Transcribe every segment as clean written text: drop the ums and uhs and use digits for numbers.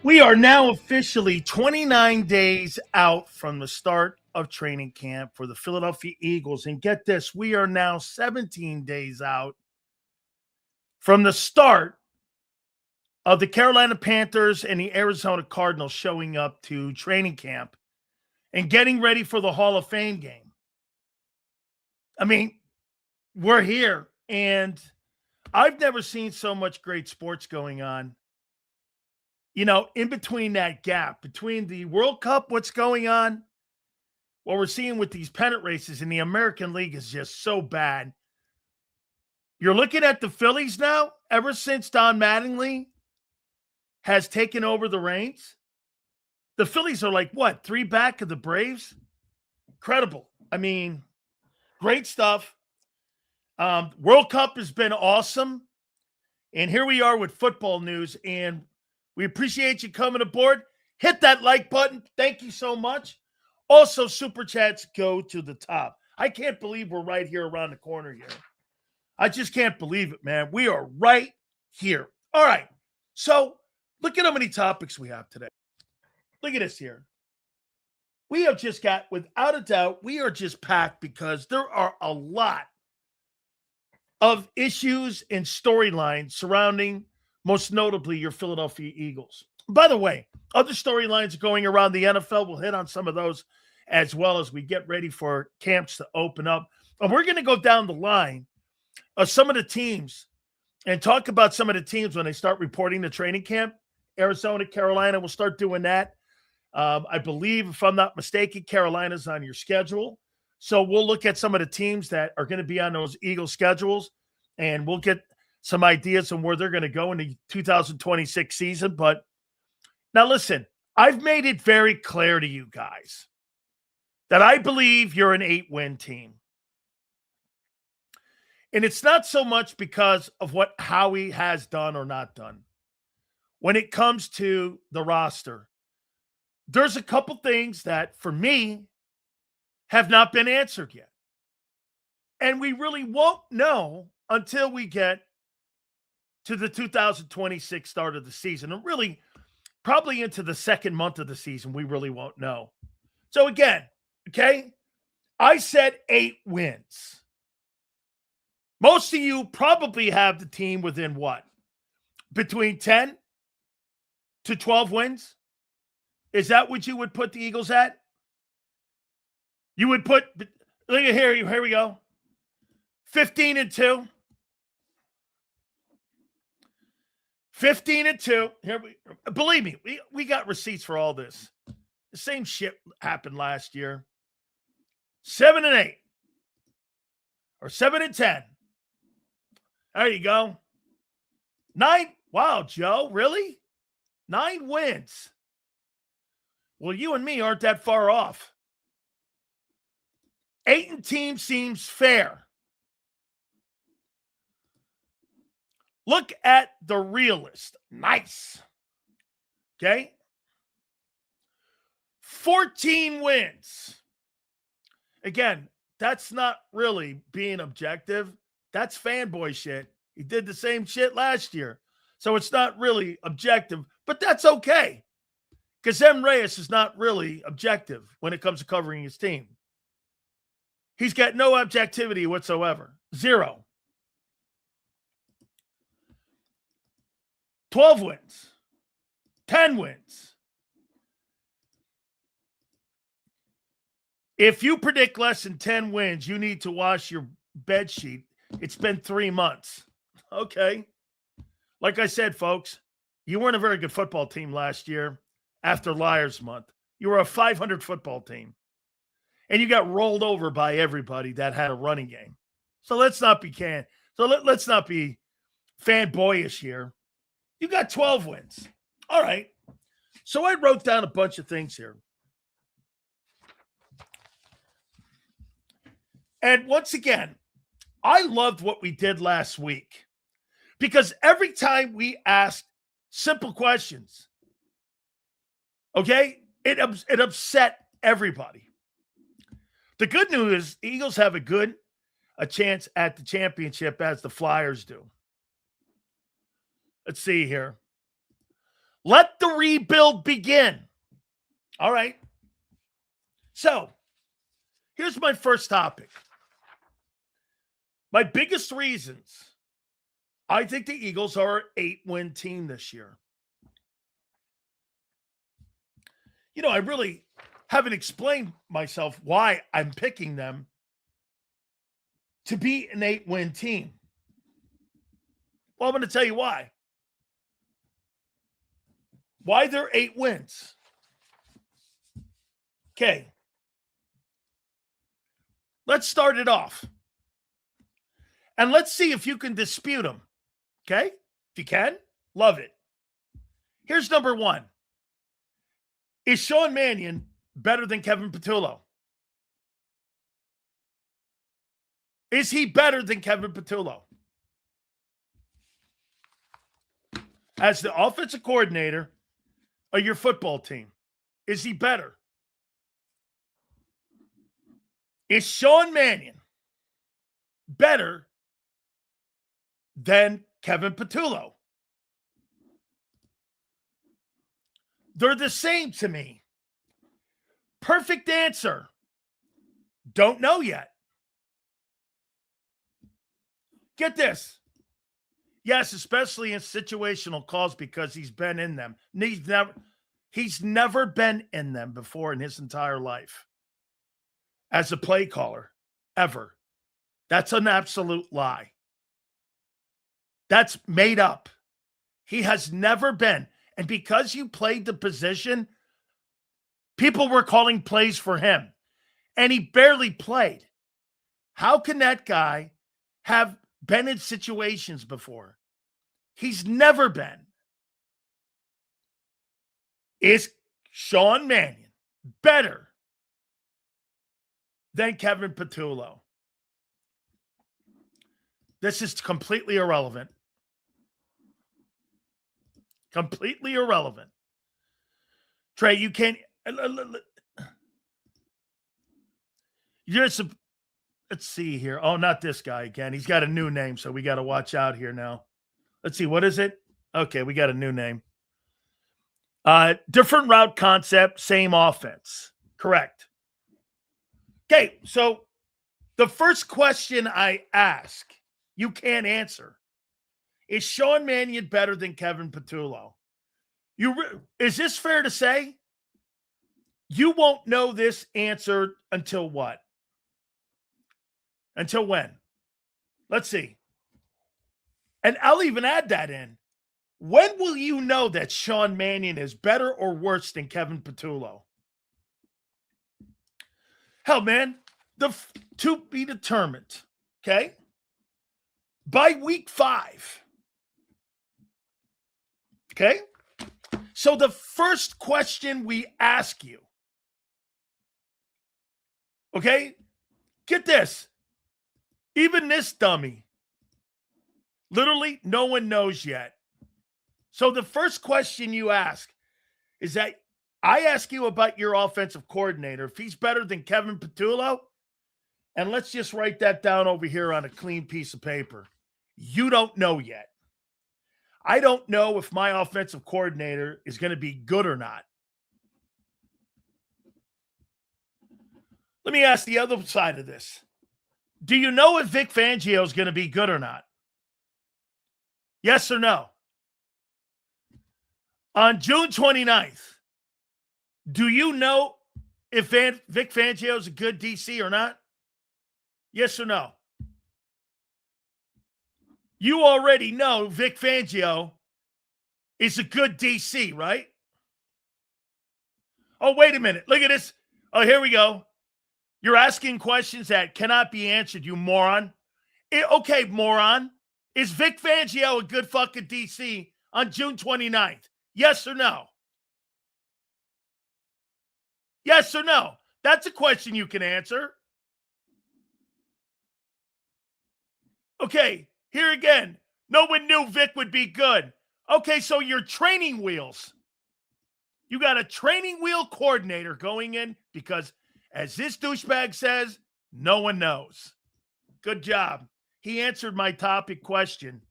We are now officially 29 days out from the start of training camp for the Philadelphia Eagles. And get this, we are now 17 days out from the start of the Carolina Panthers and the Arizona Cardinals showing up to training camp and getting ready for the Hall of Fame game. I mean, we're here, and I've never seen so much great sports going on. You know, in between that gap, between the World Cup, what's going on, what we're seeing with these pennant races in the American League is just so bad. You're looking at the Phillies now, ever since Don Mattingly has taken over the reins. The Phillies are like, what, 3 back of the Braves? Incredible. I mean, great stuff. World Cup has been awesome. And here we are with football news, and we appreciate you coming aboard. Hit that like button. Thank you so much. Also, super chats go to the top. I can't believe we're right here around the corner here. I just can't believe it, man. We are right here. All right. So look at how many topics we have today. Look at this here. We have just got, without a doubt, we are just packed because there are a lot of issues and storylines surrounding, most notably, your Philadelphia Eagles. By the way, other storylines going around the NFL, we'll hit on some of those as well as we get ready for camps to open up. And we're going to go down the line of some of the teams and talk about some of the teams when they start reporting the training camp. Arizona, Carolina, we'll start doing that. I believe, if I'm not mistaken, Carolina's on your schedule. So we'll look at some of the teams that are going to be on those Eagles schedules, and we'll get some ideas on where they're going to go in the 2026 season. But now listen, I've made it very clear to you guys that I believe you're an 8-win team. And it's not so much because of what Howie has done or not done. When it comes to the roster, there's a couple things that, for me, have not been answered yet. And we really won't know until we get to the 2026 start of the season. And really, probably into the second month of the season, we really won't know. So again, okay, I said 8 wins. Most of you probably have the team within what? Between 10 to 12 wins? Is that what you would put the Eagles at? You would put, look at here we go. 15-2. 15-2. Believe me, we got receipts for all this. The same shit happened last year. 7-8. Or 7-10. There you go. 9. Wow, Joe, really? 9 wins. Well, you and me aren't that far off. 8 team seems fair. Look at the realist. Nice. Okay. 14 wins. Again, that's not really being objective. That's fanboy shit. He did the same shit last year. So it's not really objective, but that's okay. Because M. Reyes is not really objective when it comes to covering his team. He's got no objectivity whatsoever. 0. 12 wins. 10 wins. If you predict less than 10 wins, you need to wash your bed sheet. It's been 3 months. Okay. Like I said, folks, you weren't a very good football team last year after Liars Month. You were a 500 football team. And you got rolled over by everybody that had a running game. So let's not be let's not be fanboyish here. You got 12 wins. All right. So I wrote down a bunch of things here. And once again, I loved what we did last week because every time we asked simple questions, okay, it upset everybody. The good news is the Eagles have a chance at the championship as the Flyers do. Let's see here. Let the rebuild begin. All right. So, here's my first topic. My biggest reasons I think the Eagles are an 8-win team this year. You know, I really haven't explained myself why I'm picking them to be an 8-win team. Well, I'm going to tell you why. Why they're 8 wins. Okay. Let's start it off. And let's see if you can dispute them. Okay? If you can, love it. Here's number one. Is Sean Mannion better than Kevin Patullo? Is he better than Kevin Patullo? As the offensive coordinator of your football team, is he better? Is Sean Mannion better than Kevin Patullo? They're the same to me. Perfect answer. Don't know yet. Get this. Yes, especially in situational calls because he's been in them. He's never been in them before in his entire life as a play caller, ever. That's an absolute lie. That's made up. He has never been. And because you played the position, people were calling plays for him. And he barely played. How can that guy have been in situations before? He's never been. Is Sean Mannion better than Kevin Patullo? This is completely irrelevant. Completely irrelevant. Trey, you can't. Let's see here. Oh, not this guy again. He's got a new name, so we got to watch out here now. Let's see. What is it? Okay, we got a new name. Different route concept, same offense. Correct. Okay, so the first question I ask, you can't answer. Is Sean Mannion better than Kevin Patullo? Is this fair to say? You won't know this answer until what? Until when? Let's see. And I'll even add that in. When will you know that Sean Mannion is better or worse than Kevin Patullo? Hell, man, to be determined, okay? By week 5. Okay? So the first question we ask you, okay? Get this. Even this dummy, literally no one knows yet. So the first question you ask is that I ask you about your offensive coordinator, if he's better than Kevin Patullo, and let's just write that down over here on a clean piece of paper. You don't know yet. I don't know if my offensive coordinator is going to be good or not. Let me ask the other side of this. Do you know if Vic Fangio is going to be good or not? Yes or no? On June 29th, do you know if Vic Fangio is a good DC or not? Yes or no? You already know Vic Fangio is a good DC, right? Oh, wait a minute. Look at this. Oh, here we go. You're asking questions that cannot be answered, you moron. Okay, moron. Is Vic Fangio a good fucking DC on June 29th? Yes or no? Yes or no? That's a question you can answer. Okay, here again. No one knew Vic would be good. Okay, so your training wheels. You got a training wheel coordinator going in because, as this douchebag says, no one knows. Good job. He answered my topic question.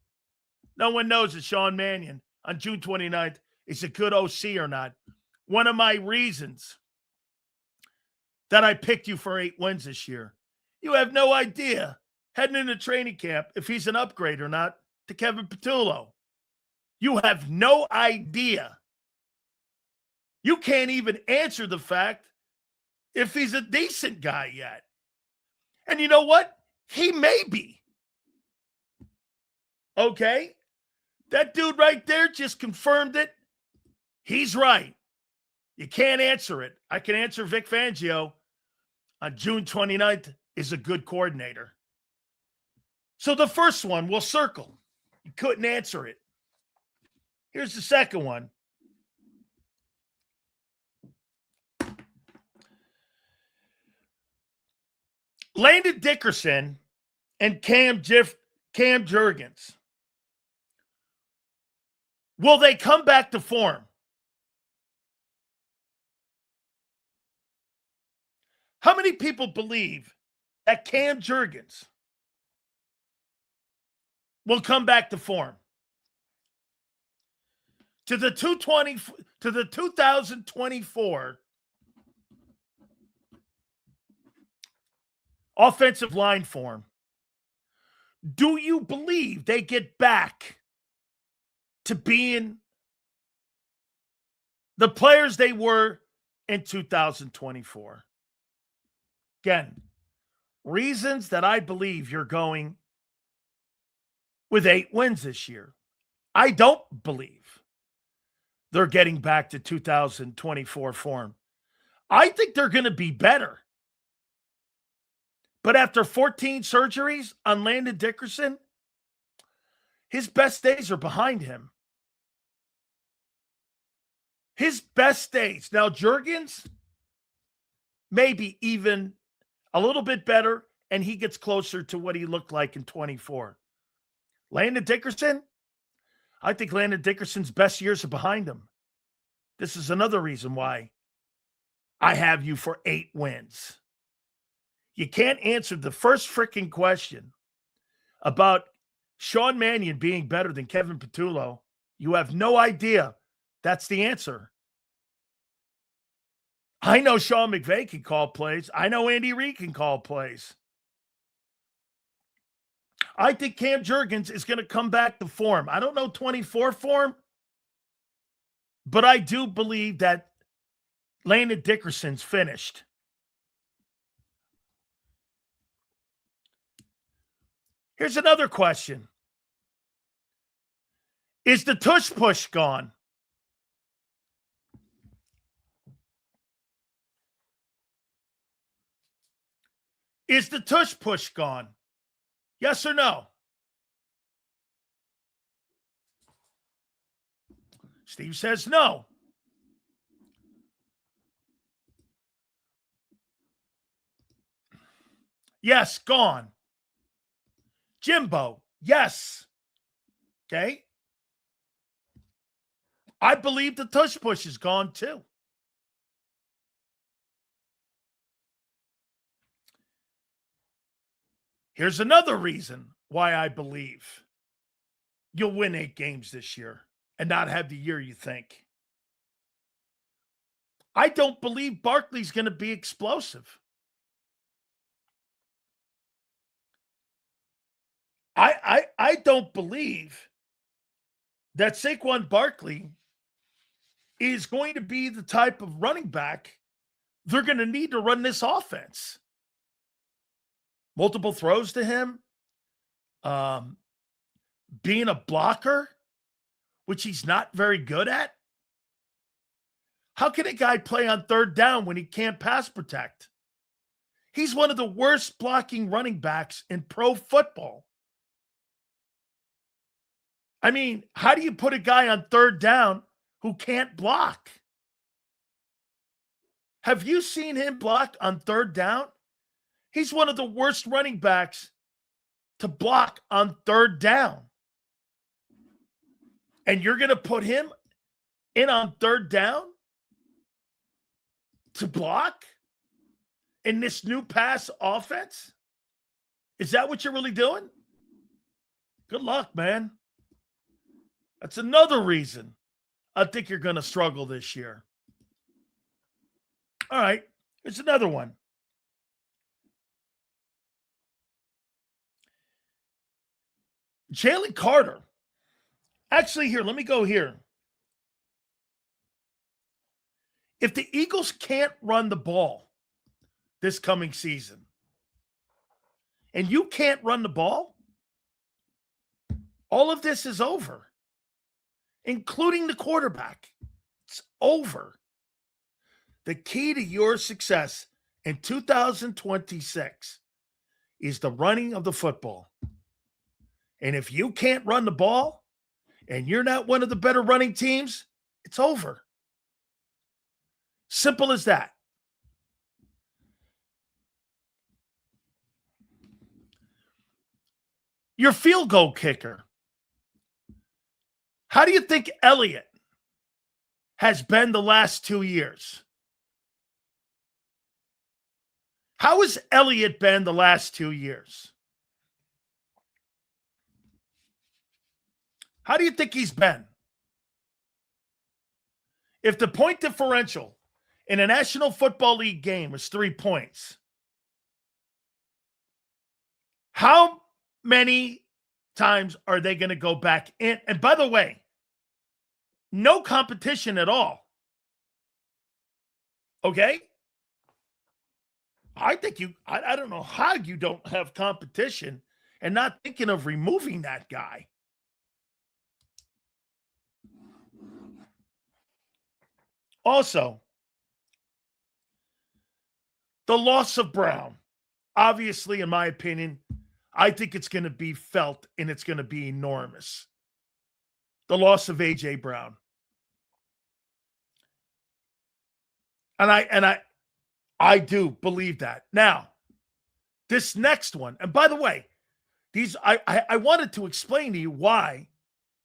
No one knows that Sean Mannion on June 29th is a good OC or not. One of my reasons that I picked you for 8 wins this year. You have no idea heading into training camp if he's an upgrade or not to Kevin Patullo. You have no idea. You can't even answer the fact if he's a decent guy yet. And you know what? He may be. Okay? That dude right there just confirmed it. He's right. You can't answer it. I can answer Vic Fangio on June 29th is a good coordinator. So the first one, we'll circle. You couldn't answer it. Here's the second one. Landon Dickerson and Cam Jurgens. Will they come back to form? How many people believe that Cam Jurgens will come back to form? To the 2024 offensive line form. Do you believe they get back to being the players they were in 2024? Again, reasons that I believe you're going with 8 wins this year. I don't believe they're getting back to 2024 form. I think they're going to be better. But after 14 surgeries on Landon Dickerson, his best days are behind him. His best days. Now, Jurgens, maybe even a little bit better, and he gets closer to what he looked like in 24. Landon Dickerson, I think Landon Dickerson's best years are behind him. This is another reason why I have you for 8 wins. You can't answer the first freaking question about Sean Mannion being better than Kevin Patullo. You have no idea that's the answer. I know Sean McVay can call plays. I know Andy Reid can call plays. I think Cam Jurgens is going to come back to form. I don't know 24 form, but I do believe that Landon Dickerson's finished. Here's another question. Is the tush push gone? Is the tush push gone? Yes or no? Steve says no. Yes, gone. Jimbo, yes. Okay. I believe the tush push is gone too. Here's another reason why I believe you'll win 8 games this year and not have the year you think. I don't believe Barkley's going to be explosive. I don't believe that Saquon Barkley is going to be the type of running back they're going to need to run this offense. Multiple throws to him, being a blocker, which he's not very good at. How can a guy play on third down when he can't pass protect? He's one of the worst blocking running backs in pro football. I mean, how do you put a guy on third down who can't block? Have you seen him block on third down? He's one of the worst running backs to block on third down. And you're going to put him in on third down to block in this new pass offense? Is that what you're really doing? Good luck, man. That's another reason I think you're going to struggle this year. All right. Here's another one. Jalen Carter. Actually, here, let me go here. If the Eagles can't run the ball this coming season, and you can't run the ball, all of this is over, including the quarterback. It's over. The key to your success in 2026 is the running of the football. And if you can't run the ball and you're not one of the better running teams, it's over. Simple as that. Your field goal kicker. How do you think Elliott has been the last 2 years? How has Elliott been the last 2 years? How do you think he's been? If the point differential in a National Football League game is 3 points, how many times are they going to go back in? And by the way, no competition at all. Okay? I think I don't know how you don't have competition and not thinking of removing that guy. Also, the loss of Brown, obviously, in my opinion, I think it's going to be felt and it's going to be enormous. The loss of A.J. Brown. And I do believe that. Now, this next one, and by the way, these I wanted to explain to you why,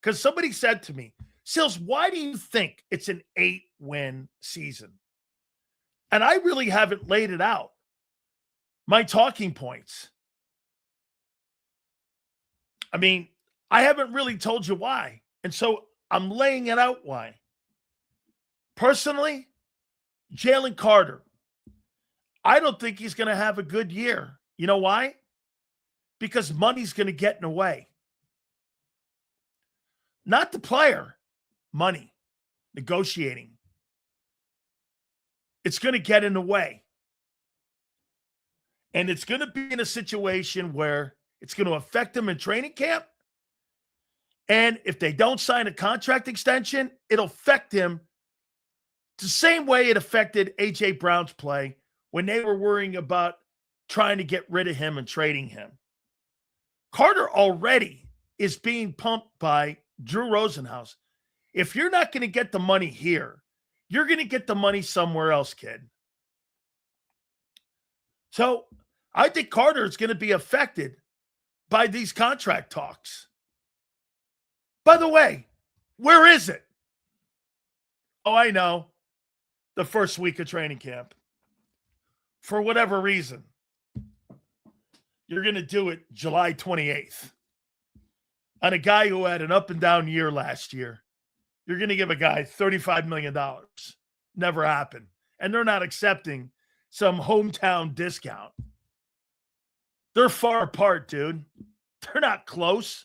because somebody said to me, Sills, why do you think it's an 8-win season? And I really haven't laid it out. My talking points. I mean, I haven't really told you why. And so I'm laying it out why. Personally, Jalen Carter, I don't think he's going to have a good year. You know why? Because money's going to get in the way. Not the player. Money. Negotiating. It's going to get in the way. And it's going to be in a situation where it's going to affect them in training camp. And if they don't sign a contract extension, it'll affect him the same way it affected A.J. Brown's play when they were worrying about trying to get rid of him and trading him. Carter already is being pumped by Drew Rosenhaus. If you're not going to get the money here, you're going to get the money somewhere else, kid. So I think Carter is going to be affected by these contract talks. By the way, where is it? Oh, I know. The first week of training camp. For whatever reason, you're going to do it July 28th. On a guy who had an up and down year last year, you're going to give a guy $35 million. Never happened. And they're not accepting some hometown discount. They're far apart, dude. They're not close.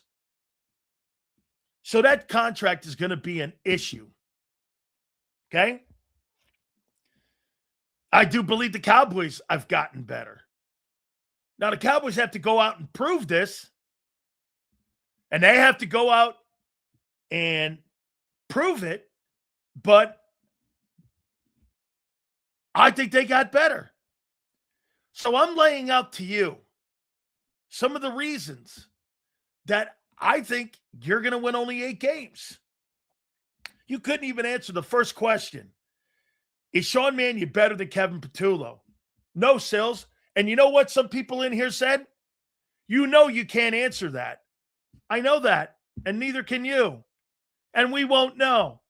So that contract is going to be an issue. Okay? I do believe the Cowboys have gotten better. Now, the Cowboys have to go out and prove this. And they have to go out and prove it. But I think they got better. So I'm laying out to you some of the reasons that I think you're going to win only 8 games. You couldn't even answer the first question. Is Sean Mannion better than Kevin Patullo? No, Sills. And you know what some people in here said? You know you can't answer that. I know that, and neither can you. And we won't know.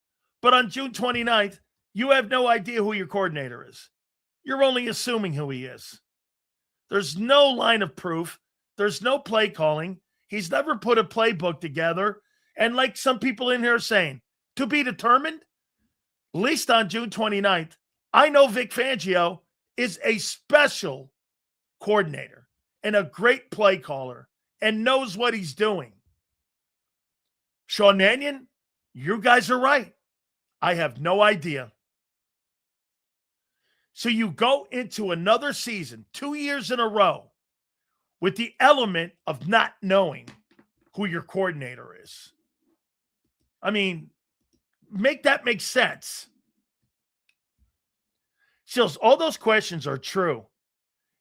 But on June 29th, you have no idea who your coordinator is. You're only assuming who he is. There's no line of proof. There's no play calling. He's never put a playbook together. And like some people in here are saying, to be determined, at least on June 29th. I know Vic Fangio is a special coordinator and a great play caller and knows what he's doing. Sean Mannion, you guys are right. I have no idea. So you go into another season, 2 years in a row, with the element of not knowing who your coordinator is. I mean, make that make sense. Sills, all those questions are true.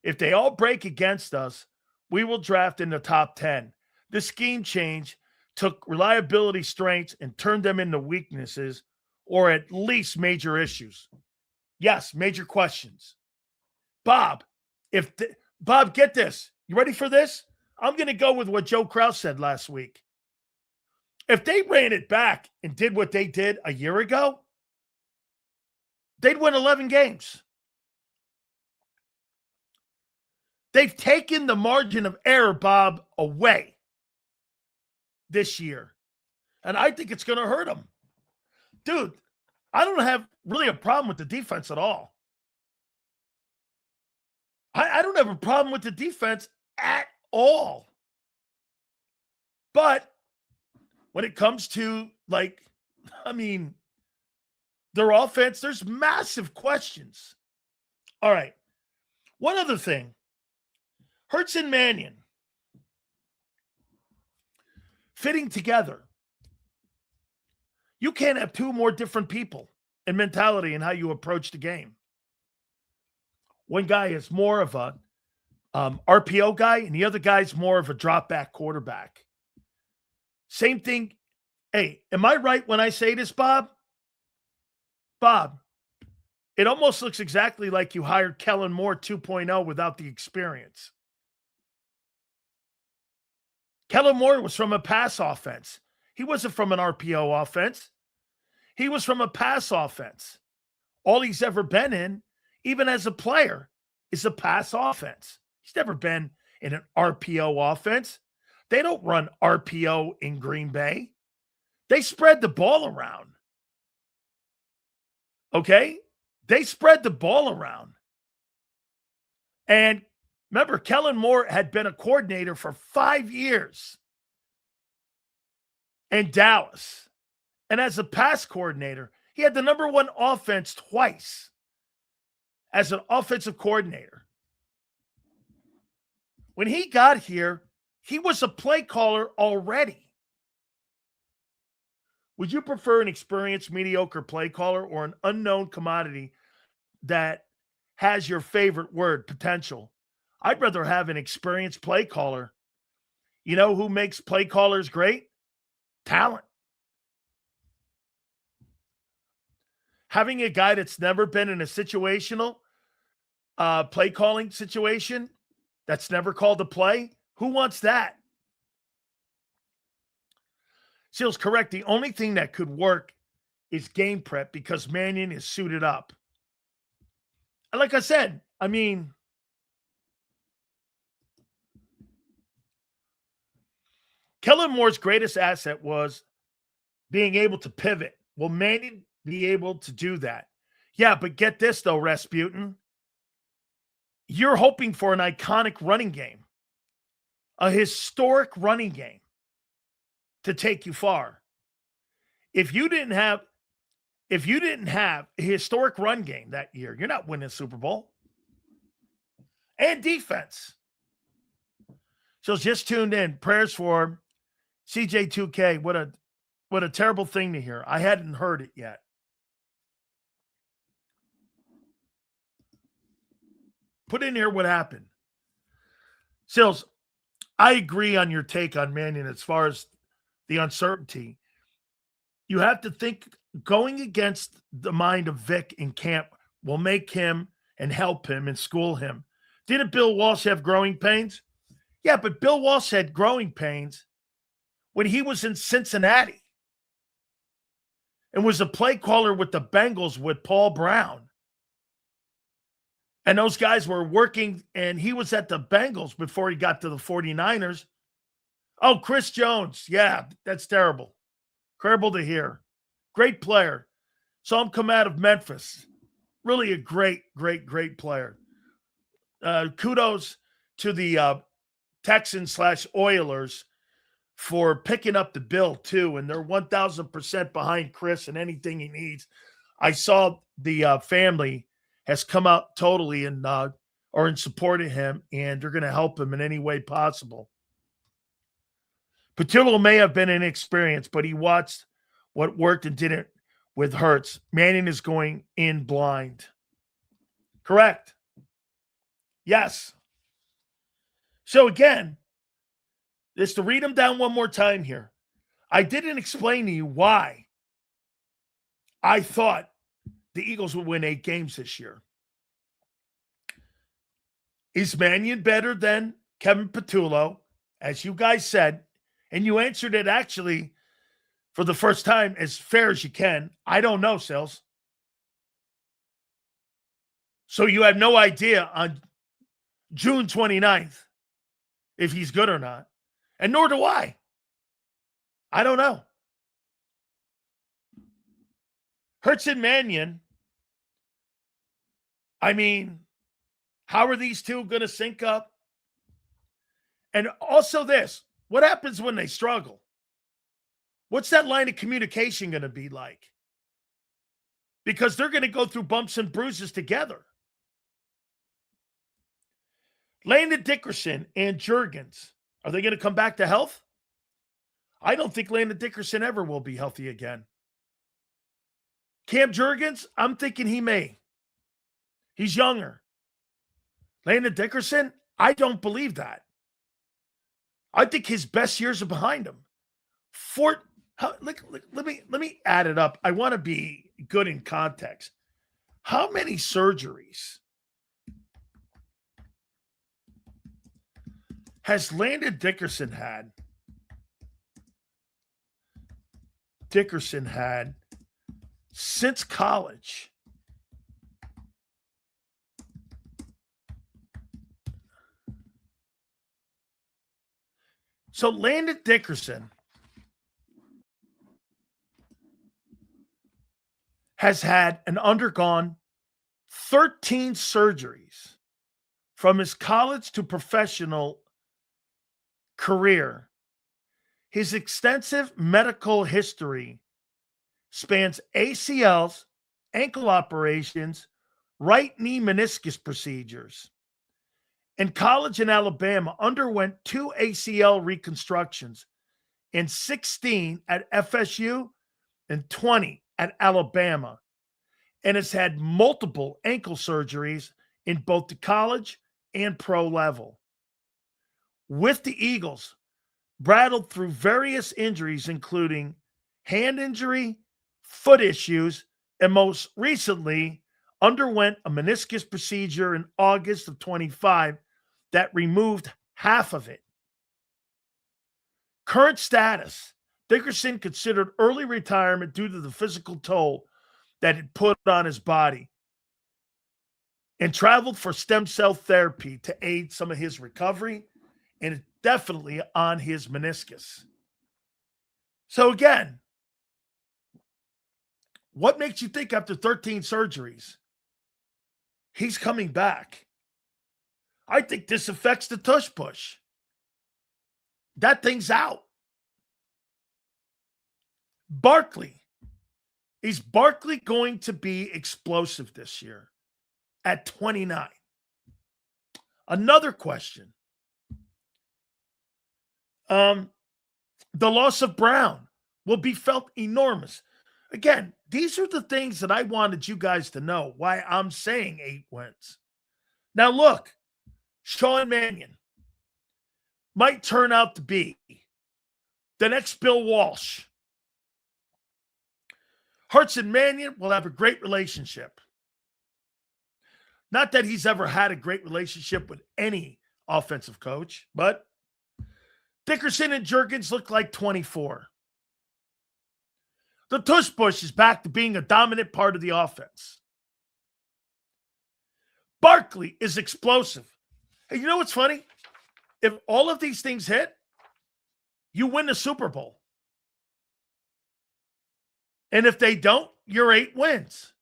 If they all break against us, we will draft in the top 10. The scheme change took reliability strengths and turned them into weaknesses, or at least major issues. Yes, major questions. Bob, Bob, get this. You ready for this? I'm going to go with what Joe Krause said last week. If they ran it back and did what they did a year ago, they'd win 11 games. They've taken the margin of error, Bob, away this year. And I think it's going to hurt them. Dude, I don't have really a problem with the defense at all. I don't have a problem with the defense at all. But when it comes to, their offense, there's massive questions. All right. One other thing. Hurts and Mannion fitting together. You can't have two more different people in mentality and how you approach the game. One guy is more of a RPO guy, and the other guy's more of a drop back quarterback. Same thing. Hey, am I right when I say this, Bob? Bob, it almost looks exactly like you hired Kellen Moore 2.0 without the experience. Kellen Moore was from a pass offense. He wasn't from an RPO offense. He was from a pass offense. All he's ever been in, even as a player, is a pass offense. He's never been in an RPO offense. They don't run RPO in Green Bay. They spread the ball around. Okay? They spread the ball around. And remember, Kellen Moore had been a coordinator for 5 years in Dallas. And as a pass coordinator, he had the number one offense twice as an offensive coordinator. When he got here, he was a play caller already. Would you prefer an experienced, mediocre play caller or an unknown commodity that has your favorite word, potential? I'd rather have an experienced play caller. You know who makes play callers great? Talent. Having a guy that's never been in a situational play calling situation, that's never called a play, who wants that? Seal's correct. The only thing that could work is game prep because Mannion is suited up. And like I said, Kellen Moore's greatest asset was being able to pivot. Will Mannion be able to do that? Yeah, but get this though, Rasputin. You're hoping for an iconic running game, a historic running game to take you far. If you didn't have a historic run game that year, you're not winning a Super Bowl. And defense. So just tuned in. Prayers for CJ2K. What a terrible thing to hear. I hadn't heard it yet. Put in here what happened. Sills, I agree on your take on Mannion as far as the uncertainty. You have to think going against the mind of Vic in camp will make him and help him and school him. Didn't Bill Walsh have growing pains? Yeah, but Bill Walsh had growing pains when he was in Cincinnati and was a play caller with the Bengals with Paul Brown. And those guys were working, and he was at the Bengals before he got to the 49ers. Oh, Chris Jones. Yeah, that's terrible. Terrible to hear. Great player. Saw him come out of Memphis. Really a great player. Kudos to the Texans/Oilers for picking up the bill, too. And they're 1,000% behind Chris and anything he needs. I saw the family has come out totally and are in support of him, and they're going to help him in any way possible. Patillo may have been inexperienced, but he watched what worked and didn't with Hurts. Mannion is going in blind. Correct. Yes. So again, just to read them down one more time here. I didn't explain to you why I thought the Eagles would win 8 games this year. Is Mannion better than Kevin Patillo? As you guys said, and you answered it actually for the first time as fair as you can. I don't know, Sales. So you have no idea on June 29th if he's good or not. And nor do I. I don't know. Hurts and Mannion, I mean, how are these two going to sync up? And also this, what happens when they struggle? What's that line of communication going to be like? Because they're going to go through bumps and bruises together. Landon Dickerson and Juergens, are they going to come back to health? I don't think Landon Dickerson ever will be healthy again. Cam Juergens, I'm thinking he may. He's younger. Landon Dickerson, I don't believe that. I think his best years are behind him. Let me add it up. I want to be good in context. How many surgeries has Landon Dickerson had? Since college. So Landon Dickerson has had and undergone 13 surgeries from his college to professional career. His extensive medical history spans ACLs, ankle operations, right knee meniscus procedures. In college in Alabama, underwent 2 ACL reconstructions and 16 at FSU and 20 at Alabama, and has had multiple ankle surgeries in both the college and pro level. With the Eagles, battled through various injuries, including hand injury, foot issues, and most recently underwent a meniscus procedure in August of 25 that removed half of it. Current status, Dickerson considered early retirement due to the physical toll that it put on his body and traveled for stem cell therapy to aid some of his recovery and definitely on his meniscus. So again, what makes you think after 13 surgeries, he's coming back? I think this affects the tush push. That thing's out. Barkley. Is Barkley going to be explosive this year at 29? Another question. The loss of Brown will be felt enormous. Again, these are the things that I wanted you guys to know why I'm saying 8 wins. Now look, Sean Mannion might turn out to be the next Bill Walsh. Hurts and Mannion will have a great relationship. Not that he's ever had a great relationship with any offensive coach, but Dickerson and Juergens look like 24. The tush push is back to being a dominant part of the offense. Barkley is explosive. Hey, you know what's funny? If all of these things hit, you win the Super Bowl. And if they don't, you're 8 wins.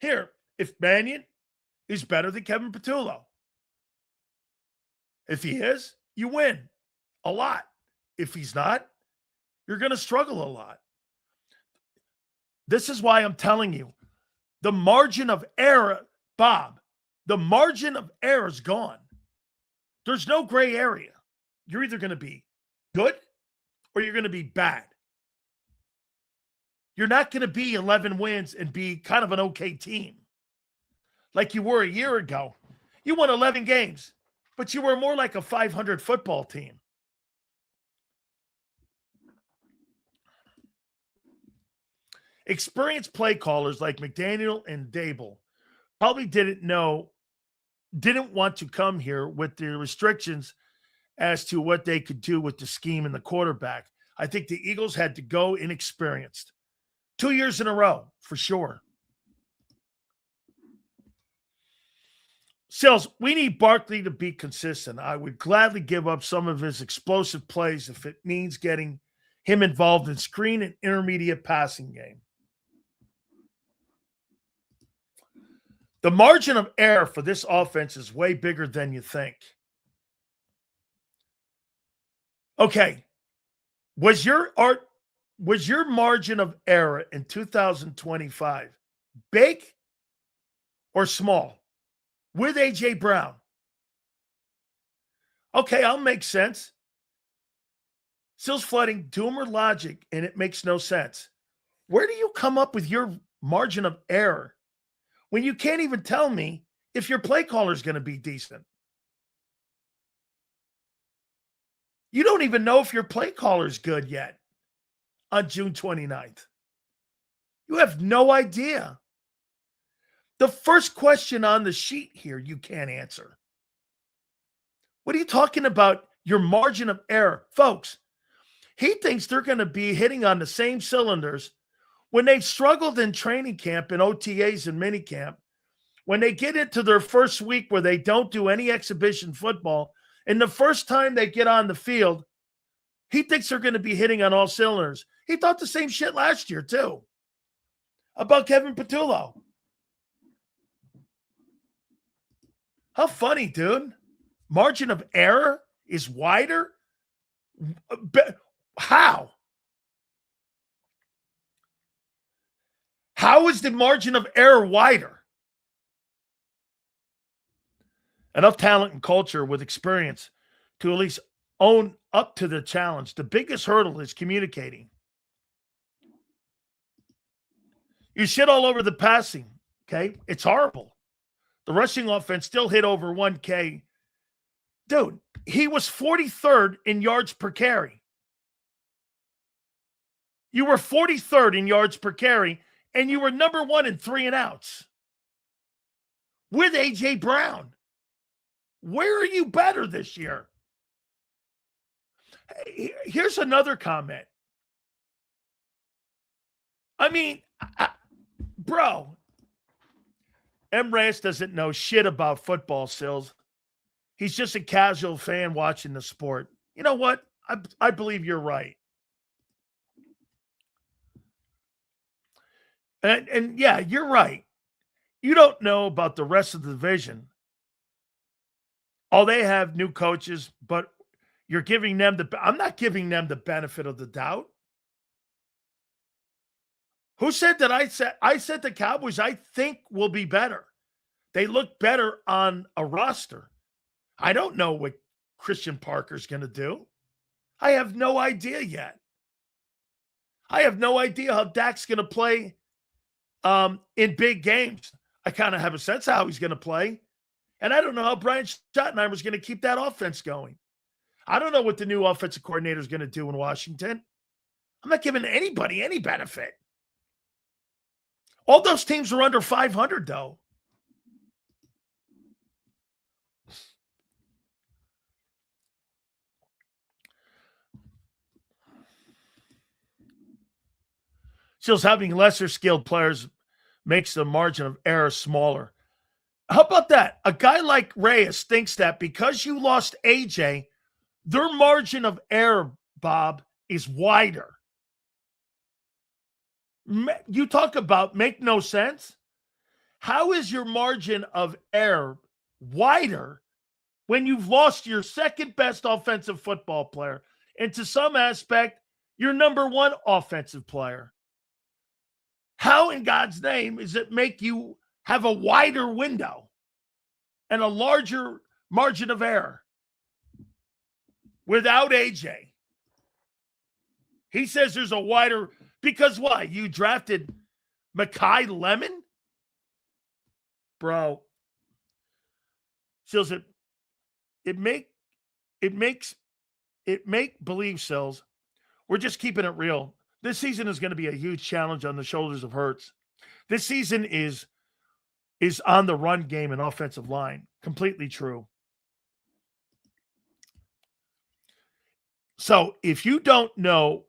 Here, if Mannion is better than Kevin Patullo, if he is, you win a lot. If he's not, you're going to struggle a lot. This is why I'm telling you, the margin of error, Bob, the margin of error is gone. There's no gray area. You're either going to be good or you're going to be bad. You're not going to be 11 wins and be kind of an okay team like you were a year ago. You won 11 games, but you were more like a 500 football team. Experienced play callers like McDaniel and Dable probably didn't want to come here with the restrictions as to what they could do with the scheme and the quarterback. I think the Eagles had to go inexperienced. 2 years in a row, for sure. Sills, we need Barkley to be consistent. I would gladly give up some of his explosive plays if it means getting him involved in screen and intermediate passing game. The margin of error for this offense is way bigger than you think. Okay. Was your margin of error in 2025 big or small with A.J. Brown? Okay, I'll make sense. Still's flooding doomer logic, and it makes no sense. Where do you come up with your margin of error when you can't even tell me if your play caller is going to be decent? You don't even know if your play caller is good yet on June 29th. You have no idea. The first question on the sheet here you can't answer. What are you talking about? Your margin of error. Folks, he thinks they're going to be hitting on the same cylinders when they've struggled in training camp and OTAs and minicamp. When they get into their first week where they don't do any exhibition football, and the first time they get on the field, he thinks they're going to be hitting on all cylinders. He thought the same shit last year, too, about Kevin Patullo. How funny, dude. Margin of error is wider? How? How is the margin of error wider? Enough talent and culture with experience to at least own up to the challenge. The biggest hurdle is communicating. You shit all over the passing, okay? It's horrible. The rushing offense still hit over 1K. Dude, he was 43rd in yards per carry. You were 43rd in yards per carry, and you were number 1 in 3 and outs with A.J. Brown. Where are you better this year? Here's another comment. I mean, bro, M. Reyes doesn't know shit about football, Sills. He's just a casual fan watching the sport. You know what? I believe you're right. And yeah, you're right. You don't know about the rest of the division. Oh, they have new coaches, but you're giving them I'm not giving them the benefit of the doubt. Who said that? I said the Cowboys, I think, will be better. They look better on a roster. I don't know what Christian Parker's going to do. I have no idea yet. I have no idea how Dak's going to play in big games. I kind of have a sense of how he's going to play. And I don't know how Brian Schottenheimer's going to keep that offense going. I don't know what the new offensive coordinator is going to do in Washington. I'm not giving anybody any benefit. All those teams are under 500, though. Still, having lesser skilled players makes the margin of error smaller. How about that? A guy like Reyes thinks that because you lost AJ, their margin of error, Bob, is wider. You talk about make no sense. How is your margin of error wider when you've lost your second best offensive football player and to some aspect, your number one offensive player? How in God's name does it make you have a wider window and a larger margin of error without AJ? He says there's a wider, because why? You drafted Mekhi Lemon? Bro. Sills, it makes believe, Sills. We're just keeping it real. This season is going to be a huge challenge on the shoulders of Hurts. This season is on the run game and offensive line. Completely true. So if you don't know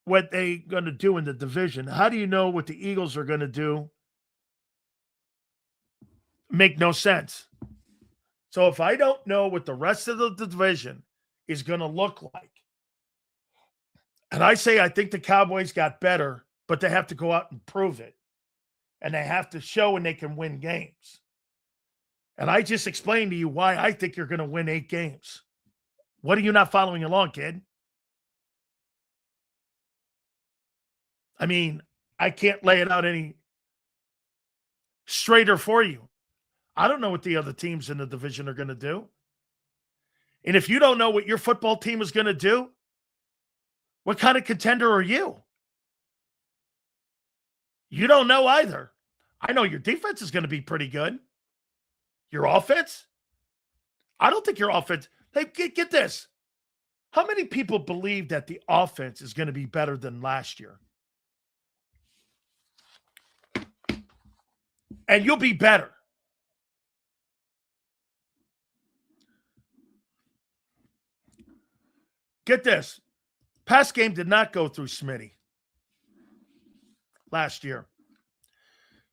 what they're going to do in the division, how do you know what the Eagles are going to do? Make no sense. So if I don't know what the rest of the division is going to look like, and I say I think the Cowboys got better, but they have to go out and prove it. And they have to show when they can win games. And I just explained to you why I think you're going to win 8 games. What are you not following along, kid? I mean, I can't lay it out any straighter for you. I don't know what the other teams in the division are going to do. And if you don't know what your football team is going to do, what kind of contender are you? You don't know either. I know your defense is going to be pretty good. Your offense? I don't think your offense. Hey, get this. How many people believe that the offense is going to be better than last year? And you'll be better. Get this. Pass game did not go through Smitty last year.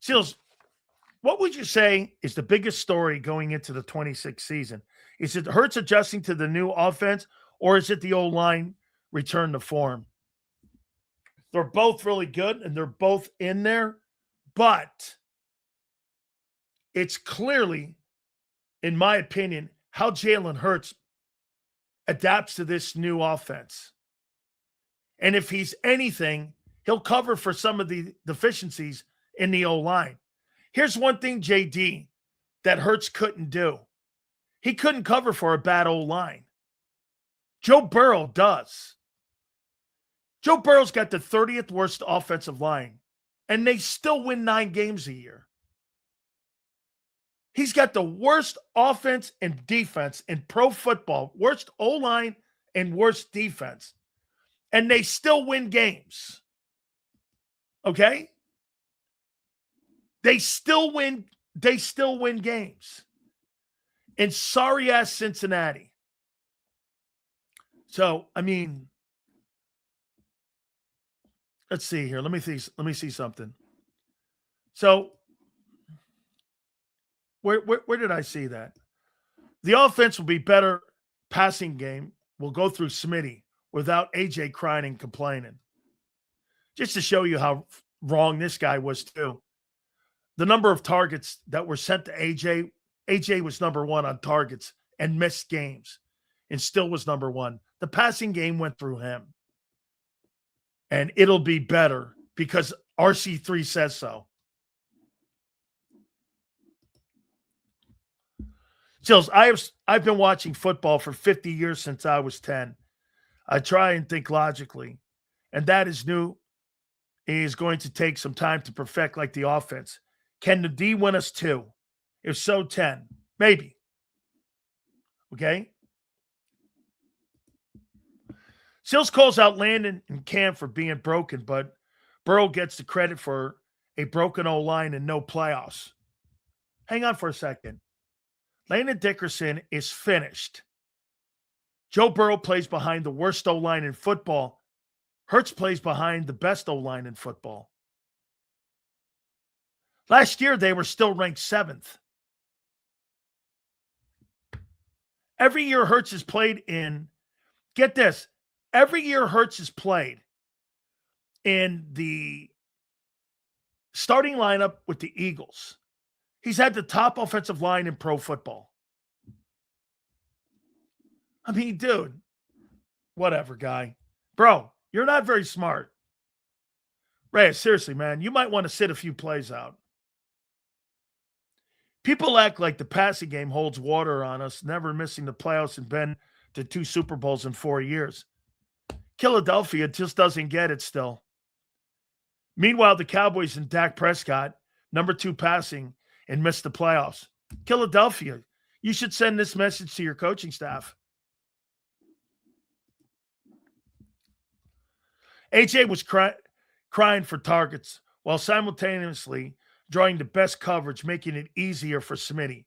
Seals, what would you say is the biggest story going into the 26th season? Is it Hurts adjusting to the new offense, or is it the O-line return to form? They're both really good, and they're both in there, but it's clearly, in my opinion, how Jalen Hurts adapts to this new offense. And if he's anything, he'll cover for some of the deficiencies in the O-line. Here's one thing, JD, that Hurts couldn't do. He couldn't cover for a bad O-line. Joe Burrow does. Joe Burrow's got the 30th worst offensive line, and they still win 9 games a year. He's got the worst offense and defense in pro football, worst O-line and worst defense, and they still win games. Okay? They still win games. In sorry-ass Cincinnati. So, I mean, let's see here. Let me see something. So, where did I see that? The offense will be better. Passing game will go through Smitty without AJ crying and complaining. Just to show you how wrong this guy was too. The number of targets that were sent to AJ was number 1 on targets and missed games and still was number 1. The passing game went through him. And it'll be better because RC3 says so. Sills, I've been watching football for 50 years since I was 10. I try and think logically. And that is new. It is going to take some time to perfect like the offense. Can the D win us 2? If so, 10. Maybe. Okay? Sills calls out Landon and Cam for being broken, but Burrow gets the credit for a broken O-line and no playoffs. Hang on for a second. Landon Dickerson is finished. Joe Burrow plays behind the worst O-line in football. Hurts plays behind the best O-line in football. Last year, they were still ranked 7th. Every year Hurts has played in, get this, every year Hurts has played in the starting lineup with the Eagles. He's had the top offensive line in pro football. I mean, dude, whatever, guy. Bro, you're not very smart. Ray, seriously, man, you might want to sit a few plays out. People act like the passing game holds water on us, never missing the playoffs and been to 2 Super Bowls in 4 years. Philadelphia just doesn't get it still. Meanwhile, the Cowboys and Dak Prescott, number 2 passing, and missed the playoffs. Philadelphia, you should send this message to your coaching staff. AJ was crying for targets while simultaneously drawing the best coverage, making it easier for Smitty.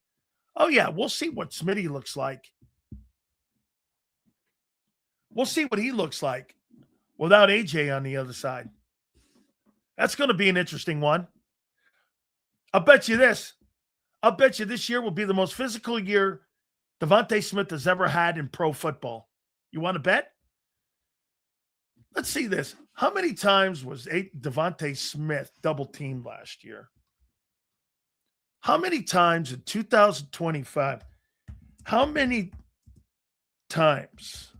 Oh, yeah, we'll see what Smitty looks like. We'll see what he looks like without AJ on the other side. That's going to be an interesting one. I'll bet you this. I'll bet you this year will be the most physical year Devontae Smith has ever had in pro football. You want to bet? Let's see this. How many times was Devontae Smith double teamed last year? How many times in 2025? How many times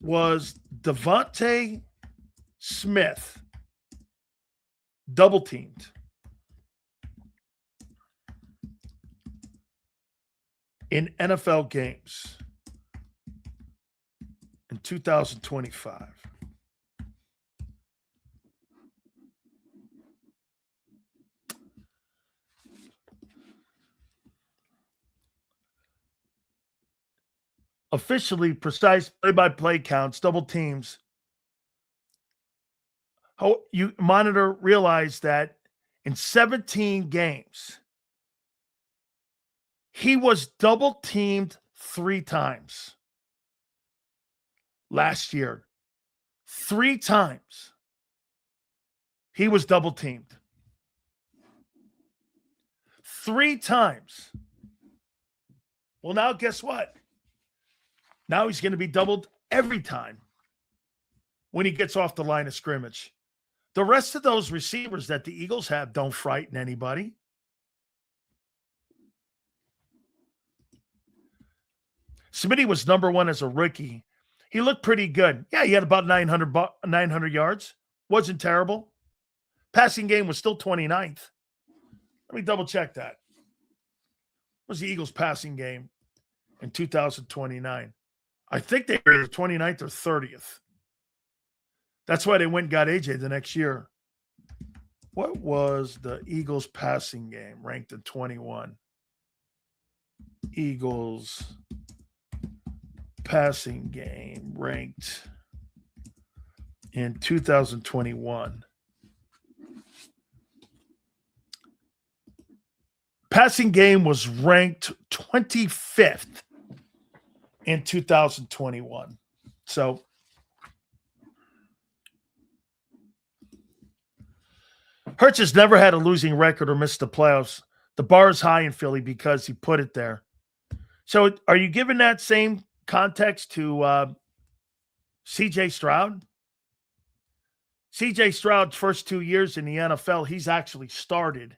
was Devontae Smith double teamed? In NFL games in 2025. Officially precise play-by-play counts, double teams. How you monitor realize that in 17 games, he was double teamed 3 times last year. 3 times he was double teamed. 3 times. Well, now guess what? Now he's going to be doubled every time when he gets off the line of scrimmage. The rest of those receivers that the Eagles have don't frighten anybody. Smitty was number 1 as a rookie. He looked pretty good. Yeah, he had about 900 yards. Wasn't terrible. Passing game was still 29th. Let me double check that. What was the Eagles' passing game in 2029? I think they were 29th or 30th. That's why they went and got AJ the next year. What was the Eagles' passing game ranked at 21? Eagles passing game ranked in 2021. Passing game was ranked 25th in 2021. So Hurts has never had a losing record or missed the playoffs. The bar is high in Philly because he put it there. So are you giving that same context to C.J. Stroud? C.J. Stroud's first 2 years in the NFL, he's actually started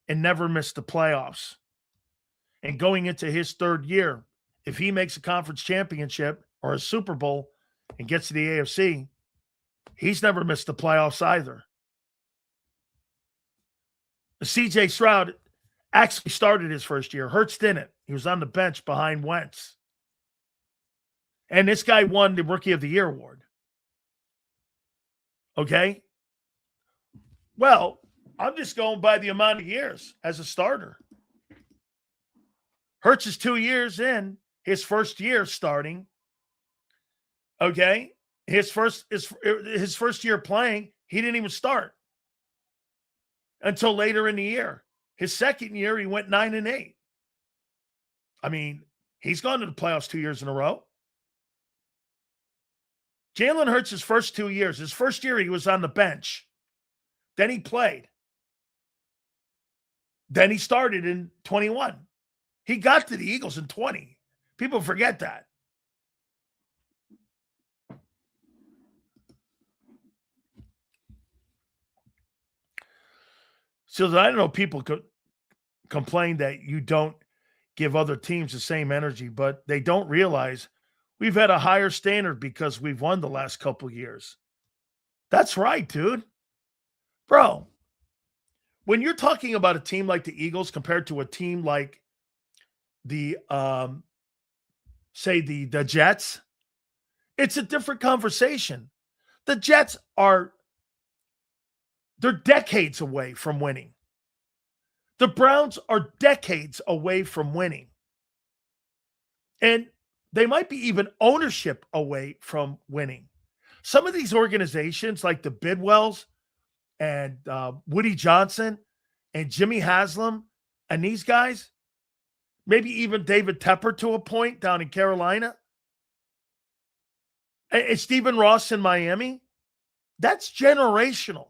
and never missed the playoffs. And going into his 3rd year, if he makes a conference championship or a Super Bowl and gets to the AFC, he's never missed the playoffs either. C.J. Stroud actually started his first year. Hurts didn't. He was on the bench behind Wentz. And this guy won the Rookie of the Year award. Okay? Well, I'm just going by the amount of years as a starter. Hurts is 2 years in, his first year starting. Okay? His first year playing, he didn't even start until later in the year. His second year, he went 9-8. I mean, he's gone to the playoffs 2 years in a row. Jalen Hurts' his first 2 years. His first year, he was on the bench. Then he played. Then he started in 21. He got to the Eagles in 20. People forget that. So I don't know, people complain that you don't give other teams the same energy, but they don't realize we've had a higher standard because we've won the last couple years. That's right, dude. Bro, when you're talking about a team like the Eagles compared to a team like the say the Jets, it's a different conversation. The Jets they're decades away from winning. The Browns are decades away from winning. And they might be even ownership away from winning. Some of these organizations, like the Bidwells and Woody Johnson and Jimmy Haslam and these guys, maybe even David Tepper to a point down in Carolina, and Stephen Ross in Miami, that's generational.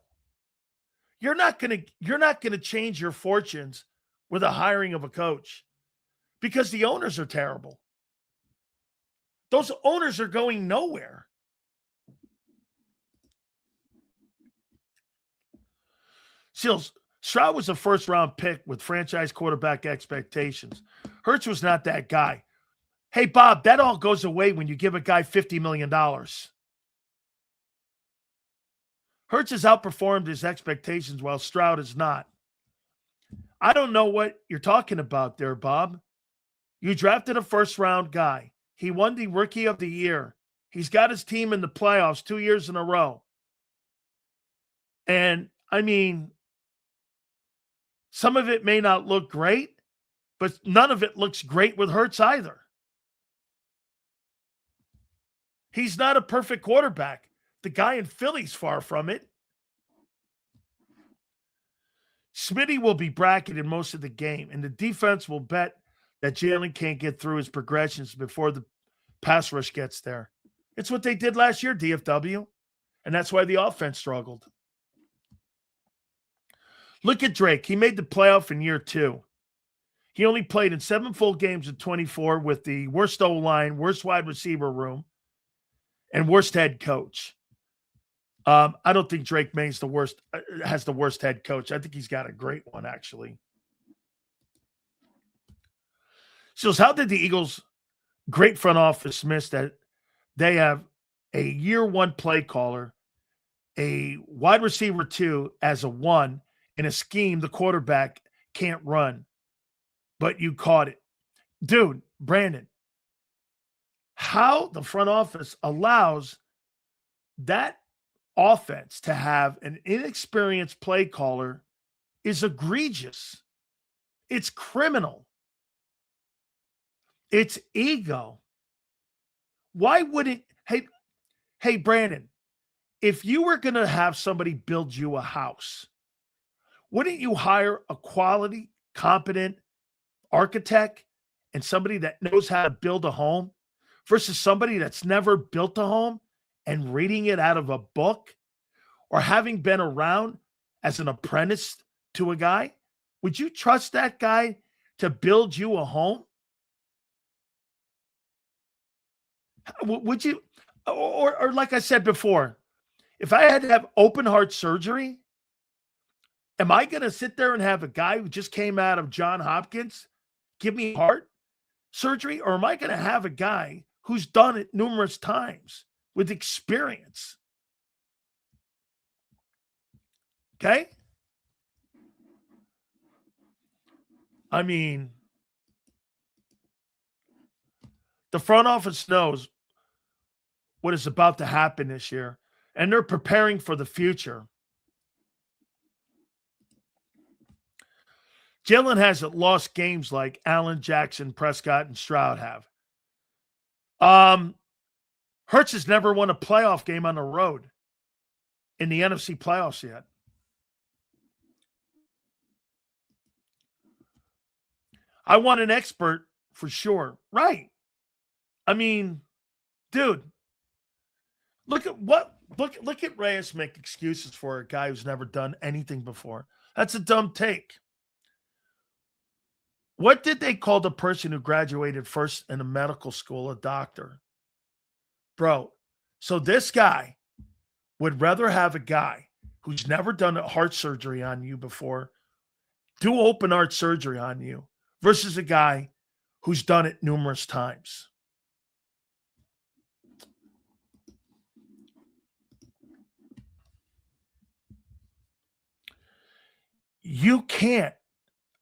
You're not gonna change your fortunes with a hiring of a coach because the owners are terrible. Those owners are going nowhere. Seals, Stroud was a first-round pick with franchise quarterback expectations. Hurts was not that guy. Hey, Bob, that all goes away when you give a guy $50 million. Hurts has outperformed his expectations while Stroud is not. I don't know what you're talking about there, Bob. You drafted a first-round guy. He won the Rookie of the Year. He's got his team in the playoffs 2 years in a row. And, I mean, some of it may not look great, but none of it looks great with Hurts either. He's not a perfect quarterback. The guy in Philly's far from it. Smitty will be bracketed most of the game, and the defense will bet that Jalen can't get through his progressions before the pass rush gets there. It's what they did last year, DFW, and that's why the offense struggled. Look at Drake. He made the playoff in year 2. He only played in 7 full games in 24 with the worst O-line, worst wide receiver room, and worst head coach. I don't think Drake May's has the worst head coach. I think he's got a great one, actually. So how did the Eagles' great front office miss that they have a year 1 play caller, a wide receiver 2 as a 1, in a scheme the quarterback can't run, but you caught it? Dude, Brandon, how the front office allows that offense to have an inexperienced play caller is egregious. It's criminal. It's ego. Why wouldn't, hey, Brandon, if you were going to have somebody build you a house, wouldn't you hire a quality, competent architect and somebody that knows how to build a home versus somebody that's never built a home and reading it out of a book or having been around as an apprentice to a guy? Would you trust that guy to build you a home? Would you? Or like I said before, if I had to have open heart surgery, am I going to sit there and have a guy who just came out of Johns Hopkins give me heart surgery? Or am I going to have a guy who's done it numerous times with experience? Okay? I mean, the front office knows what is about to happen this year, and they're preparing for the future. Jalen hasn't lost games like Allen, Jackson, Prescott, and Stroud have. Hurts has never won a playoff game on the road in the NFC playoffs yet. I want an expert for sure. Right. I mean, dude, look at Reyes make excuses for a guy who's never done anything before. That's a dumb take. What did they call the person who graduated first in a medical school a doctor? Bro, so this guy would rather have a guy who's never done a heart surgery on you before do open heart surgery on you versus a guy who's done it numerous times. You can't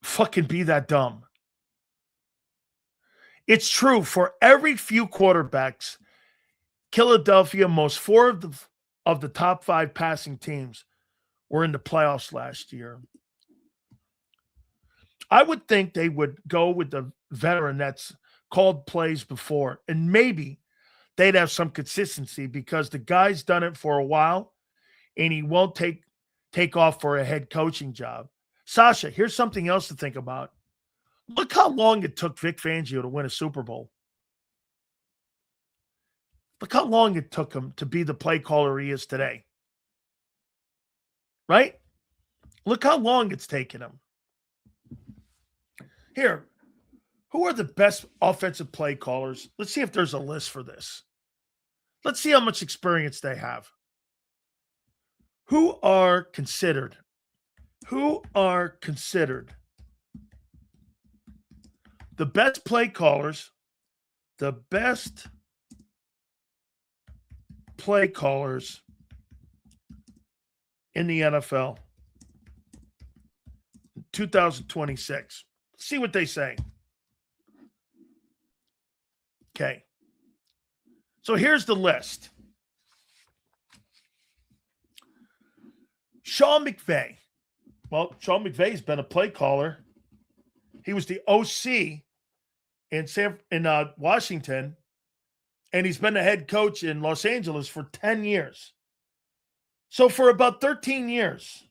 fucking be that dumb. It's true for every few quarterbacks, Philadelphia, most four of the top 5 passing teams were in the playoffs last year. I would think they would go with the veteran that's called plays before, and maybe they'd have some consistency because the guy's done it for a while and he won't take off for a head coaching job. Sasha, here's something else to think about. Look how long it took Vic Fangio to win a Super Bowl. Look how long it took him to be the play caller he is today. Right? Look how long it's taken him. Here, who are the best offensive play callers? Let's see if there's a list for this. Let's see how much experience they have. Who are considered the best play callers, in the NFL 2026. See what they say. Okay. So here's the list. Sean McVay. Well, Sean McVay's been a play caller. He was the OC in Washington, and he's been the head coach in Los Angeles for 10 years. So for about 13 years,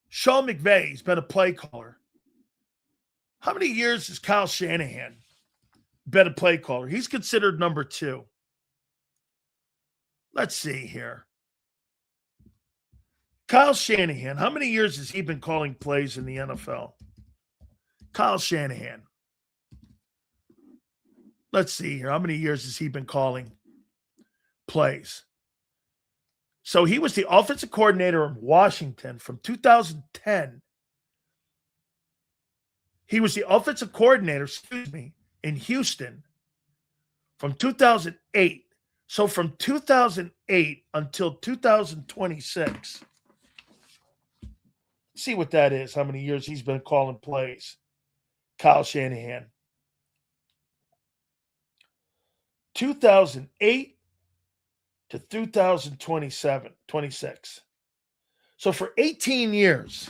Sean McVay's been a play caller. How many years has Kyle Shanahan been a play caller? He's considered number 2. Let's see here. Kyle Shanahan, how many years has he been calling plays in the NFL? Kyle Shanahan. Let's see here. How many years has he been calling plays? So he was the offensive coordinator in Washington from 2010. He was the offensive coordinator, in Houston from 2008. So from 2008 until 2026. See what that is, how many years he's been calling plays. Kyle Shanahan. 2008 to 2026. So for 18 years,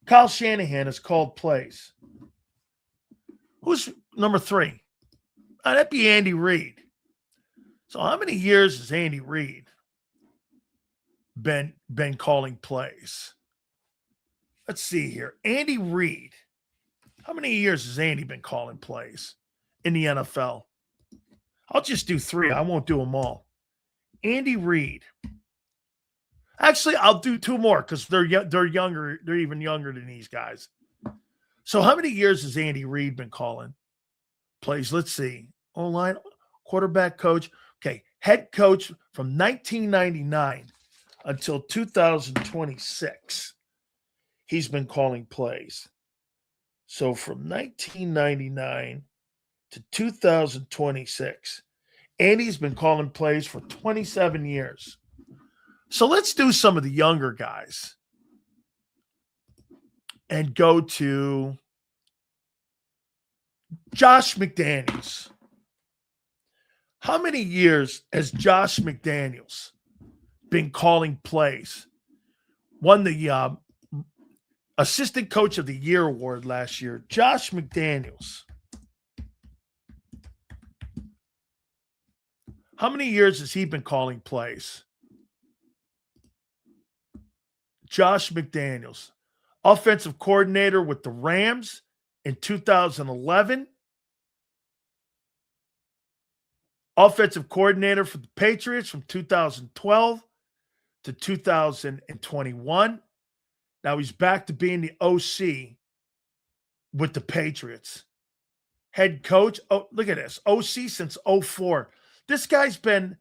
Kyle Shanahan has called plays. Who's number 3? That'd be Andy Reid. So how many years has Andy Reid been calling plays? Let's see here. Andy Reid. How many years has Andy been calling plays in the NFL? I'll just do 3. I won't do them all. Andy Reid. Actually, I'll do 2 more because they're younger. They're even younger than these guys. So how many years has Andy Reid been calling plays? Let's see. O-line, quarterback coach. Okay, head coach from 1999 until 2026. He's been calling plays. So from 1999 to 2026, Andy's been calling plays for 27 years. So let's do some of the younger guys and go to Josh McDaniels. How many years has Josh McDaniels been calling plays? Won the Assistant Coach of the Year award last year. Josh McDaniels. How many years has he been calling plays? Josh McDaniels. Offensive coordinator with the Rams in 2011. Offensive coordinator for the Patriots from 2012 to 2021. Now he's back to being the OC with the Patriots. Head coach. Oh, look at this. OC since 2004. This guy's been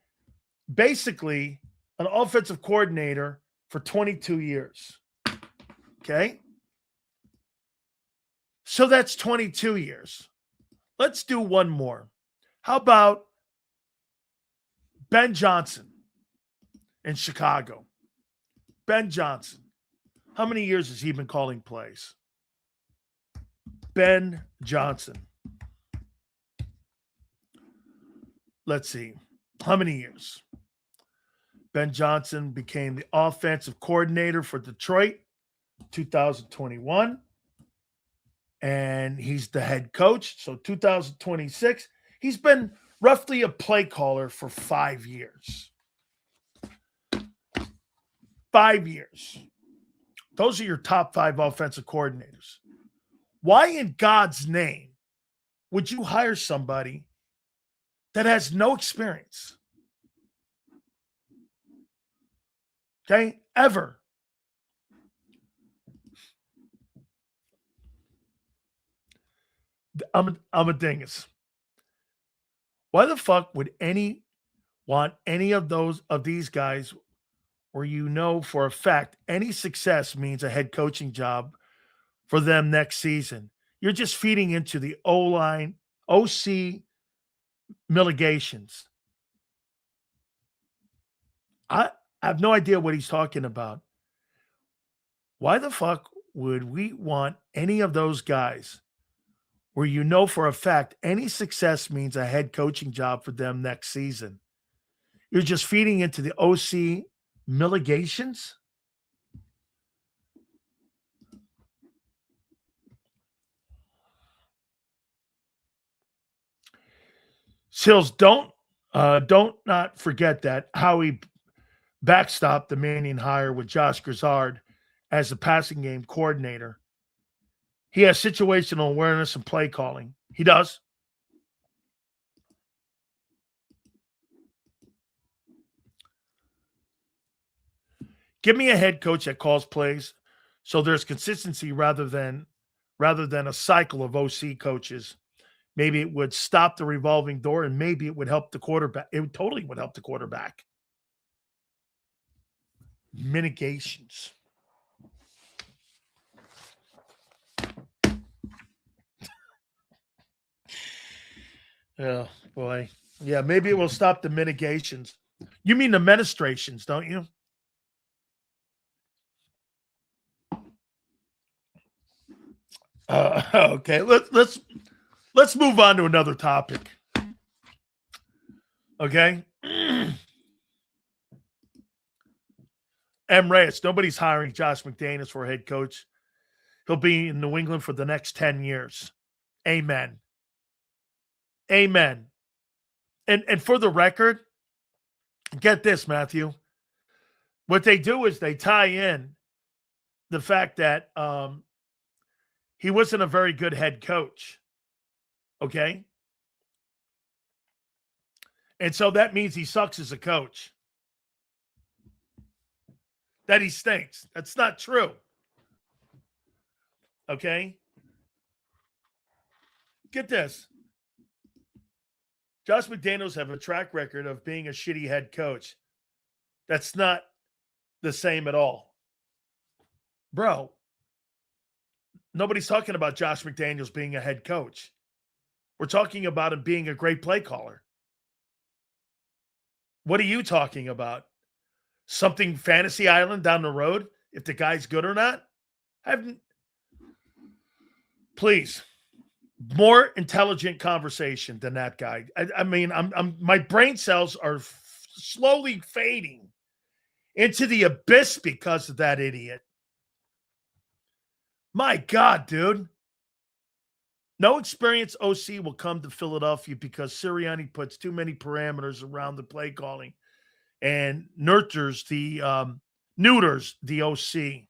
basically an offensive coordinator for 22 years. Okay? So that's 22 years. Let's do one more. How about Ben Johnson in Chicago? Ben Johnson. How many years has he been calling plays? Ben Johnson. Let's see. How many years? Ben Johnson became the offensive coordinator for Detroit 2021. And he's the head coach. So 2026, he's been roughly a play caller for 5 years. 5 years. Those are your top 5 offensive coordinators. Why in God's name would you hire somebody that has no experience? Okay? Ever. I'm a dingus. Why the fuck would any want any of these guys where you know for a fact any success means a head coaching job for them next season? You're just feeding into the O-line, OC mitigations. I have no idea what he's talking about. Why the fuck would we want any of those guys where you know for a fact any success means a head coaching job for them next season? You're just feeding into the OC mitigations? Sills, don't not forget that Howie backstopped the Mannion hire with Josh Grizzard as the passing game coordinator. He has situational awareness and play calling. He does. Give me a head coach that calls plays so there's consistency rather than a cycle of OC coaches. Maybe it would stop the revolving door, and maybe it would help the quarterback. It would totally help the quarterback. Mitigations. Oh, boy. Yeah, maybe it will stop the mitigations. You mean the ministrations, don't you? Okay, let's move on to another topic. Okay. M. Reyes, nobody's hiring Josh McDaniels for a head coach. He'll be in New England for the next 10 years. Amen. Amen. And for the record, get this, Matthew. What they do is they tie in the fact that he wasn't a very good head coach. Okay? And so that means he sucks as a coach. That he stinks. That's not true. Okay? Get this. Josh McDaniels have a track record of being a shitty head coach. That's not the same at all. Bro, nobody's talking about Josh McDaniels being a head coach. We're talking about him being a great play caller. What are you talking about? Something Fantasy Island down the road, if the guy's good or not? Please. More intelligent conversation than that guy. I mean, my brain cells are slowly fading into the abyss because of that idiot. My God, dude. No experienced OC will come to Philadelphia because Sirianni puts too many parameters around the play calling and neuters the OC.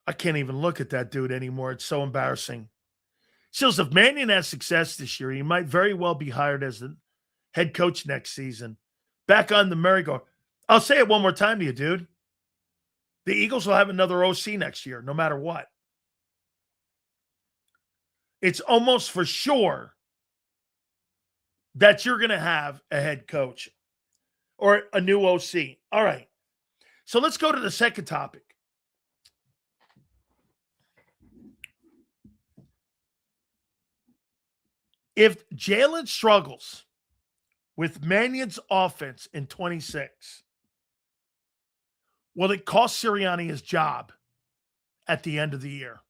I can't even look at that dude anymore. It's so embarrassing. So if Mannion has success this year, he might very well be hired as the head coach next season. Back on the merry-go. I'll say it one more time to you, dude. The Eagles will have another OC next year, no matter what. It's almost for sure that you're going to have a head coach or a new OC. All right. So let's go to the second topic. If Jalen struggles with Mannion's offense in 26, will it cost Sirianni his job at the end of the year?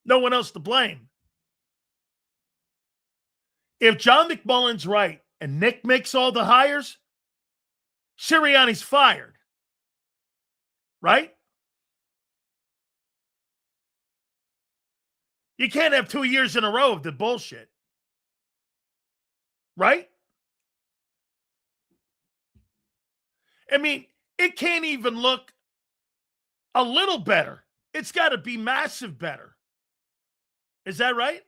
No one else to blame. If John McMullen's right and Nick makes all the hires, Sirianni's fired. Right? You can't have 2 years in a row of the bullshit. Right? I mean, it can't even look a little better. It's got to be massive better. Is that right?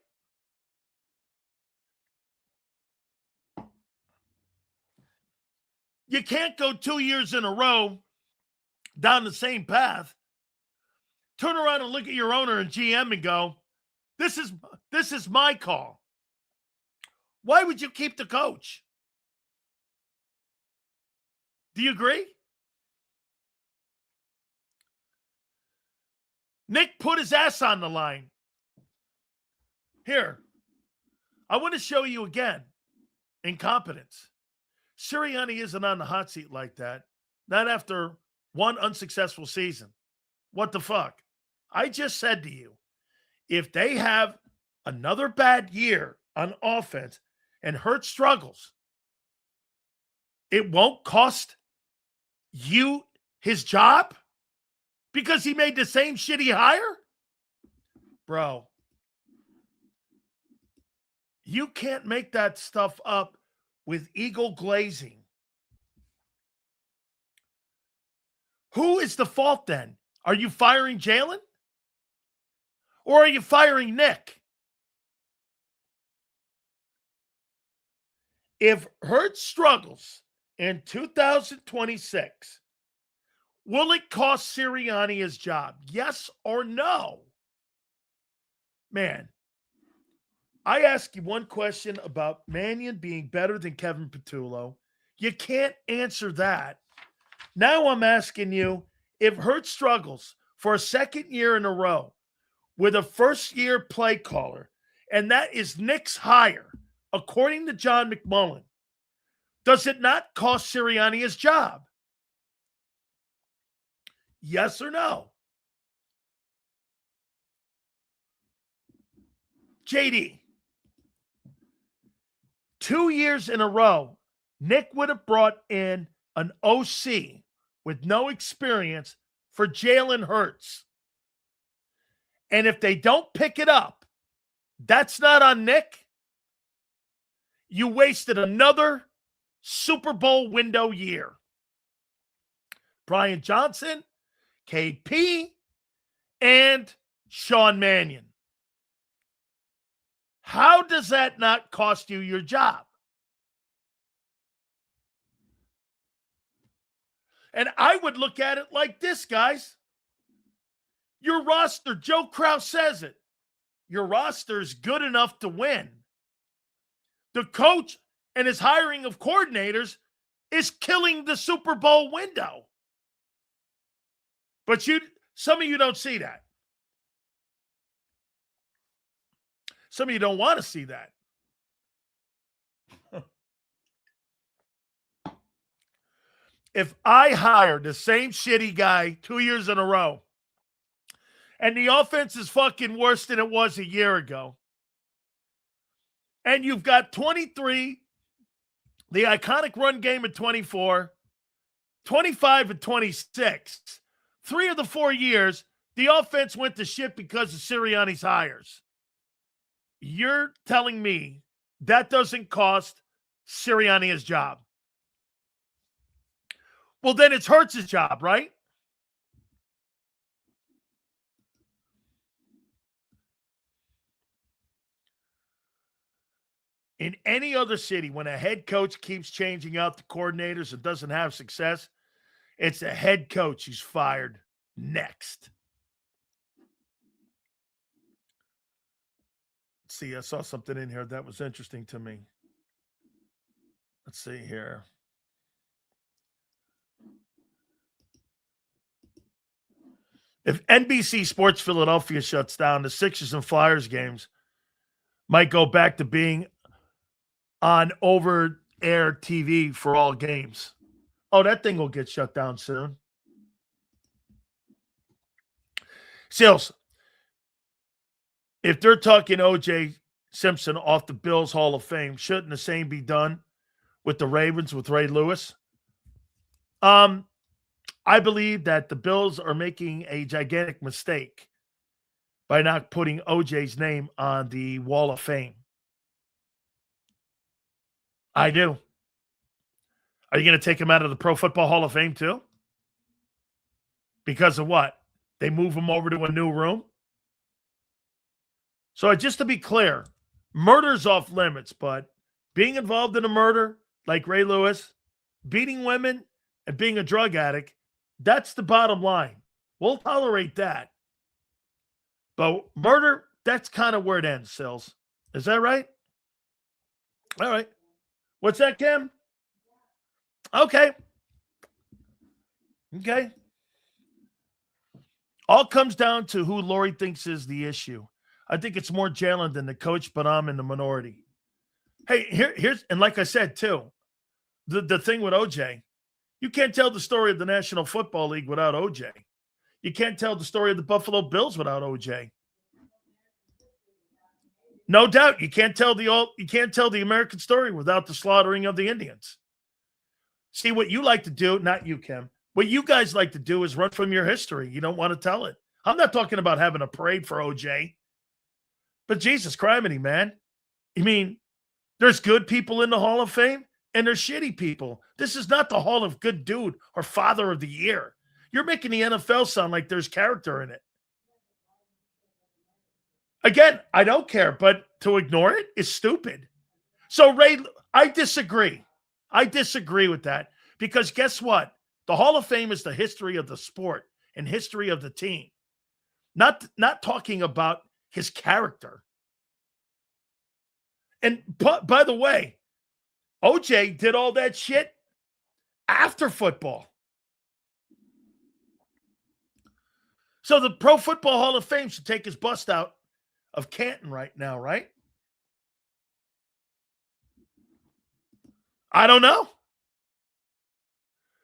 You can't go 2 years in a row down the same path, turn around and look at your owner and GM and go, this is my call. Why would you keep the coach? Do you agree? Nick put his ass on the line. Here, I want to show you again incompetence. Sirianni isn't on the hot seat like that. Not after one unsuccessful season. What the fuck? I just said to you, if they have another bad year on offense and Hurts struggles, it won't cost you his job because he made the same shitty hire? Bro, you can't make that stuff up with eagle glazing. Who is the fault then? Are you firing Jalen? Or are you firing Nick? If Hurts struggles in 2026, will it cost Sirianni his job? Yes or no? Man, I ask you one question about Mannion being better than Kevin Patullo. You can't answer that. Now I'm asking you, if Hurts struggles for a second year in a row with a first-year play caller, and that is Nick's hire, according to John McMullen, does it not cost Sirianni his job? Yes or no? JD, 2 years in a row, Nick would have brought in an OC with no experience for Jalen Hurts. And if they don't pick it up, that's not on Nick. You wasted another Super Bowl window year. Brian Johnson, KP, and Sean Mannion. How does that not cost you your job? And I would look at it like this, guys. Your roster, Joe Krause says it, your roster is good enough to win. The coach and his hiring of coordinators is killing the Super Bowl window. But some of you don't see that. Some of you don't want to see that. If I hired the same shitty guy 2 years in a row, and the offense is fucking worse than it was a year ago, and you've got 23, the iconic run game at 24, 25 and 26, 3 of the 4 years, the offense went to shit because of Sirianni's hires. You're telling me that doesn't cost Sirianni his job? Well, then it's Hurts' job, right? In any other city, when a head coach keeps changing out the coordinators and doesn't have success, it's the head coach who's fired next. Let's see, I saw something in here that was interesting to me. Let's see here. If NBC Sports Philadelphia shuts down, the Sixers and Flyers games might go back to being on over-air TV for all games. Oh, that thing will get shut down soon. Seals, if they're talking O.J. Simpson off the Bills Hall of Fame, shouldn't the same be done with the Ravens with Ray Lewis? I believe that the Bills are making a gigantic mistake by not putting OJ's name on the Wall of Fame. I do. Are you going to take him out of the Pro Football Hall of Fame too? Because of what? They move him over to a new room? So just to be clear, murder's off limits, but being involved in a murder like Ray Lewis, beating women, and being a drug addict, that's the bottom line. We'll tolerate that. But murder, that's kind of where it ends, Sills. Is that right? All right. What's that, Kim? Okay. Okay. All comes down to who Lori thinks is the issue. I think it's more Jalen than the coach, but I'm in the minority. Hey, here's, and like I said, too, the thing with OJ, you can't tell the story of the National Football League without OJ. You can't tell the story of the Buffalo Bills without OJ. No doubt, you can't tell the American story without the slaughtering of the Indians. See, what you like to do, not you, Kim, what you guys like to do is run from your history. You don't want to tell it. I'm not talking about having a parade for OJ. But Jesus criminy, man. I mean, there's good people in the Hall of Fame and there's shitty people. This is not the Hall of Good Dude or Father of the Year. You're making the NFL sound like there's character in it. Again, I don't care, but to ignore it is stupid. So, Ray, I disagree. I disagree with that because guess what? The Hall of Fame is the history of the sport and history of the team. Not talking about his character. And by the way, OJ did all that shit after football. So the Pro Football Hall of Fame should take his bust out of Canton right now, right? I don't know.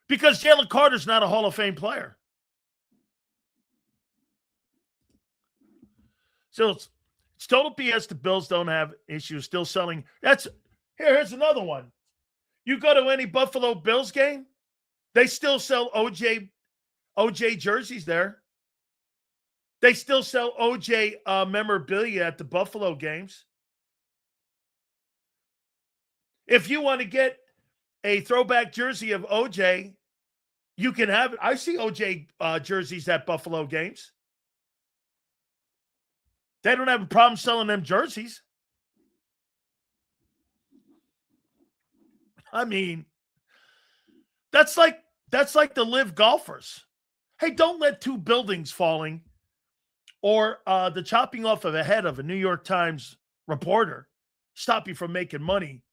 Because Jalen Carter's not a Hall of Fame player. So it's total BS. The Bills don't have issues still selling. Here's another one. You go to any Buffalo Bills game, they still sell OJ jerseys there. They still sell OJ memorabilia at the Buffalo games. If you want to get a throwback jersey of OJ, you can have it. I see OJ jerseys at Buffalo games. They don't have a problem selling them jerseys. I mean, that's like the live golfers. Hey, don't let two buildings falling or the chopping off of a head of a New York Times reporter stop you from making money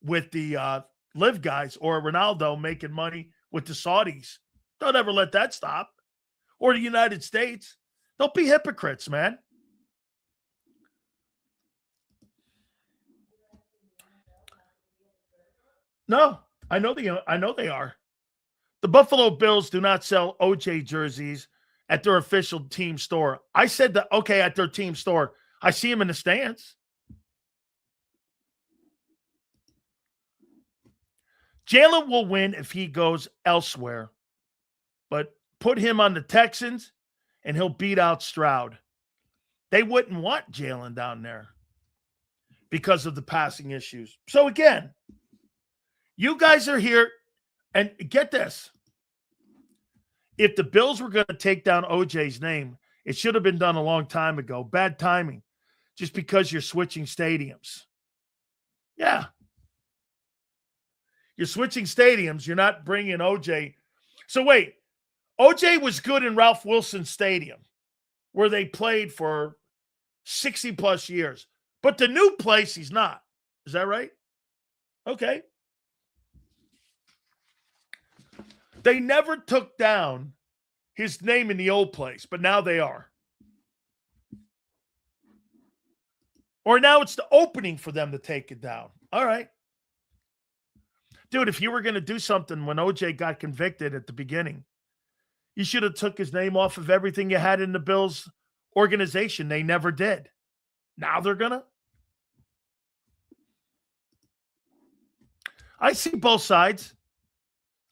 with the live guys or Ronaldo making money with the Saudis. Don't ever let that stop. Or the United States. Don't be hypocrites, man. No, I know they are. The Buffalo Bills do not sell OJ jerseys at their official team store. I said that, okay, at their team store. I see them in the stands. Jalen will win if he goes elsewhere, but put him on the Texans and he'll beat out Stroud. They wouldn't want Jalen down there because of the passing issues. So again, you guys are here, and get this. If the Bills were going to take down OJ's name, it should have been done a long time ago. Bad timing, just because you're switching stadiums. Yeah. You're switching stadiums. You're not bringing OJ. So wait, OJ was good in Ralph Wilson Stadium, where they played for 60-plus years. But the new place, he's not. Is that right? Okay. They never took down his name in the old place, but now they are. Or now it's the opening for them to take it down. All right. Dude, if you were going to do something when OJ got convicted at the beginning, you should have took his name off of everything you had in the Bills organization. They never did. Now they're going to. I see both sides.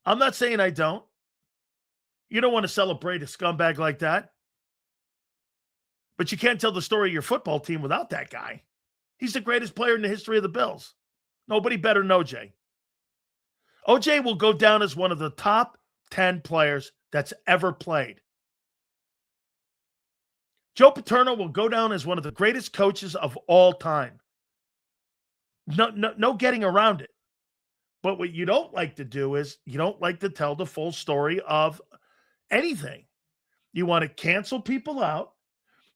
I'm not saying I don't. You don't want to celebrate a scumbag like that. But you can't tell the story of your football team without that guy. He's the greatest player in the history of the Bills. Nobody better than OJ. OJ will go down as one of the top 10 players that's ever played. Joe Paterno will go down as one of the greatest coaches of all time. No getting around it. But what you don't like to do is you don't like to tell the full story of anything. You want to cancel people out.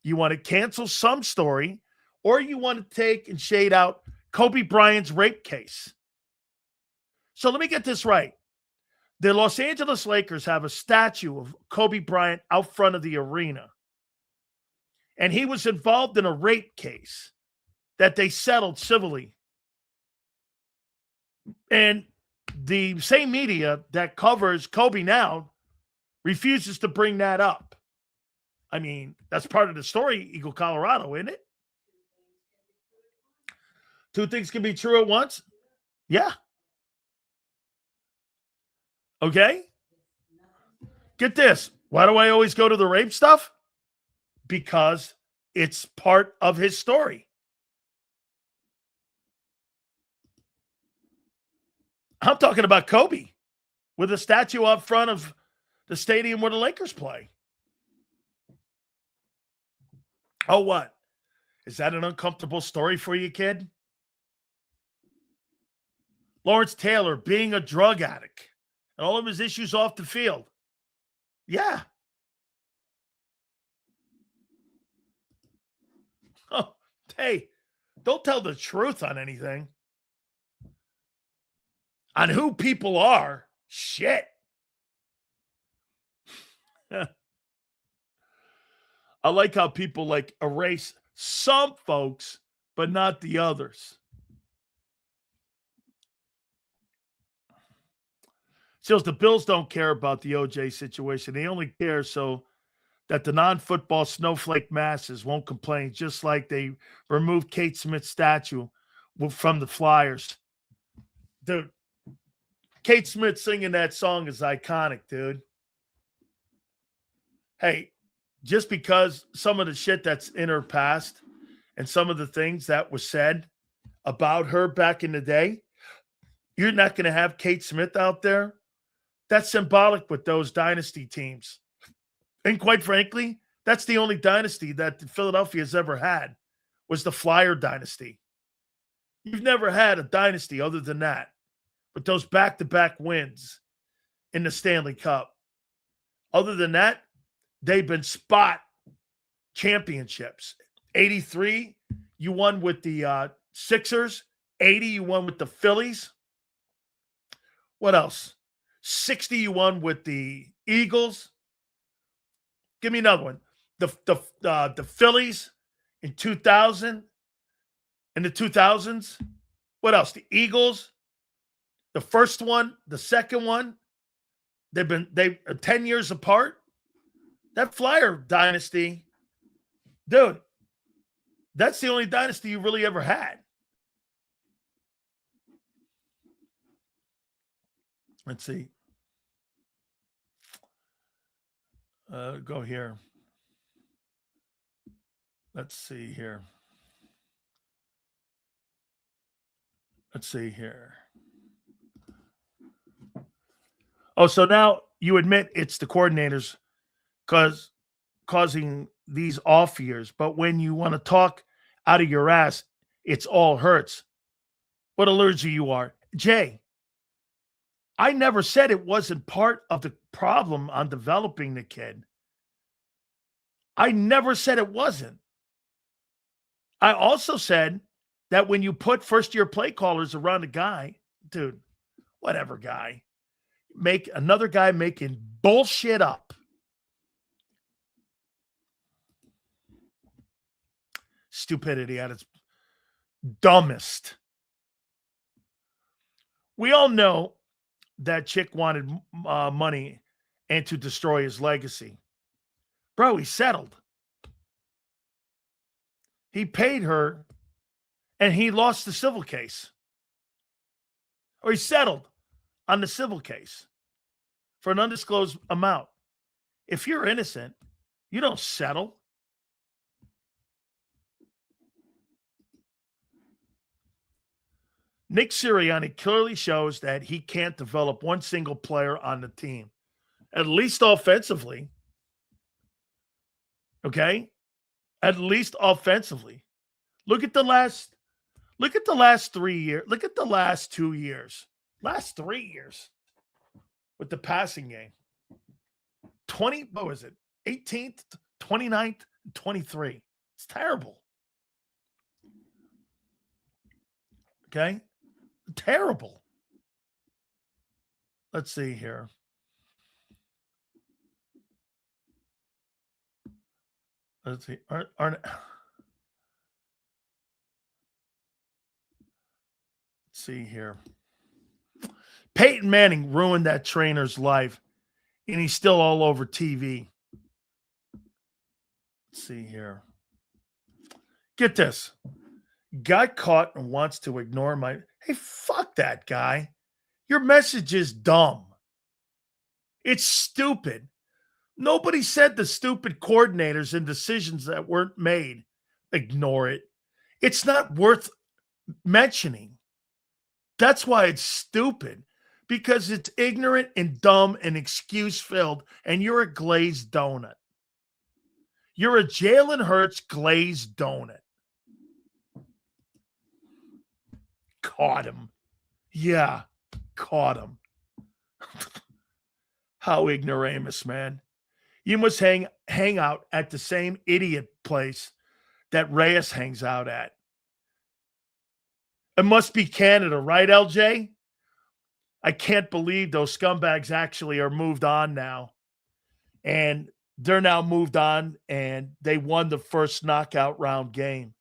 You want to cancel some story, or you want to take and shade out Kobe Bryant's rape case. So let me get this right. The Los Angeles Lakers have a statue of Kobe Bryant out front of the arena. And he was involved in a rape case that they settled civilly. And the same media that covers Kobe now refuses to bring that up. I mean, that's part of the story, Eagle, Colorado, isn't it? Two things can be true at once? Yeah. Okay? Get this. Why do I always go to the rape stuff? Because it's part of his story. I'm talking about Kobe with a statue up front of the stadium where the Lakers play. Oh, what? Is that an uncomfortable story for you, kid? Lawrence Taylor being a drug addict and all of his issues off the field. Yeah. Oh, hey, don't tell the truth on anything. On who people are. Shit. I like how people erase some folks, but not the others. So the Bills don't care about the OJ situation. They only care so that the non-football snowflake masses won't complain, just like they removed Kate Smith's statue from the Flyers. Dude, Kate Smith singing that song is iconic, dude. Hey, just because some of the shit that's in her past and some of the things that was said about her back in the day, you're not going to have Kate Smith out there. That's symbolic with those dynasty teams. And quite frankly, that's the only dynasty that Philadelphia has ever had, was the Flyer dynasty. You've never had a dynasty other than that. But those back-to-back wins in the Stanley Cup. Other than that, they've been spot championships. 83, you won with the Sixers. 80, you won with the Phillies. What else? 60, you won with the Eagles. Give me another one. The Phillies in 2000, in the 2000s. What else? The Eagles. The first one, the second one. They are 10 years apart. That Flyer dynasty, dude, that's the only dynasty you really ever had. Let's see. Go here. Let's see here. Oh, so now you admit it's the coordinators causing these off years. But when you want to talk out of your ass, it's all Hurts. What a loser you are. Jay, I never said it wasn't part of the problem on developing the kid. I never said it wasn't. I also said that when you put first-year play callers around a guy, dude, whatever guy, make another guy making bullshit up. stupidity at its dumbest. We all know that chick wanted money and to destroy his legacy. Bro, he settled. He paid her and he lost the civil case. Or he settled on the civil case for an undisclosed amount. If you're innocent, you don't settle. Nick Sirianni clearly shows that he can't develop one single player on the team, at least offensively. Okay? At least offensively. Look at the last 3 years. Look at the last 2 years. Last 3 years with the passing game. 18th, 29th, 23. It's terrible. Okay? Terrible. Let's see here. Let's see. Let's see here. Peyton Manning ruined that trainer's life, and he's still all over TV. Let's see here. Get this. Got caught and wants to ignore my... Hey, fuck that guy. Your message is dumb. It's stupid. Nobody said the stupid coordinators and decisions that weren't made. Ignore it. It's not worth mentioning. That's why it's stupid. Because it's ignorant and dumb and excuse-filled, and you're a glazed donut. You're a Jalen Hurts glazed donut. Caught him. Yeah, caught him. How ignoramus, man. You must hang out at the same idiot place that Reyes hangs out at. It must be Canada, right, LJ? I can't believe those scumbags actually are moved on now. And they're now moved on, and they won the first knockout round game.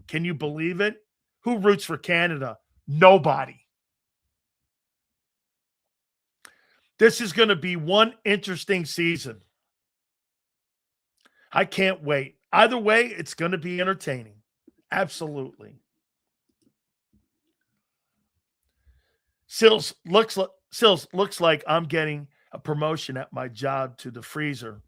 Can you believe it? Who roots for Canada? Nobody. This is going to be one interesting season. I can't wait. Either way, it's going to be entertaining. Absolutely. Sills looks like I'm getting a promotion at my job to the freezer.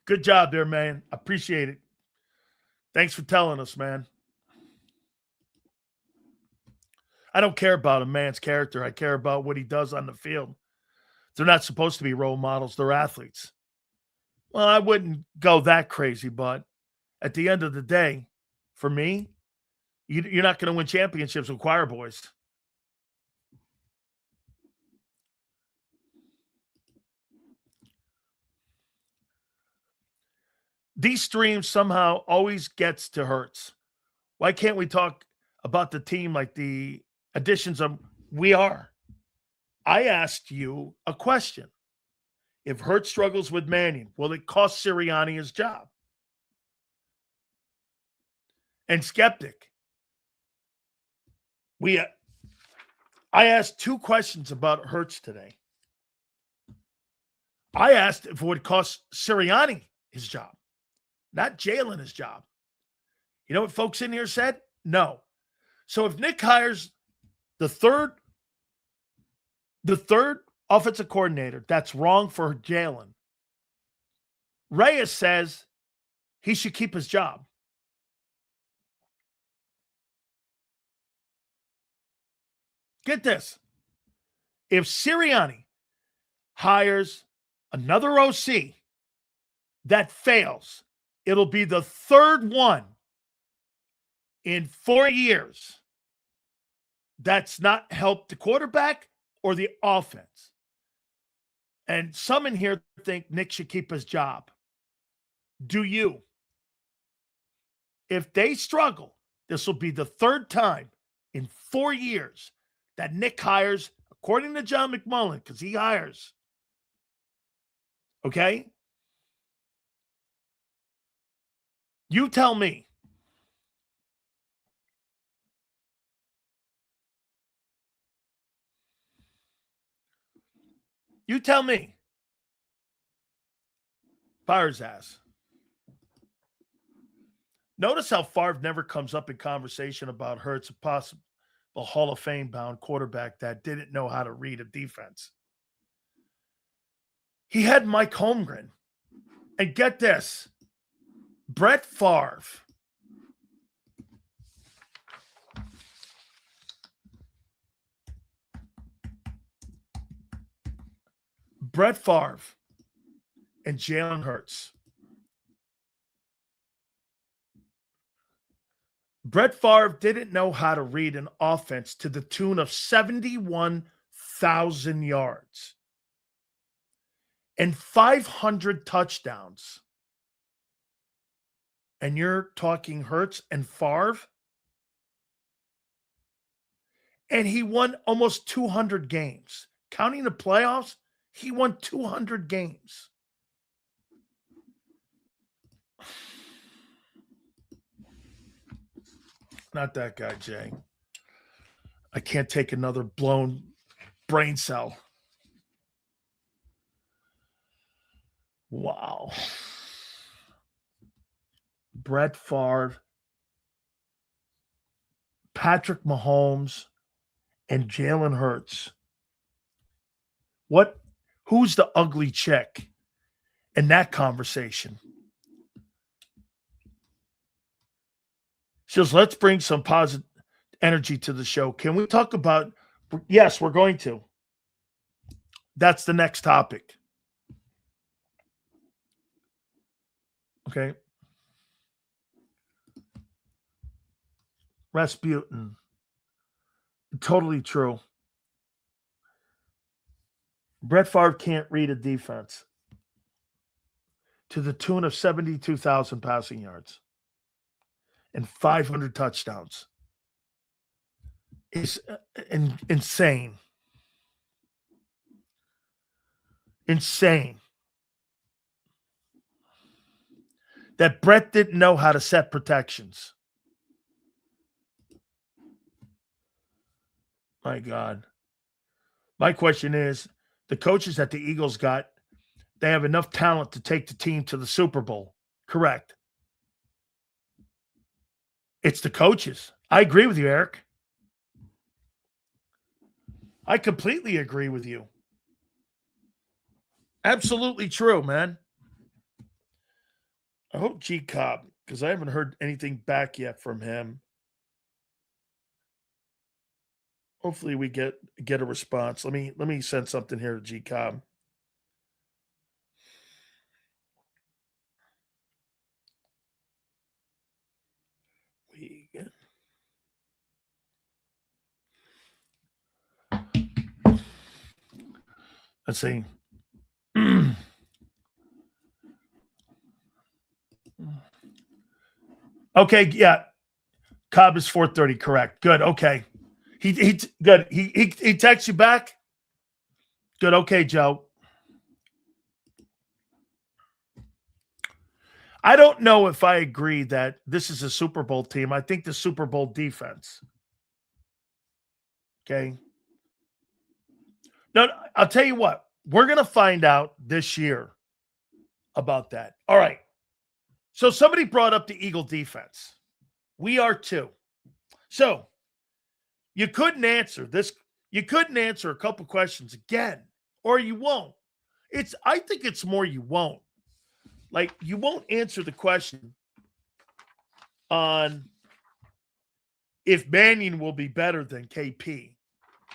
Good job there, man. Appreciate it. Thanks for telling us, man. I don't care about a man's character. I care about what he does on the field. They're not supposed to be role models. They're athletes. Well, I wouldn't go that crazy, but at the end of the day, for me, you're not going to win championships with choir boys. These streams somehow always gets to Hurts. Why can't we talk about the team like the additions of we are? I asked you a question. If Hurts struggles with Mannion, will it cost Sirianni his job? And Skeptic, I asked 2 questions about Hurts today. I asked if it would cost Sirianni his job, not Jalen his job. You know what folks in here said? No. So if Nick hires the third offensive coordinator, that's wrong for Jalen. Reyes says he should keep his job. Get this. If Sirianni hires another OC that fails, it'll be the third one in 4 years that's not helped the quarterback or the offense. And some in here think Nick should keep his job. Do you? If they struggle, this will be the third time in 4 years that Nick hires, according to John McMullen, because he hires. Okay? You tell me. You tell me. Fire his ass. Notice how Favre never comes up in conversation about Hurts, a possible Hall of Fame bound quarterback that didn't know how to read a defense. He had Mike Holmgren. And get this, Brett Favre. Brett Favre and Jalen Hurts. Brett Favre didn't know how to read an offense to the tune of 71,000 yards and 500 touchdowns. And you're talking Hurts and Favre? And he won almost 200 games. Counting the playoffs, he won 200 games. Not that guy, Jay. I can't take another blown brain cell. Wow. Brett Favre, Patrick Mahomes, and Jalen Hurts. Who's the ugly chick in that conversation? She says, let's bring some positive energy to the show. Can we talk about, yes, we're going to. That's the next topic. Okay. Rasputin. Totally true. Brett Favre can't read a defense to the tune of 72,000 passing yards and 500 touchdowns. It's insane. Insane. That Brett didn't know how to set protections. My God. My question is, the coaches that the Eagles got, they have enough talent to take the team to the Super Bowl. Correct. It's the coaches. I agree with you, Eric. I completely agree with you. Absolutely true, man. I hope JAKIB, because I haven't heard anything back yet from him. Hopefully we get a response. Let me send something here to JAKIB. Let's see. Okay, yeah. Cobb is 4:30, correct. Good. Okay. He good. He texts you back? Good. Okay, Joe. I don't know if I agree that this is a Super Bowl team. I think the Super Bowl defense. Okay. No, I'll tell you what. We're going to find out this year about that. All right. So somebody brought up the Eagle defense. We are too. So you couldn't answer this. You couldn't answer a couple questions again, or you won't. I think it's more you won't. Like, you won't answer the question on if Mannion will be better than KP.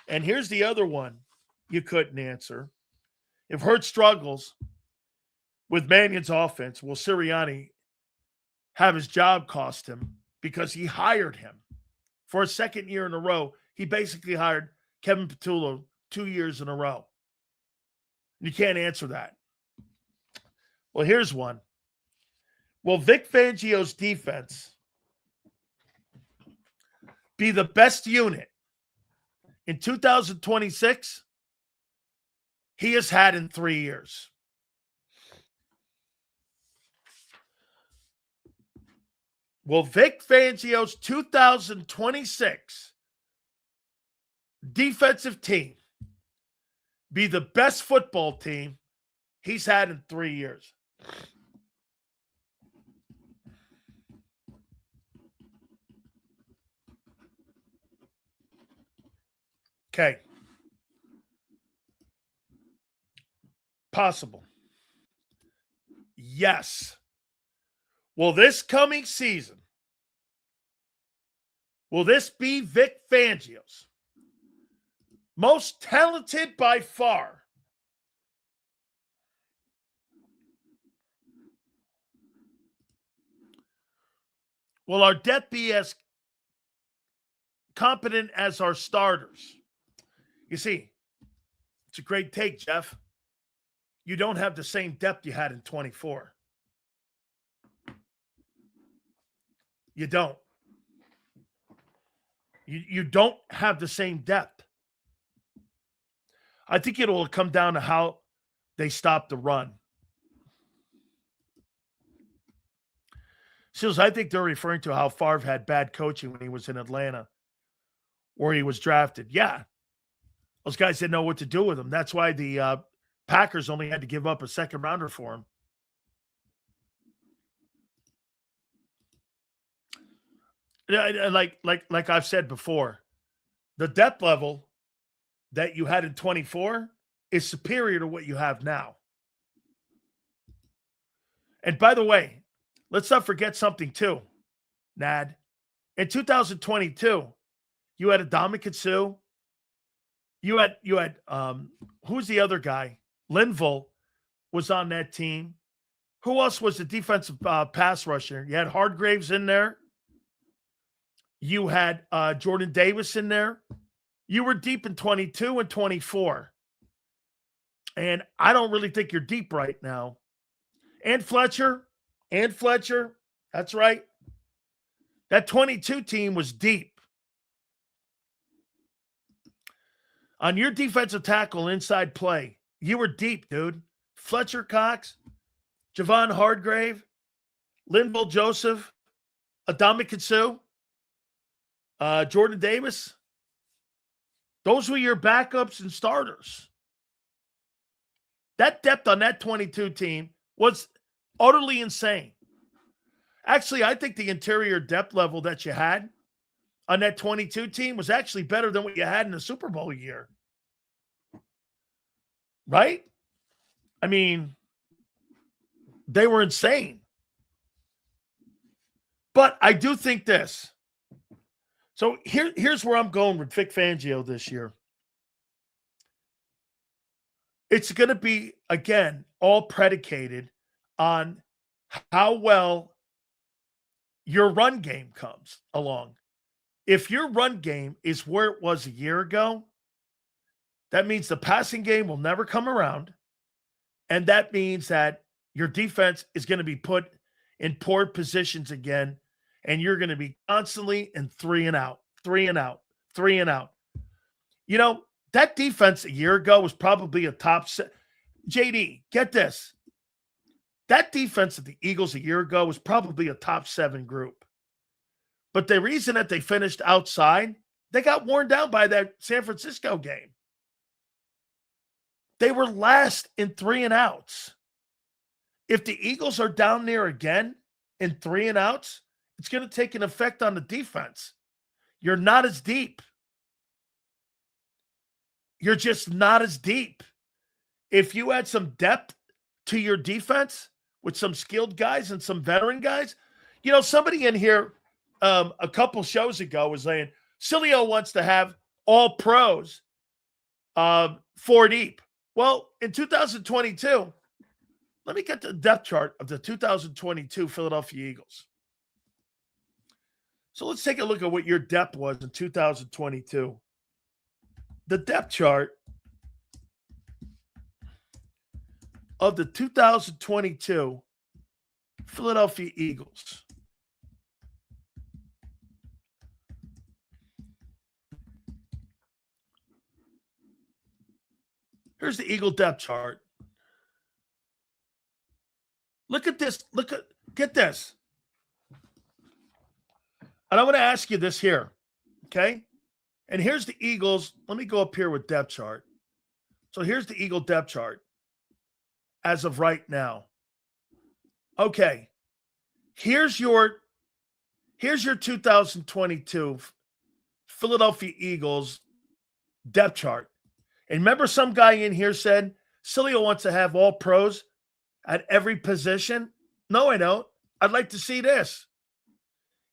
And here's the other one you couldn't answer. If Hurts struggles with Mannion's offense, will Sirianni have his job cost him because he hired him for a second year in a row? He basically hired Kevin Patullo 2 years in a row. You can't answer that. Well, here's one. Will Vic Fangio's defense be the best unit in 2026 he has had in 3 years? Will Vic Fangio's 2026 defensive team be the best football team he's had in 3 years? Okay. Possible. Yes. Will this coming season, will this be Vic Fangio's most talented by far? Will our depth be as competent as our starters? You see, it's a great take, Jeff. You don't have the same depth you had in 24. You don't. You don't have the same depth. I think it'll come down to how they stop the run. Seals, I think they're referring to how Favre had bad coaching when he was in Atlanta, where he was drafted. Yeah. Those guys didn't know what to do with him. That's why the Packers only had to give up a second rounder for him. Like I've said before, the depth level that you had in 24 is superior to what you have now. And by the way, let's not forget something too, Nad. In 2022, you had Adama Sue. You had who's the other guy? Linville was on that team. Who else was the defensive pass rusher? You had Hargraves in there. You had Jordan Davis in there. You were deep in 22 and 24. And I don't really think you're deep right now. And Fletcher. That's right. That 22 team was deep. On your defensive tackle inside play, you were deep, dude. Fletcher Cox, Javon Hargrave, Linville Joseph, Adama Sue, Jordan Davis. Those were your backups and starters. That depth on that 22 team was utterly insane. Actually, I think the interior depth level that you had on that 22 team was actually better than what you had in the Super Bowl year. Right? I mean, they were insane. But I do think this. So here's where I'm going with Vic Fangio this year. It's going to be, again, all predicated on how well your run game comes along. If your run game is where it was a year ago, that means the passing game will never come around. And that means that your defense is going to be put in poor positions again. And you're going to be constantly in 3 and out. You know, that defense a year ago was probably a top set. JD, get this. That defense of the Eagles a year ago was probably a top 7 group. But the reason that they finished outside, they got worn down by that San Francisco game. They were last in 3 and outs. If the Eagles are down there again in 3 and outs, it's going to take an effect on the defense. You're not as deep. You're just not as deep. If you had some depth to your defense with some skilled guys and some veteran guys, you know, somebody in here a couple shows ago was saying, Sileo wants to have all pros 4 deep. Well, in 2022, let me get the depth chart of the 2022 Philadelphia Eagles. So let's take a look at what your depth was in 2022. The depth chart of the 2022 Philadelphia Eagles. Here's the Eagle depth chart. Look at this. Get this. And I'm going to ask you this here, okay? And here's the Eagles. Let me go up here with depth chart. So here's the Eagle depth chart as of right now. Okay. Here's your 2022 Philadelphia Eagles depth chart. And remember, some guy in here said Sileo wants to have all pros at every position. No, I don't. I'd like to see this.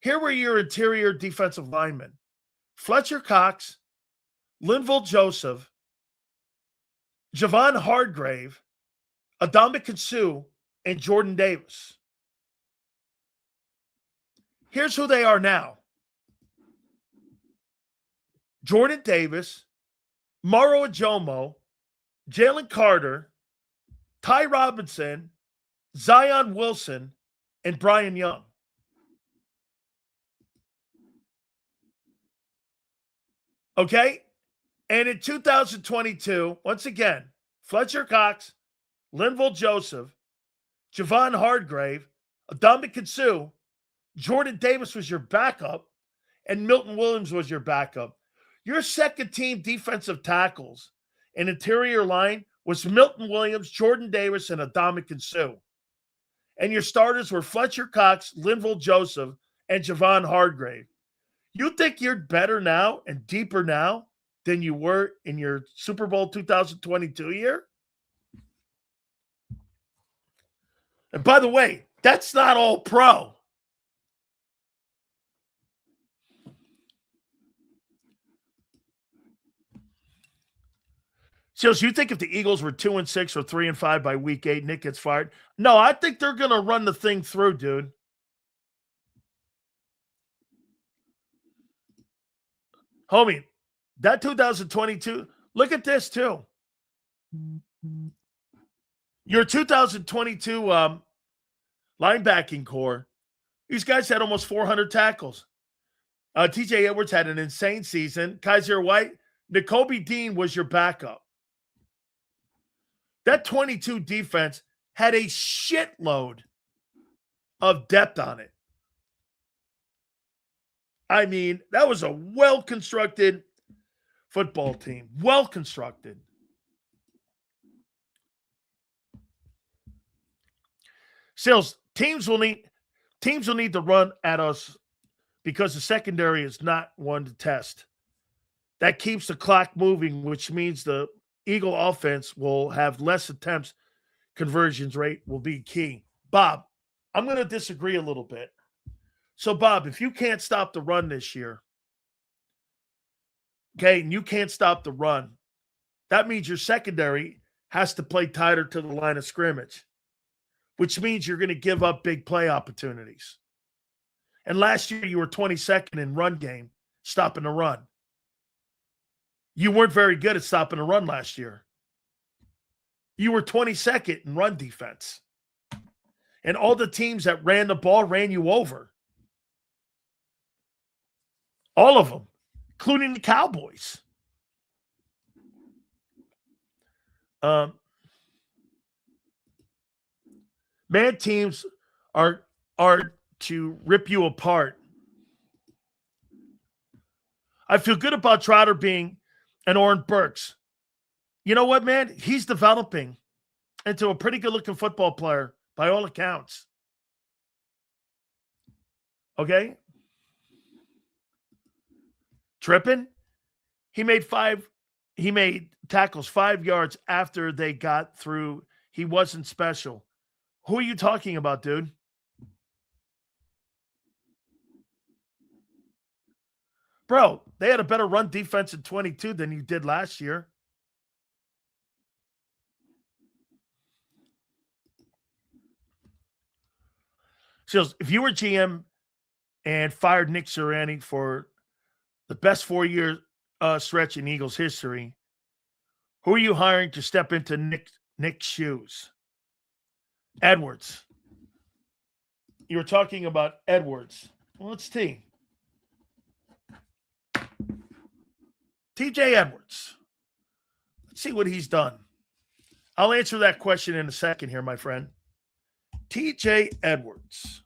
Here were your interior defensive linemen: Fletcher Cox, Linval Joseph, Javon Hargrave, Adama Sue, and Jordan Davis. Here's who they are now: Jordan Davis, Maro Ajomo, Jalen Carter, Ty Robinson, Zion Wilson, and Brian Young. Okay? And in 2022, once again, Fletcher Cox, Linval Joseph, Javon Hargrave, Adama Sue, Jordan Davis was your backup, and Milton Williams was your backup. Your second team defensive tackles and interior line was Milton Williams, Jordan Davis, and Adama Sue. And your starters were Fletcher Cox, Linval Joseph, and Javon Hargrave. You think you're better now and deeper now than you were in your Super Bowl 2022 year? And by the way, that's not all pro. So you think if the Eagles were 2-6 or 3-5 by week 8, Nick gets fired? No, I think they're going to run the thing through, dude. Homie, that 2022, look at this too. Your 2022 linebacking core, these guys had almost 400 tackles. TJ Edwards had an insane season. Kaiser White, Nakobe Dean was your backup. That 22 defense had a shitload of depth on it. I mean, that was a well-constructed football team. Well-constructed. Sales, teams will need to run at us because the secondary is not one to test. That keeps the clock moving, which means the Eagle offense will have less attempts. Conversions rate will be key. Bob, I'm going to disagree a little bit. So, Bob, if you can't stop the run this year, okay, and you can't stop the run, that means your secondary has to play tighter to the line of scrimmage, which means you're going to give up big play opportunities. And last year, you were 22nd in run game, stopping the run. You weren't very good at stopping the run last year. You were 22nd in run defense. And all the teams that ran the ball ran you over. All of them, including the Cowboys. Man teams are to rip you apart. I feel good about Trotter being an Oren Burks. You know what, man? He's developing into a pretty good-looking football player by all accounts. Okay? Trippin', he made tackles 5 yards after they got through. He wasn't special. Who are you talking about, dude? Bro, they had a better run defense in 22 than you did last year. So if you were GM and fired Nick Sirianni for the best 4-year stretch in Eagles history, who are you hiring to step into Nick's shoes? Edwards. You were talking about Edwards. Well, let's see. TJ Edwards. Let's see what he's done. I'll answer that question in a second here, my friend. TJ Edwards.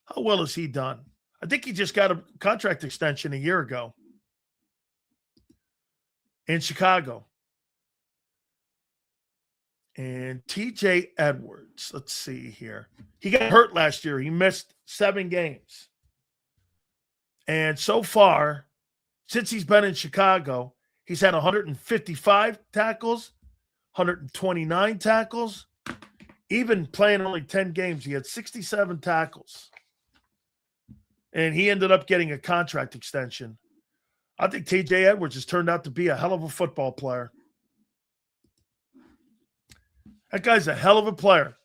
How well has he done? I think he just got a contract extension a year ago in Chicago. And TJ Edwards, let's see here. He got hurt last year. He missed 7 games. And so far, since he's been in Chicago, he's had 155 tackles, 129 tackles. Even playing only 10 games, he had 67 tackles. And he ended up getting a contract extension. I think TJ Edwards has turned out to be a hell of a football player. That guy's a hell of a player.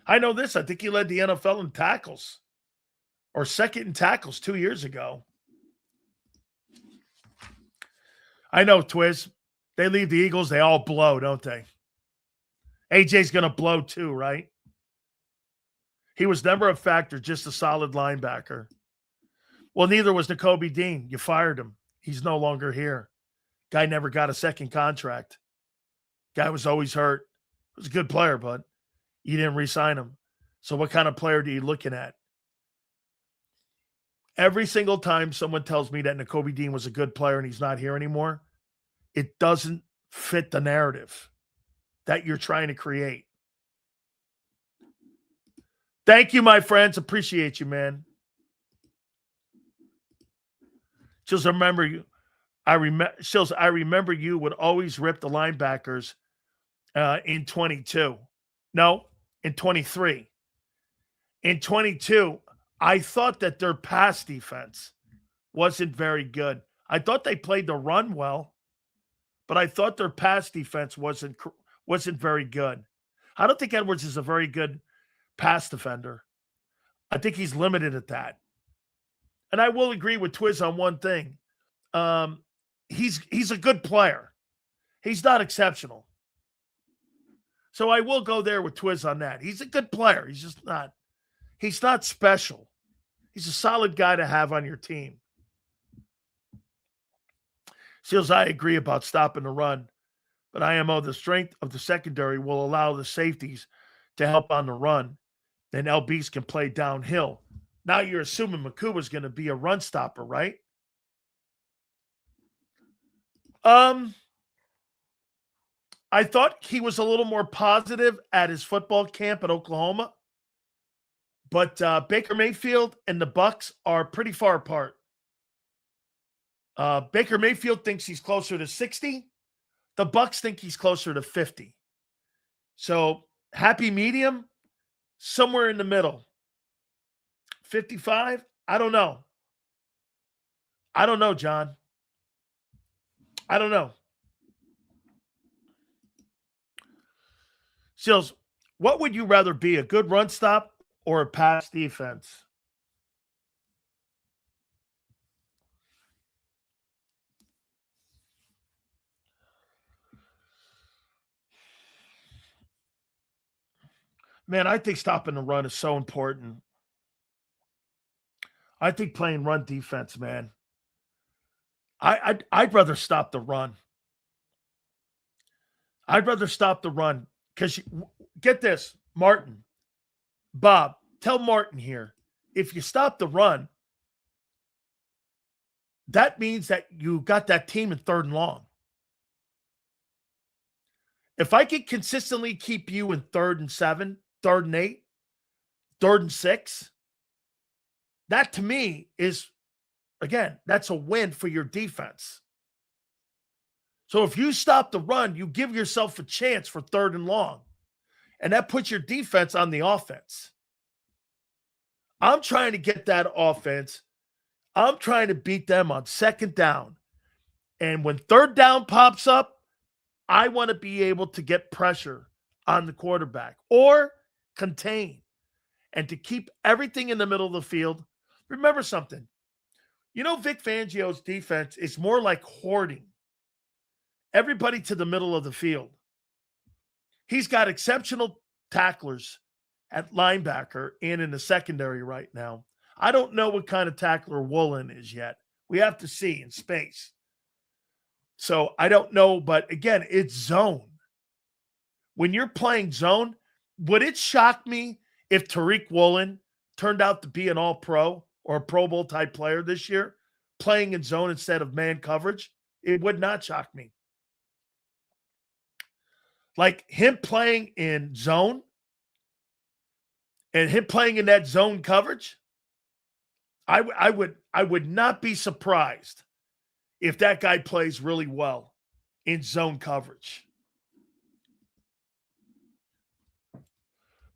I know this. I think he led the NFL in tackles, or second in tackles 2 years ago. I know, Twiz. They leave the Eagles, they all blow, don't they? AJ's going to blow too, right? He was never a factor, just a solid linebacker. Well, neither was Nakobe Dean. You fired him. He's no longer here. Guy never got a second contract. Guy was always hurt. He was a good player, but you didn't re-sign him. So what kind of player are you looking at? Every single time someone tells me that Nakobe Dean was a good player and he's not here anymore, it doesn't fit the narrative that you're trying to create. Thank you, my friends. Appreciate you, man. Just remember you. I remember you would always rip the linebackers in 22. No, in 23. In 22, I thought that their pass defense wasn't very good. I thought they played the run well, but I thought their pass defense wasn't very good. I don't think Edwards is a very good pass defender. I think he's limited at that. And I will agree with Twiz on one thing. He's a good player. He's not exceptional. So I will go there with Twiz on that. He's a good player. He's not special. He's a solid guy to have on your team. Seals, I agree about stopping the run, but IMO, the strength of the secondary will allow the safeties to help on the run. Then LBs can play downhill. Now you're assuming Makuba's going to be a run stopper, right? I thought he was a little more positive at his football camp at Oklahoma, but Baker Mayfield and the Bucs are pretty far apart. Baker Mayfield thinks he's closer to 60. The Bucs think he's closer to 50. So happy medium, somewhere in the middle. 55? I don't know. John. I don't know. Sills, what would you rather be, a good run stop or a pass defense? Man, I think stopping the run is so important. I think playing run defense, man. I'd rather stop the run. I'd rather stop the run because get this, Martin, Bob, tell Martin here, if you stop the run, that means that you got that team in 3rd and long. If I can consistently keep you in 3rd and 7, 3rd and 8, 3rd and 6, that to me is, again, that's a win for your defense. So if you stop the run, you give yourself a chance for 3rd and long. And that puts your defense on the offense. I'm trying to get that offense. I'm trying to beat them on 2nd down. And when 3rd down pops up, I want to be able to get pressure on the quarterback or contain. And to keep everything in the middle of the field. Remember something. You know, Vic Fangio's defense is more like hoarding everybody to the middle of the field. He's got exceptional tacklers at linebacker and in the secondary right now. I don't know what kind of tackler Woolen is yet. We have to see in space. So I don't know, but again, it's zone. When you're playing zone, would it shock me if Tariq Woolen turned out to be an all-pro or a Pro Bowl type player this year playing in zone instead of man coverage, it would not shock me. Like him playing in zone and him playing in that zone coverage, I would not be surprised if that guy plays really well in zone coverage.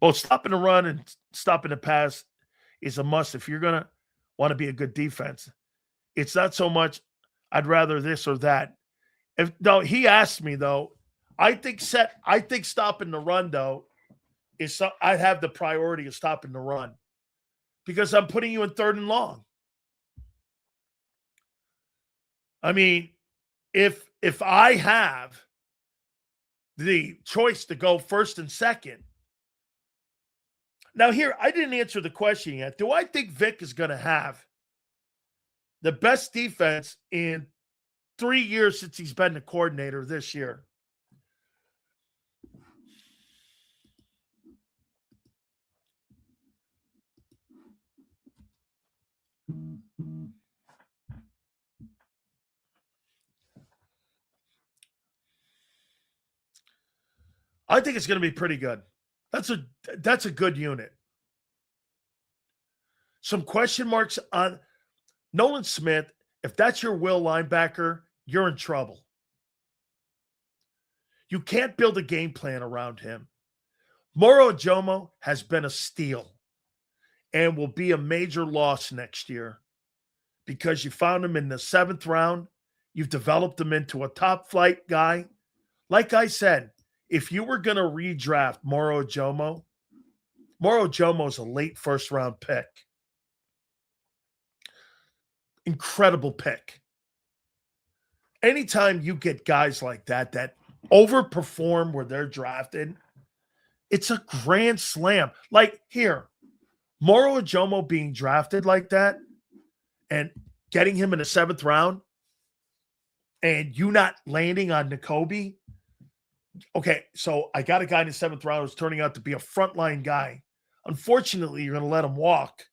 Both stopping the run and stopping the pass is a must if you're going to want to be a good defense. It's not so much I'd rather this or that. He asked me though, I think stopping the run though I'd have the priority of stopping the run because I'm putting you in 3rd and long. I mean, if I have the choice to go 1st and 2nd. Now here, I didn't answer the question yet. Do I think Vic is going to have the best defense in 3 years since he's been the coordinator this year? I think it's going to be pretty good. That's a good unit. Some question marks on Nolan Smith. If that's your will linebacker, you're in trouble. You can't build a game plan around him. Moro Ojomo has been a steal and will be a major loss next year because you found him in the 7th round. You've developed him into a top flight guy. Like I said, if you were going to redraft Moro Ojomo is a late 1st round pick. Incredible pick. Anytime you get guys like that overperform where they're drafted, it's a grand slam. Like here, Moro Ojomo being drafted like that and getting him in the 7th round and you not landing on Nakobe. Okay, so I got a guy in the 7th round who's turning out to be a frontline guy. Unfortunately, you're going to let him walk.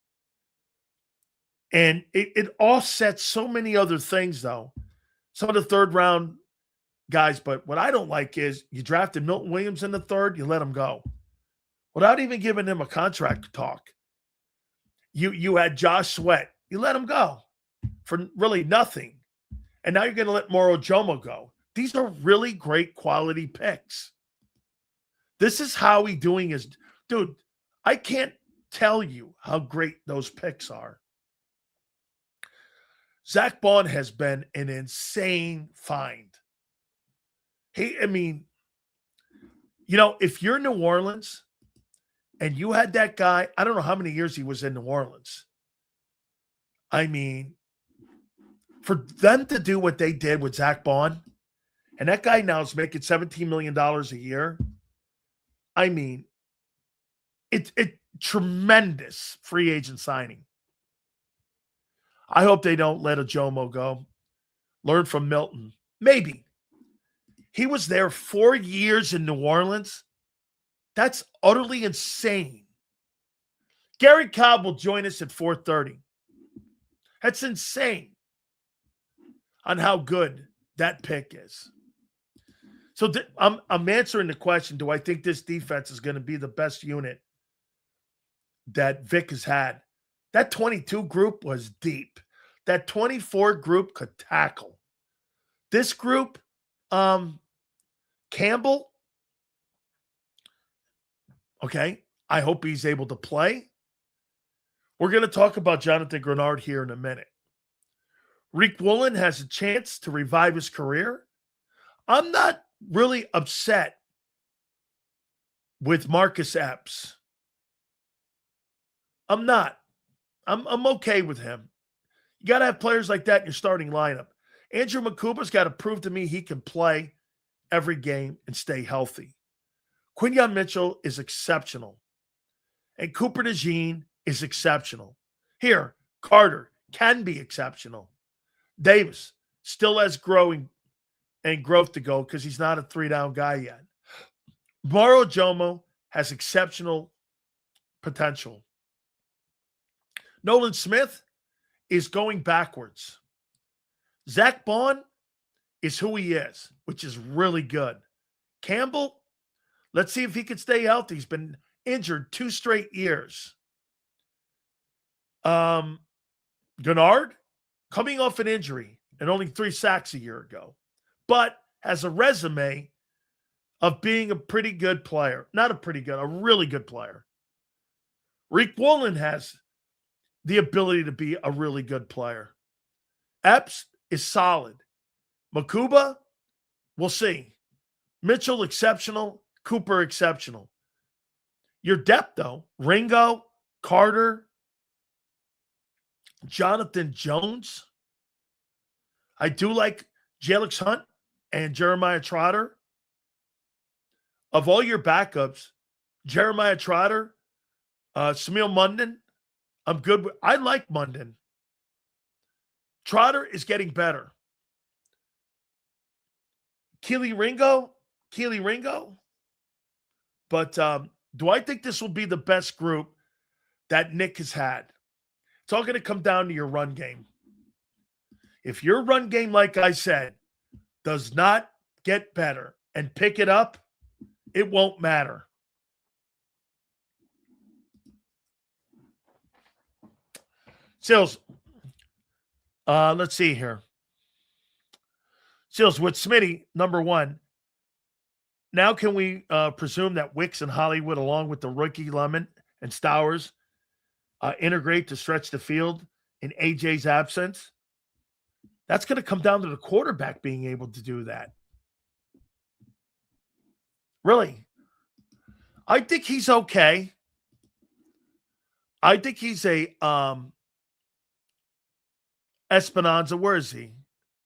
And it offsets so many other things, though. Some of the 3rd round guys, but what I don't like is you drafted Milton Williams in the 3rd, you let him go. Without even giving him a contract talk. You had Josh Sweat. You let him go for really nothing. And now you're going to let Moro Ojomo go. These are really great quality picks. This is Howie doing his – dude, I can't tell you how great those picks are. Zach Bond has been an insane find. If you're New Orleans and you had that guy, I don't know how many years he was in New Orleans. I mean, for them to do what they did with Zach Bond, and that guy now is making $17 million a year. I mean, it's tremendous free agent signing. I hope they don't let Ojomo go. Learn from Milton. Maybe. He was there 4 years in New Orleans. That's utterly insane. Gary Cobb will join us at 4:30. That's insane on how good that pick is. So I'm answering the question, do I think this defense is going to be the best unit that Vic has had? That 22 group was deep. That 24 group could tackle. This group, Campbell, okay, I hope he's able to play. We're going to talk about Jonathan Grenard here in a minute. Reek Woolen has a chance to revive his career. I'm not really upset with Marcus Epps. I'm not. I'm okay with him. You got to have players like that in your starting lineup. Andrew Makuba's got to prove to me he can play every game and stay healthy. Quinyon Mitchell is exceptional. And Cooper DeJean is exceptional. Here, Carter can be exceptional. Davis still has growth to go because he's not a 3-down guy yet. Moro Ojomo has exceptional potential. Nolan Smith, is going backwards. Zach Bond is who he is, which is really good. Campbell, let's see if he can stay healthy. He's been injured 2 straight years. Gennard, coming off an injury and only 3 sacks a year ago, but has a resume of being a pretty good player. Not a pretty good, a really good player. Reek Woolen has the ability to be a really good player. Epps is solid. Makuba, we'll see. Mitchell, exceptional. Cooper, exceptional. Your depth, though, Ringo, Carter, Jonathan Jones. I do like Jalix Hunt and Jeremiah Trotter. Of all your backups, Jeremiah Trotter, Samil Munden, I'm good with. I like Munden. Trotter is getting better. Keely Ringo. But do I think this will be the best group that Nick has had? It's all going to come down to your run game. If your run game, like I said, does not get better and pick it up, it won't matter. Sills, let's see here. Sills, with Smitty, number one, now can we presume that Wicks and Hollywood, along with the rookie Lemon and Stowers, integrate to stretch the field in AJ's absence? That's going to come down to the quarterback being able to do that. Really? I think he's okay. I think he's a Esperanza. Where is he?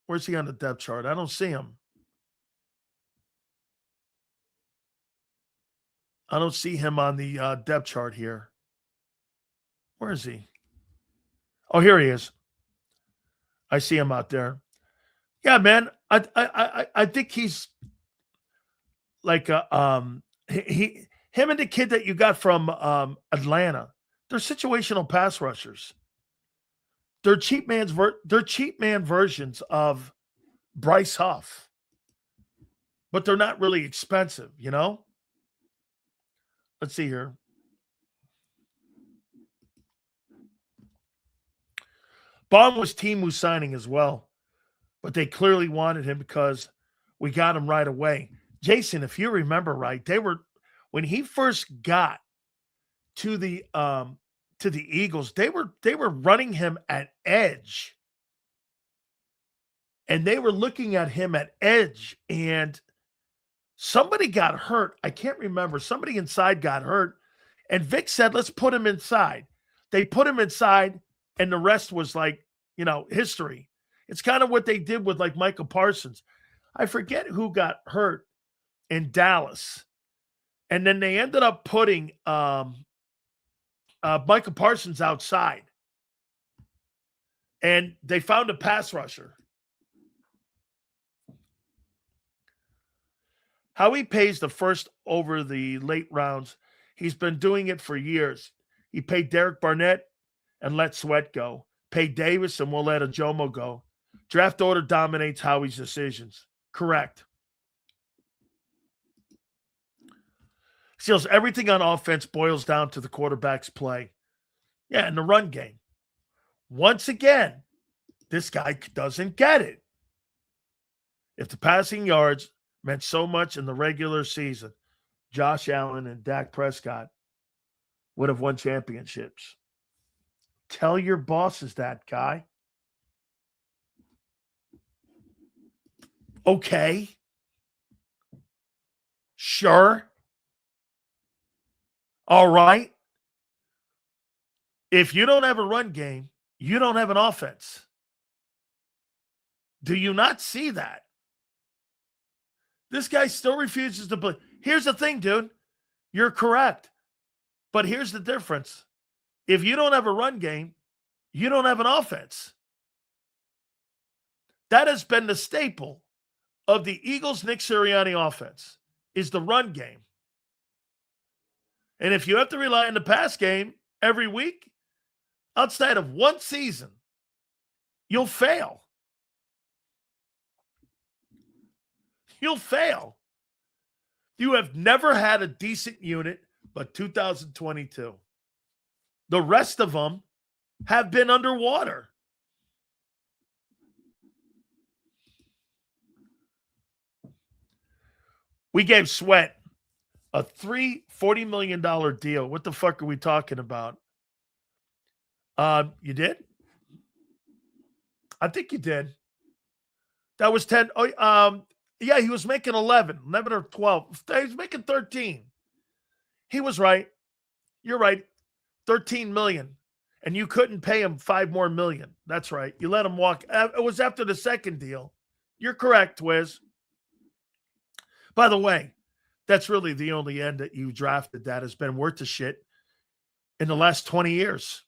Where's he on the depth chart? I don't see him. I don't see him on the depth chart here. Where is he? Oh, here he is. I see him out there. Yeah, man. I think he's like him and the kid that you got from Atlanta. They're situational pass rushers. They're cheap man versions of Bryce Huff, but they're not really expensive, you know? Let's see here. Bond was Timu signing as well, but they clearly wanted him because we got him right away. Jason, if you remember right, when he first got to the Eagles, they were running him at edge. And they were looking at him at edge, and somebody got hurt. I can't remember. Somebody inside got hurt, and Vic said, let's put him inside. They put him inside, and the rest was like, history. It's kind of what they did with like Michael Parsons. I forget who got hurt in Dallas. And then they ended up putting Michael Parsons outside. And they found a pass rusher. How he pays the first over the late rounds, he's been doing it for years. He paid Derek Barnett and let Sweat go. Paid Davis and we'll let Ajomo go. Draft order dominates Howie's decisions. Correct. Seals, everything on offense boils down to the quarterback's play. Yeah, and the run game. Once again, this guy doesn't get it. If the passing yards meant so much in the regular season, Josh Allen and Dak Prescott would have won championships. Tell your bosses that, guy. Okay. Sure. All right. If you don't have a run game, you don't have an offense. Do you not see that? This guy still refuses to play. Here's the thing, dude. You're correct. But here's the difference. If you don't have a run game, you don't have an offense. That has been the staple of the Eagles' Nick Sirianni offense, is the run game. And if you have to rely on the pass game every week, outside of one season, you'll fail. You'll fail. You have never had a decent unit but 2022. The rest of them have been underwater. We gave Sweat a $40 million deal. What the fuck are we talking about? You did? I think you did. That was 10. Yeah, he was making 11 or 12. He was making 13. He was right. You're right. 13 million. And you couldn't pay him $5 more million. That's right. You let him walk. It was after the second deal. You're correct, Wiz. By the way, that's really the only end that you drafted that has been worth the shit in the last 20 years.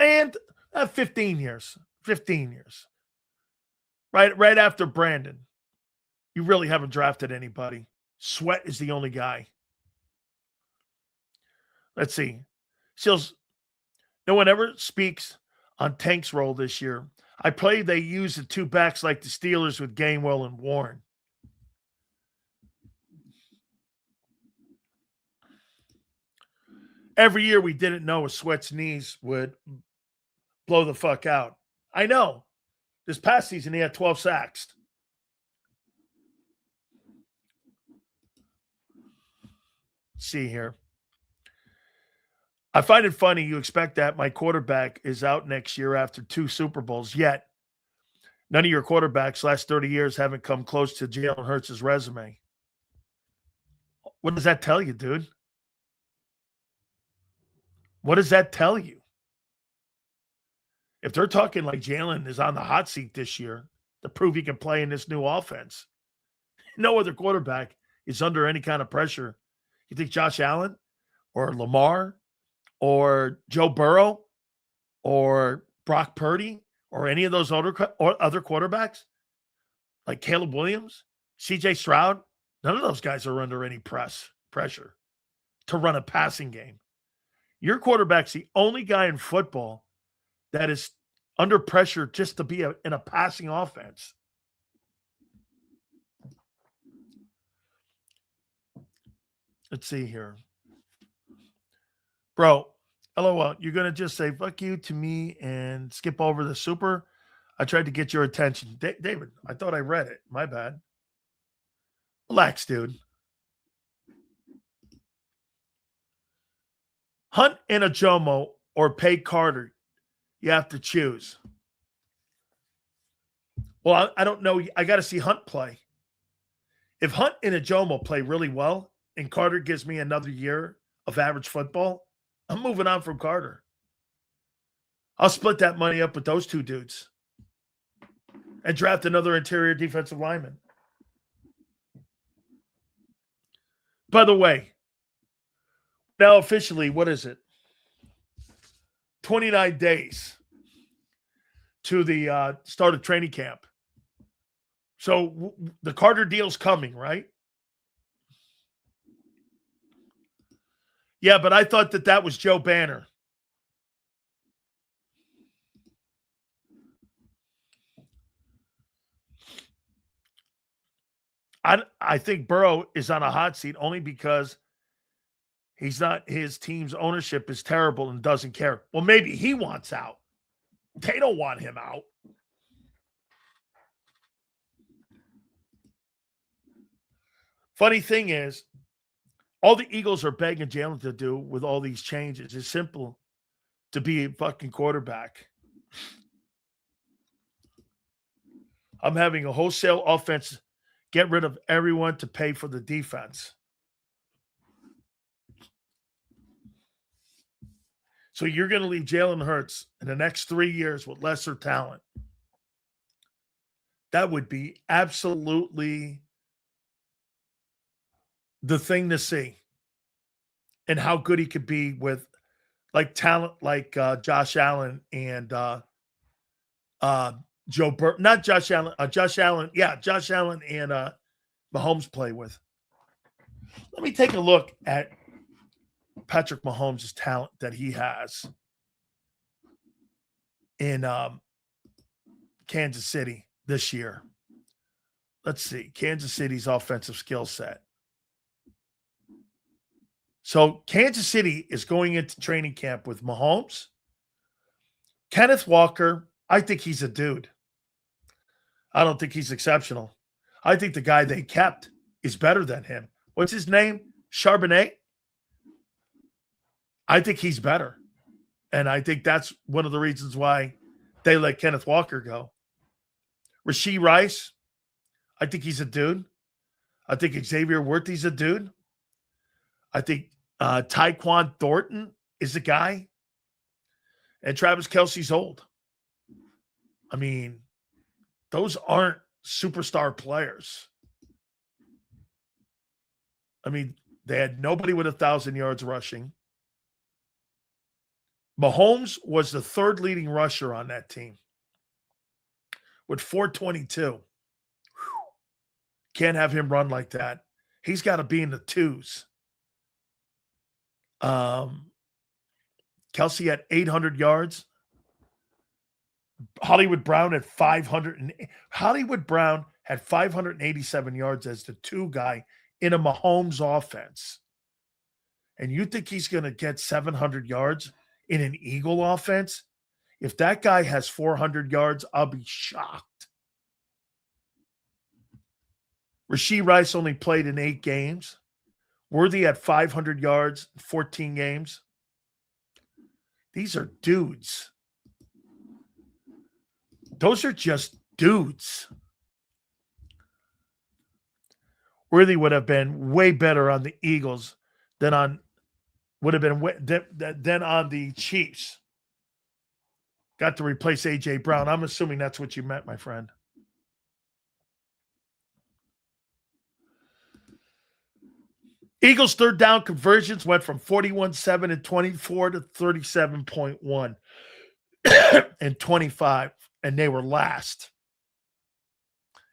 And 15 years. 15 years. Right after Brandon. You really haven't drafted anybody. Sweat is the only guy. Let's see. Seals, no one ever speaks on Tank's role this year. I play they use the two backs like the Steelers with Gainwell and Warren. Every year we didn't know if Sweat's knees would blow the fuck out. I know. This past season he had 12 sacks. Let's see here. I find it funny you expect that my quarterback is out next year after 2 Super Bowls, yet none of your quarterbacks last 30 years haven't come close to Jalen Hurts' resume. What does that tell you, dude? What does that tell you? If they're talking like Jalen is on the hot seat this year to prove he can play in this new offense, no other quarterback is under any kind of pressure. You think Josh Allen or Lamar or Joe Burrow or Brock Purdy or any of those other quarterbacks like Caleb Williams, CJ Stroud, none of those guys are under any pressure to run a passing game. Your quarterback's the only guy in football that is under pressure just to be in a passing offense. Let's see here. Bro, LOL, you're going to just say fuck you to me and skip over the super? I tried to get your attention. David, I thought I read it. My bad. Relax, dude. Hunt and Ajomo or pay Carter. You have to choose. Well, I don't know. I got to see Hunt play. If Hunt and Ajomo play really well and Carter gives me another year of average football, I'm moving on from Carter. I'll split that money up with those two dudes and draft another interior defensive lineman. By the way, now officially, what is it? 29 days to the start of training camp. So the Carter deal's coming, right? Yeah, but I thought that was Joe Banner. I think Burrow is on a hot seat only because his team's ownership is terrible and doesn't care. Well, maybe he wants out. They don't want him out. Funny thing is, all the Eagles are begging Jalen to do with all these changes is simple to be a fucking quarterback. I'm having a wholesale offense, get rid of everyone to pay for the defense. So you're going to leave Jalen Hurts in the next 3 years with lesser talent. That would be absolutely the thing to see. And how good he could be with like talent like Josh Allen and Joe Burrow. Not Josh Allen. Josh Allen. Yeah, Josh Allen and Mahomes play with. Let me take a look at Patrick Mahomes' talent that he has in Kansas City this year. Let's see. Kansas City's offensive skill set. So Kansas City is going into training camp with Mahomes. Kenneth Walker, I think he's a dude. I don't think he's exceptional. I think the guy they kept is better than him. What's his name? Charbonnet? I think he's better. And I think that's one of the reasons why they let Kenneth Walker go. Rashee Rice, I think he's a dude. I think Xavier Worthy's a dude. I think Tyquan Thornton is a guy. And Travis Kelce's old. I mean, those aren't superstar players. I mean, they had nobody with 1,000 yards rushing. Mahomes was the third leading rusher on that team with 422. Whew. Can't have him run like that. He's got to be in the twos. Kelce had 800 yards. Hollywood Brown had 587 yards as the two guy in a Mahomes offense. And you think he's going to get 700 yards in an Eagle offense? If that guy has 400 yards, I'll be shocked. Rashee Rice only played in 8 games. Worthy had 500 yards, 14 games. These are dudes. Those are just dudes. Worthy would have been way better on the Eagles than on the Chiefs. Got to replace A.J. Brown. I'm assuming that's what you meant, my friend. Eagles' third down conversions went from 41.7 and 24 to 37.1 and 25, and they were last.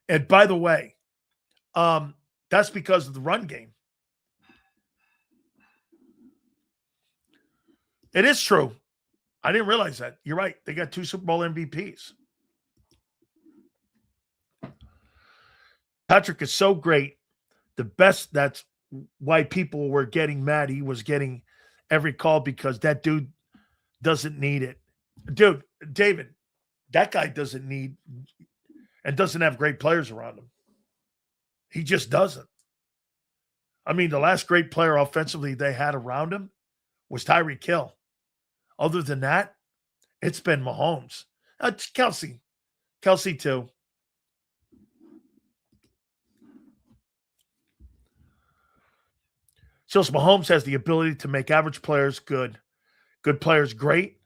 And by the way, that's because of the run game. It is true. I didn't realize that. You're right. They got 2 Super Bowl MVPs. Patrick is so great. The best, that's why people were getting mad. He was getting every call because that dude doesn't need it. Dude, David, that guy doesn't need and doesn't have great players around him. He just doesn't. I mean, the last great player offensively they had around him was Tyreek Hill. Other than that, it's been Mahomes. It's Kelce. Kelce, too. So Mahomes has the ability to make average players good, good players great,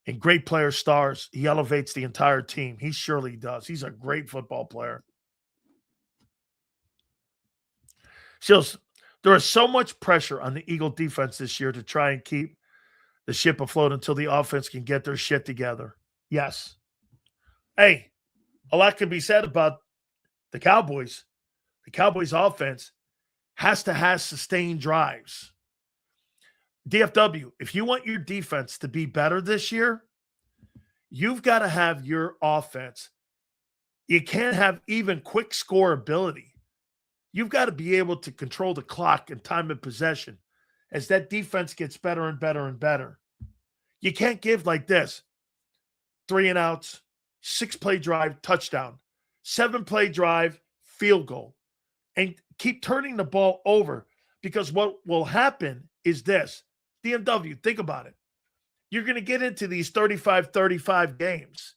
and great players stars. He elevates the entire team. He surely does. He's a great football player. So there is so much pressure on the Eagle defense this year to try and keep the ship afloat until the offense can get their shit together. Yes. Hey, a lot can be said about the Cowboys. The Cowboys offense has to have sustained drives. DFW, if you want your defense to be better this year, you've got to have your offense. You can't have even quick score ability. You've got to be able to control the clock and time of possession as that defense gets better and better and better. You can't give like this: 3 and outs, 6-play drive, touchdown, 7-play drive, field goal, and keep turning the ball over, because what will happen is this. DMW, think about it. You're going to get into these 35-35 games,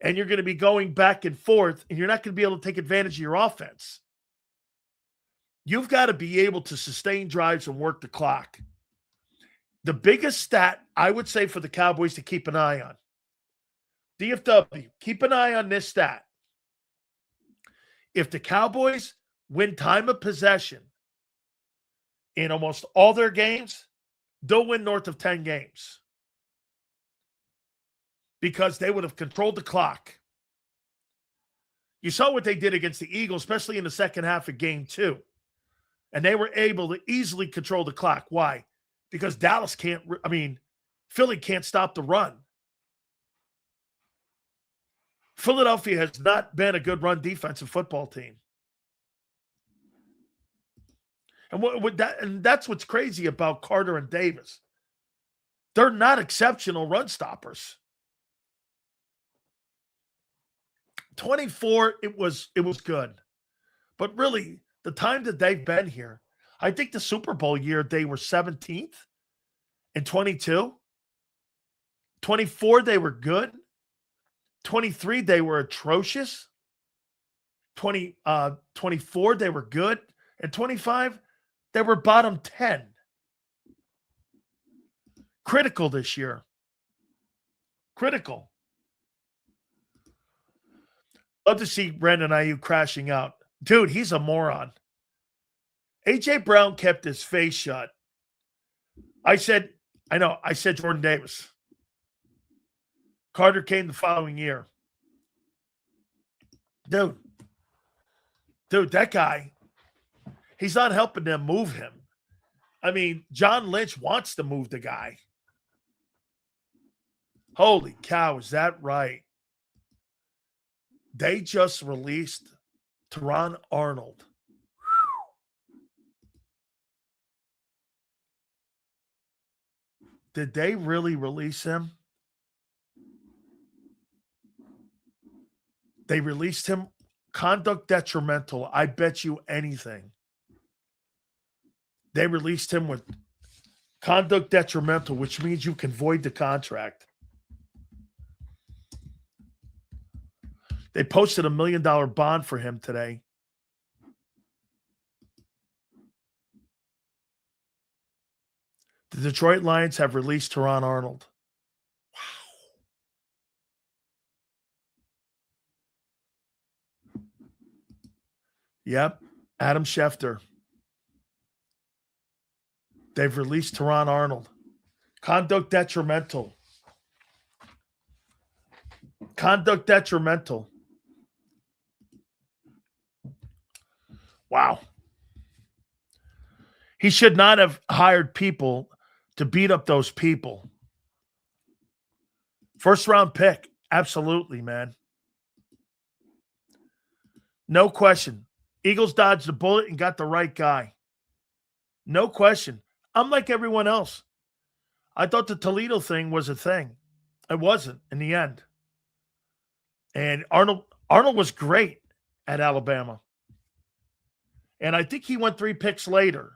and you're going to be going back and forth, and you're not going to be able to take advantage of your offense. You've got to be able to sustain drives and work the clock. The biggest stat I would say for the Cowboys to keep an eye on. DFW, keep an eye on this stat. If the Cowboys win time of possession in almost all their games, they'll win north of 10 games. Because they would have controlled the clock. You saw what they did against the Eagles, especially in the second half of game 2. And they were able to easily control the clock. Why? Because Dallas can't, Philly can't stop the run. Philadelphia has not been a good run defensive football team. And that's what's crazy about Carter and Davis. They're not exceptional run stoppers. 24, it was good. But really, the time that they've been here, I think the Super Bowl year, they were 17th in 22. 24, they were good. 23, they were atrocious. 24, they were good. And 25, they were bottom 10. Critical this year. Critical. Love to see Brandon Ayuk crashing out. Dude, he's a moron. A.J. Brown kept his face shut. I said Jordan Davis. Carter came the following year. Dude, that guy, he's not helping them move him. John Lynch wants to move the guy. Holy cow, is that right? They just released Teron Arnold. Did they really release him? They released him. Conduct detrimental. I bet you anything. They released him with conduct detrimental, which means you can void the contract. They posted $1 million bond for him today. The Detroit Lions have released Teron Arnold. Wow. Yep. Adam Schefter. They've released Teron Arnold. Conduct detrimental. Conduct detrimental. Wow. He should not have hired people to beat up those people. First round pick. Absolutely, man. No question. Eagles dodged the bullet and got the right guy. No question. I'm like everyone else. I thought the Toledo thing was a thing. It wasn't in the end. And Arnold was great at Alabama. And I think he went 3 picks later.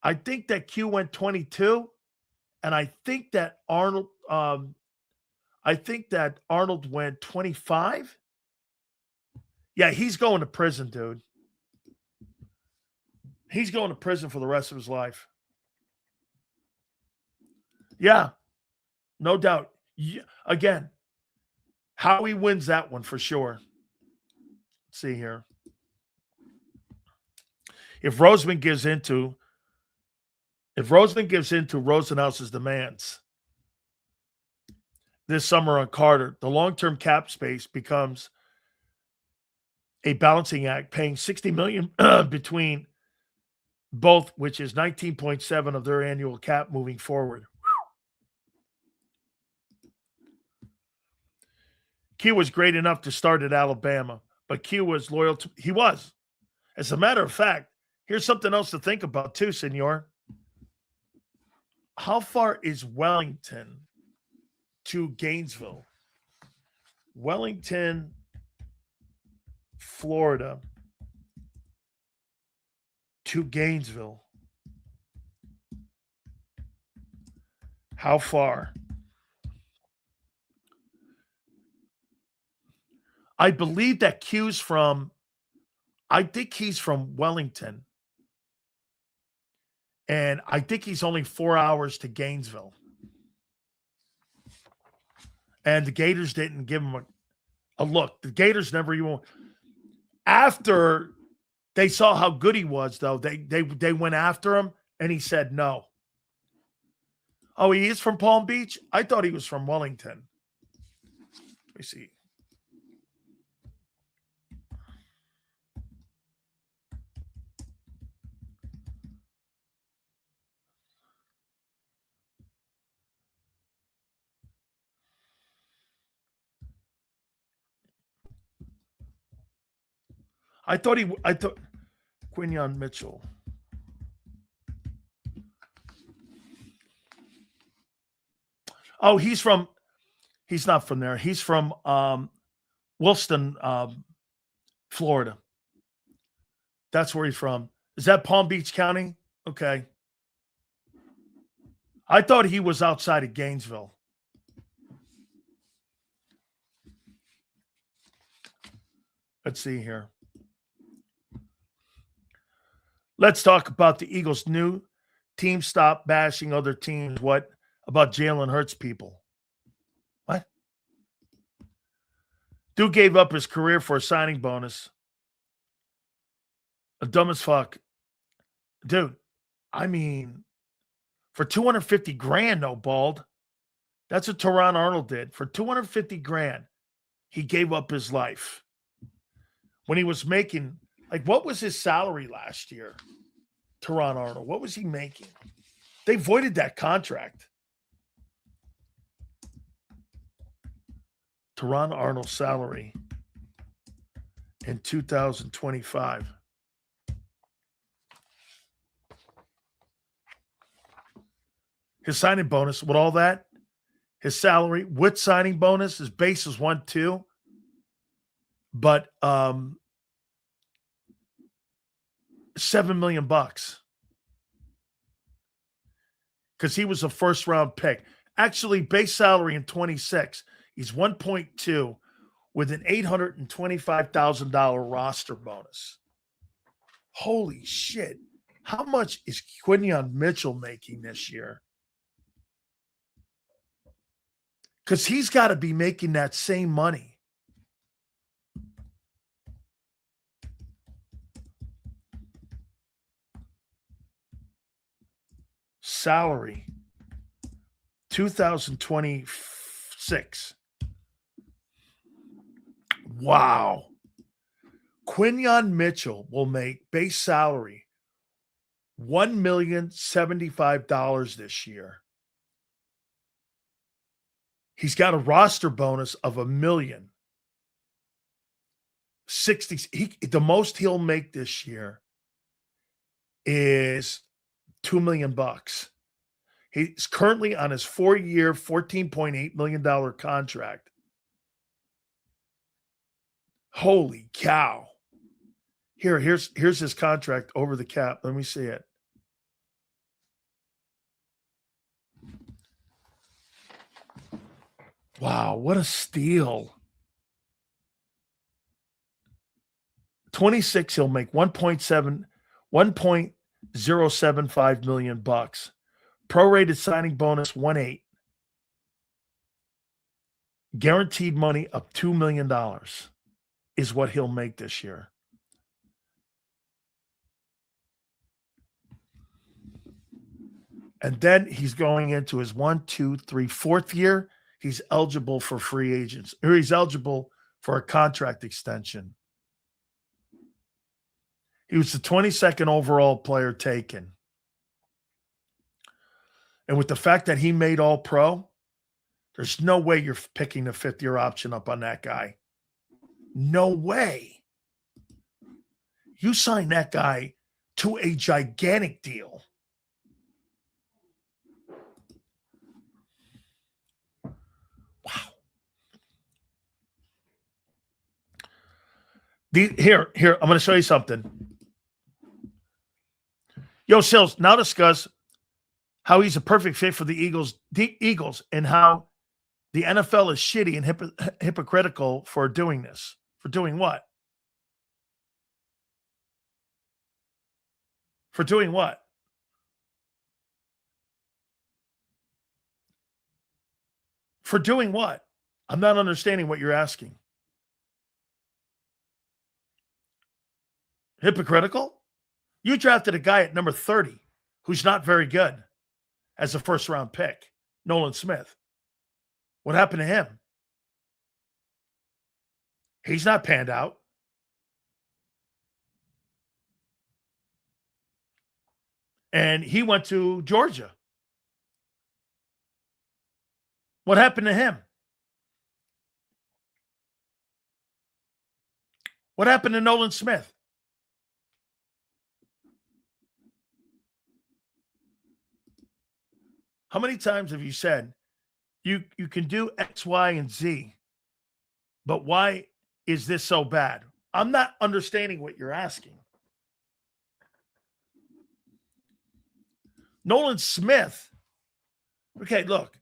I think that Q went 22, and I think that Arnold went 25. Yeah, he's going to prison, dude. He's going to prison for the rest of his life. Yeah, no doubt. Yeah, again, how he wins that one for sure. Let's see here. If Roseman gives into Rosenhaus's demands this summer on Carter, the long-term cap space becomes a balancing act, paying $60 million between both, which is 19.7 of their annual cap moving forward. Q was great enough to start at Alabama, but Q was loyal to. He was. As a matter of fact, here's something else to think about too, senor. How far is Wellington to Gainesville? Wellington, Florida to Gainesville. How far? I believe that Q's from, I think he's from Wellington. And I think he's only 4 hours to Gainesville. And the Gators didn't give him a look. The Gators never even, after they saw how good he was, though, they went after him, and he said no. Oh, he is from Palm Beach? I thought he was from Wellington. Let me see. I thought Quinyon Mitchell. Oh, he's not from there. He's from Wilston, Florida. That's where he's from. Is that Palm Beach County? Okay. I thought he was outside of Gainesville. Let's see here. Let's talk about the Eagles' new team. Stop bashing other teams. What about Jalen Hurts people? What? Dude gave up his career for a signing bonus. Dumb as fuck. Dude, I mean, for 250 grand, no, Bald. That's what Teron Arnold did. For 250 grand, he gave up his life. When he was making, like, what was his salary last year? Teron Arnold, what was he making? They voided that contract. Teron Arnold's salary in 2025. His signing bonus, with all that, his salary with signing bonus, his base is 1.2, but $7 million because he was a first round pick. Actually, base salary in 26, he's 1.2 with an $825,000 roster bonus. Holy shit! How much is Quinyon Mitchell making this year? Because he's got to be making that same money. Salary, 2026. Wow. Quinyon Mitchell will make base salary $1,075,000 this year. He's got a roster bonus of $1,060,000. The most he'll make this year is $2 million. He's currently on his 4-year, $14.8 million contract. Holy cow. Here's his contract over the cap. Let me see it. Wow, what a steal. 26, he'll make 1.075 million bucks. Prorated signing bonus 1.8. Guaranteed money of $2 million is what he'll make this year. And then he's going into his 4th year. He's eligible for free agents, or he's eligible for a contract extension. He was the 22nd overall player taken. And with the fact that he made all pro, there's no way you're picking the 5th-year option up on that guy. No way. You sign that guy to a gigantic deal. Wow. Here, I'm going to show you something. Yo, Sills, now discuss how he's a perfect fit for the Eagles, and how the NFL is shitty and hypocritical for doing this. For doing what? For doing what? For doing what? I'm not understanding what you're asking. Hypocritical? You drafted a guy at number 30 who's not very good as a first-round pick, Nolan Smith. What happened to him? He's not panned out. And he went to Georgia. What happened to him? What happened to Nolan Smith? How many times have you said you can do X, Y, and Z, but why is this so bad? I'm not understanding what you're asking. Nolan Smith. Okay, look.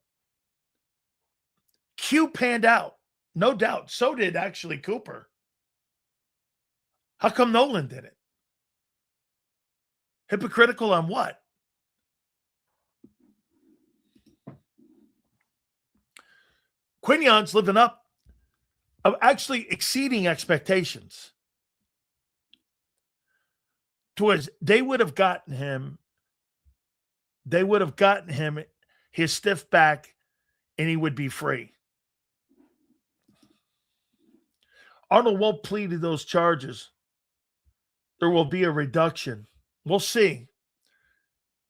Q panned out. No doubt. So did actually Cooper. How come Nolan did it? Hypocritical on what? Quignon's living up, of actually exceeding expectations. Towards they would have gotten him his stiff back, and he would be free. Arnold won't plead to those charges. There will be a reduction. We'll see.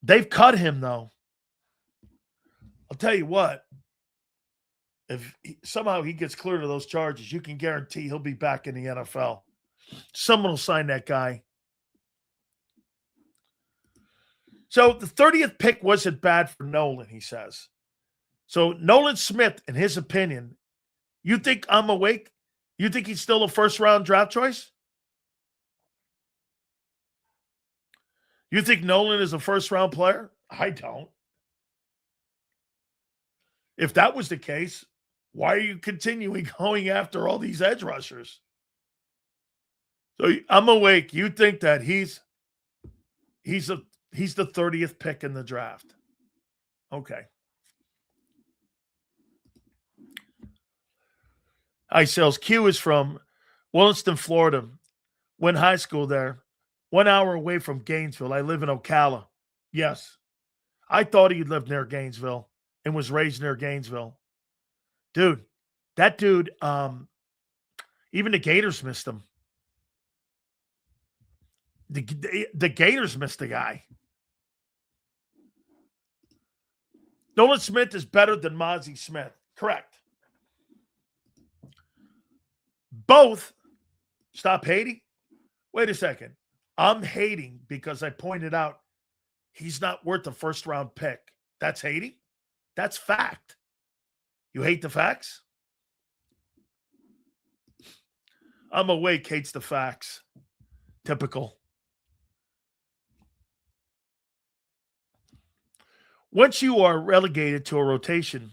They've cut him, though. I'll tell you what. If somehow he gets cleared of those charges, you can guarantee he'll be back in the NFL. Someone will sign that guy. So the 30th pick wasn't bad for Nolan, he says. So Nolan Smith, in his opinion, you think I'm awake? You think he's still a first-round draft choice? You think Nolan is a first-round player? I don't. If that was the case, why are you continuing going after all these edge rushers? So I'm awake. You think that he's the 30th pick in the draft. Okay. Hi, Sales. Q is from Williston, Florida. Went high school there. 1 hour away from Gainesville. I live in Ocala. Yes. I thought he lived near Gainesville and was raised near Gainesville. Dude, that dude, even the Gators missed him. The Gators missed the guy. Nolan Smith is better than Mozzie Smith. Correct. Both. Stop hating. Wait a second. I'm hating because I pointed out he's not worth a first-round pick. That's hating? That's fact. You hate the facts? I'm awake, hates the facts. Typical. Once you are relegated to a rotation,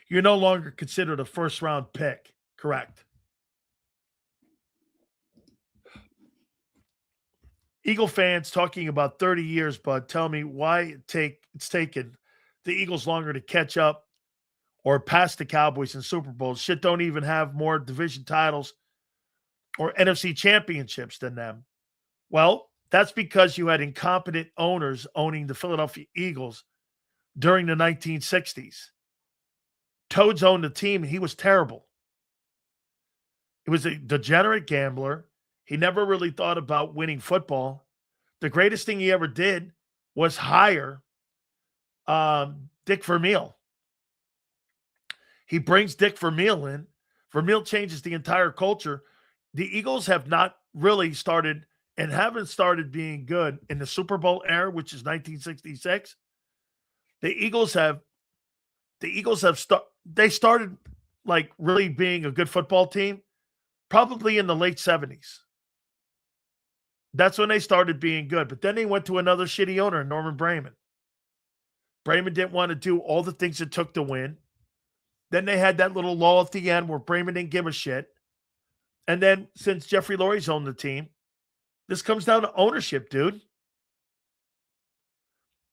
you're no longer considered a first-round pick. Correct. Eagle fans talking about 30 years, bud, tell me why it's taken the Eagles longer to catch up or pass the Cowboys in Super Bowls. Shit, don't even have more division titles or NFC championships than them. Well, that's because you had incompetent owners owning the Philadelphia Eagles during the 1960s. Toads owned the team, and he was terrible. He was a degenerate gambler. He never really thought about winning football. The greatest thing he ever did was hire Dick Vermeil. He brings Dick Vermeil in. Vermeil changes the entire culture. The Eagles have not really started and haven't started being good in the Super Bowl era, which is 1966. They started like really being a good football team probably in the late 70s. That's when they started being good. But then they went to another shitty owner, Norman Brayman. Brayman didn't want to do all the things it took to win. Then they had that little lull at the end where Brayman didn't give a shit. And then since Jeffrey Lurie's owned the team, this comes down to ownership, dude.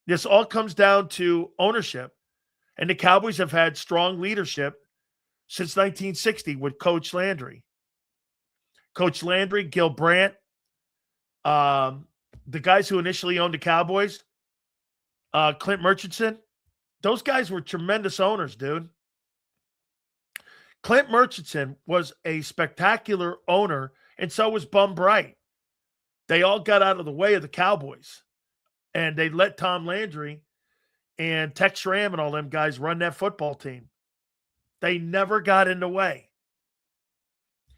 This all comes down to ownership. And the Cowboys have had strong leadership since 1960 with Coach Landry. Coach Landry, Gil Brandt, the guys who initially owned the Cowboys, Clint Murchison, those guys were tremendous owners, dude. Clint Murchison was a spectacular owner, and so was Bum Bright. They all got out of the way of the Cowboys, and they let Tom Landry and Tex Schramm and all them guys run that football team. They never got in the way.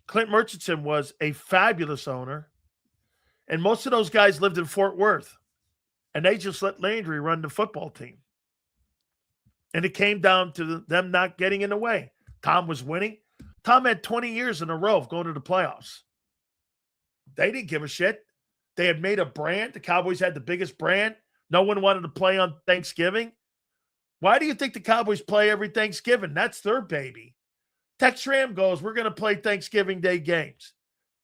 Clint Murchison was a fabulous owner, and most of those guys lived in Fort Worth, and they just let Landry run the football team. And it came down to them not getting in the way. Tom was winning. Tom had 20 years in a row of going to the playoffs. They didn't give a shit. They had made a brand. The Cowboys had the biggest brand. No one wanted to play on Thanksgiving. Why do you think the Cowboys play every Thanksgiving? That's their baby. Tex Schramm goes, we're going to play Thanksgiving Day games.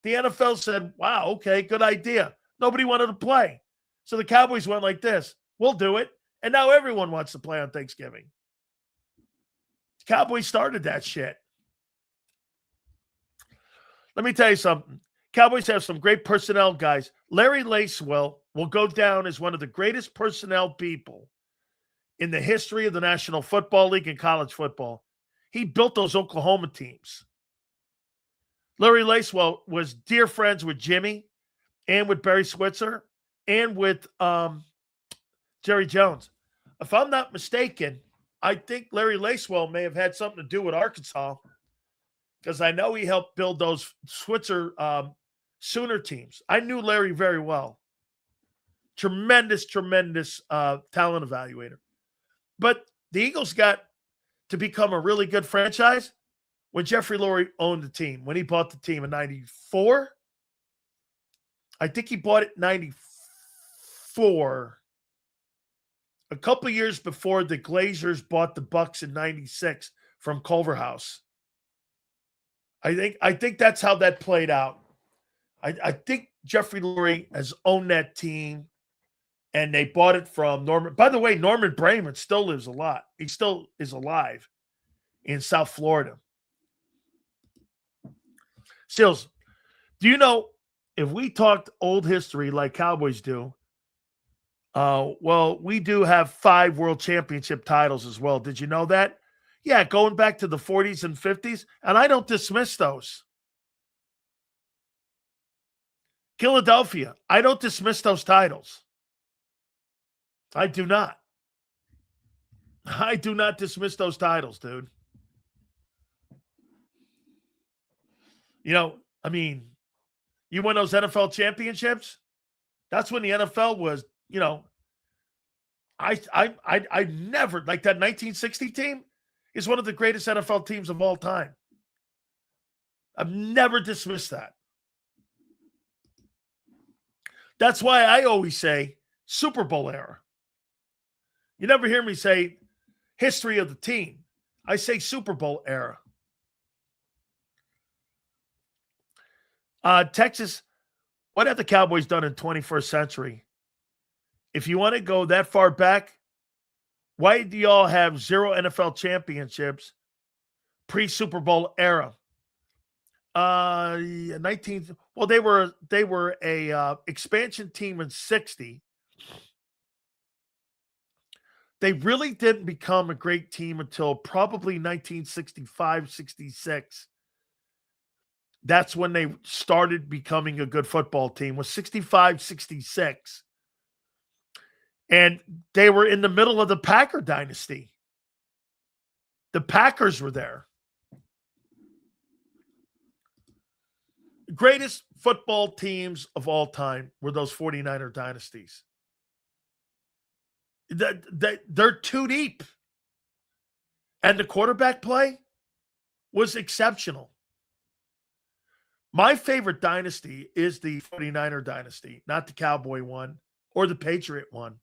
The NFL said, wow, okay, good idea. Nobody wanted to play. So the Cowboys went like this. We'll do it. And now everyone wants to play on Thanksgiving. The Cowboys started that shit. Let me tell you something. Cowboys have some great personnel guys. Larry Lacewell will go down as one of the greatest personnel people in the history of the National Football League and college football. He built those Oklahoma teams. Larry Lacewell was dear friends with Jimmy and with Barry Switzer and with Jerry Jones. If I'm not mistaken, I think Larry Lacewell may have had something to do with Arkansas because I know he helped build those Switzer Sooner teams. I knew Larry very well. Tremendous talent evaluator. But the Eagles got to become a really good franchise when Jeffrey Lurie owned the team, when he bought the team in 94. I think he bought it in 94. A couple years before the Glazers bought the Bucks in 96 from Culverhouse. I think that's how that played out. I think Jeffrey Lurie has owned that team, and they bought it from Norman. By the way, Norman Brayman still lives a lot. He still is alive in South Florida. Stills, do you know if we talked old history like Cowboys do, well, we do have 5 world championship titles as well. Did you know that? Yeah, going back to the 40s and 50s, and I don't dismiss those. Philadelphia, I don't dismiss those titles. I do not. I do not dismiss those titles, dude. You know, I mean, you win those NFL championships? That's when the NFL was, you know, I never, like that 1960 team is one of the greatest NFL teams of all time. I've never dismissed that. That's why I always say Super Bowl era. You never hear me say history of the team. I say Super Bowl era. Texas, what have the Cowboys done in 21st century? If you want to go that far back, why do y'all have 0 NFL championships pre-Super Bowl era? 19. Well, they were a expansion team in 60. They really didn't become a great team until probably 1965, 66. That's when they started becoming a good football team, was 65, 66. And they were in the middle of the Packer dynasty. The Packers were there. The greatest football teams of all time were those 49er dynasties. They're too deep. And the quarterback play was exceptional. My favorite dynasty is the 49er dynasty, not the Cowboy one or the Patriot one.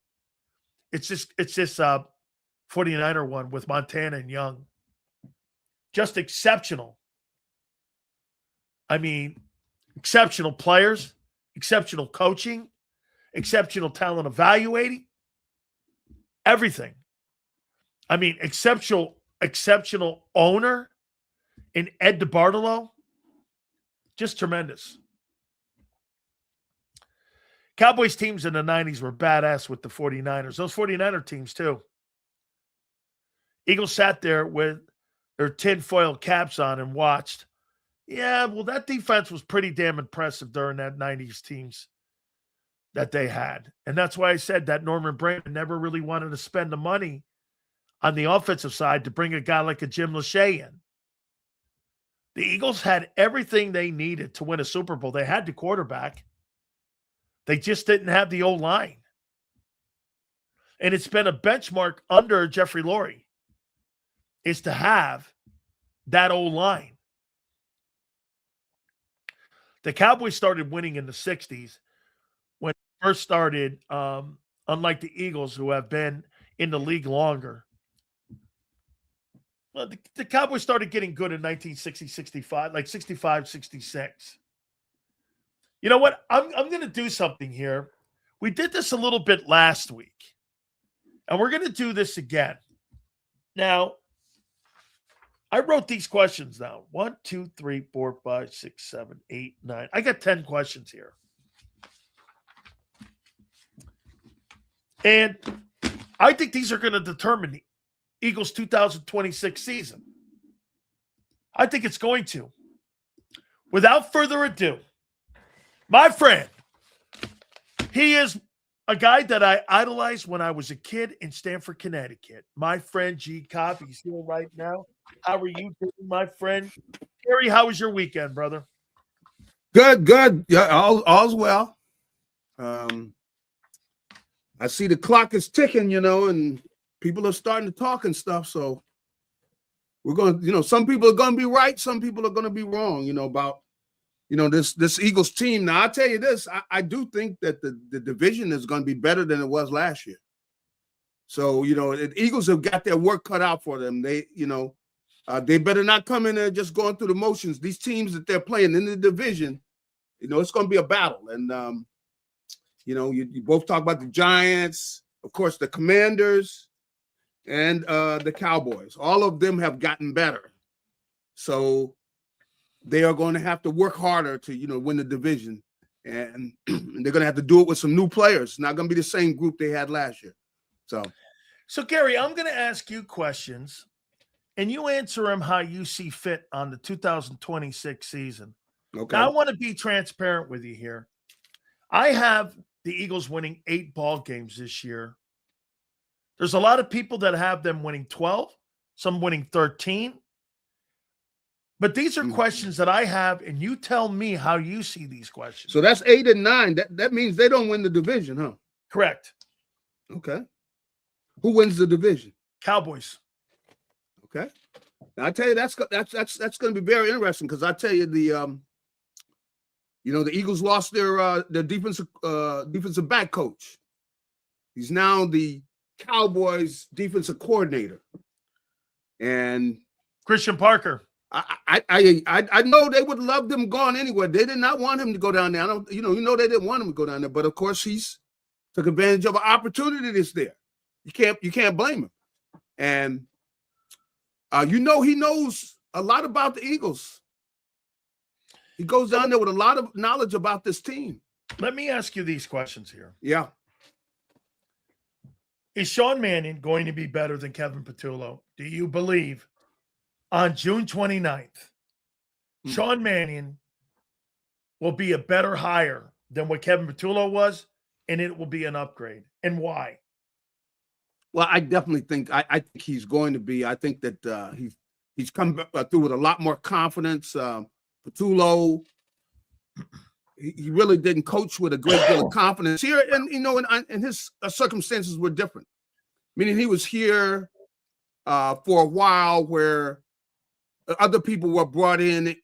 It's this 49er one with Montana and Young. Just exceptional. I mean, exceptional players, exceptional coaching, exceptional talent evaluating, everything. I mean, exceptional owner in Ed DeBartolo. Just tremendous. Cowboys teams in the 90s were badass with the 49ers. Those 49er teams, too. Eagles sat there with their tinfoil caps on and watched. Yeah, well, that defense was pretty damn impressive during that 90s teams that they had. And that's why I said that Norman Brayman never really wanted to spend the money on the offensive side to bring a guy like a Jim Lachey in. The Eagles had everything they needed to win a Super Bowl. They had the quarterback. They just didn't have the O-line. And it's been a benchmark under Jeffrey Lurie. is to have that O-line. The Cowboys started winning in the 60s when it first started, unlike the Eagles, who have been in the league longer. Well, the Cowboys started getting good in 1960, 65, like 65, 66. You know what? I'm going to do something here. We did this a little bit last week, and we're going to do this again. Now, I wrote these questions down. 1, 2, 3, 4, 5, 6, 7, 8, 9. I got 10 questions here. And I think these are going to determine the Eagles' 2026 season. I think it's going to. Without further ado, my friend, he is a guy that I idolized when I was a kid in Stamford, Connecticut. My friend JAKIB, he's here right now. How are you doing, my friend? Gary, how was your weekend, brother? Good. Yeah, all's well. I see the clock is ticking, and people are starting to talk and stuff. So we're going to, some people are going to be right. Some people are going to be wrong, about, this Eagles team. Now, I'll tell you this. I do think that the division is going to be better than it was last year. So, the Eagles have got their work cut out for them. They better not come in there just going through the motions. These teams that they're playing in the division, it's going to be a battle. And, you both talk about the Giants, of course, the Commanders, and the Cowboys. All of them have gotten better. So they are going to have to work harder to, win the division. And they're going to have to do it with some new players. It's not going to be the same group they had last year. So Gary, I'm going to ask you questions, and you answer them how you see fit on the 2026 season. Okay. Now, I want to be transparent with you here. I have the Eagles winning 8 ball games this year. There's a lot of people that have them winning 12, some winning 13. But these are questions that I have, and you tell me how you see these questions. So that's 8 and 9. That means they don't win the division, huh? Correct. Okay. Who wins the division? Cowboys. Okay. Now, I tell you, that's going to be very interesting because I tell you the Eagles lost their defensive back coach. He's now the Cowboys defensive coordinator, and Christian Parker. I know they would love them gone anywhere. They did not want him to go down there. I don't, they didn't want him to go down there, but of course he's took advantage of an opportunity that's there. You can't blame him, and he knows a lot about the Eagles. He goes down there with a lot of knowledge about this team. Let me ask you these questions here. Yeah. Is Sean Mannion going to be better than Kevin Patullo? Do you believe on June 29th, Sean Mannion will be a better hire than what Kevin Patullo was, and it will be an upgrade? And why? Well, I definitely think I think he's going to be. I think that he's come through with a lot more confidence. Patullo, he really didn't coach with a great deal of confidence here, and his circumstances were different. Meaning he was here for a while where other people were brought in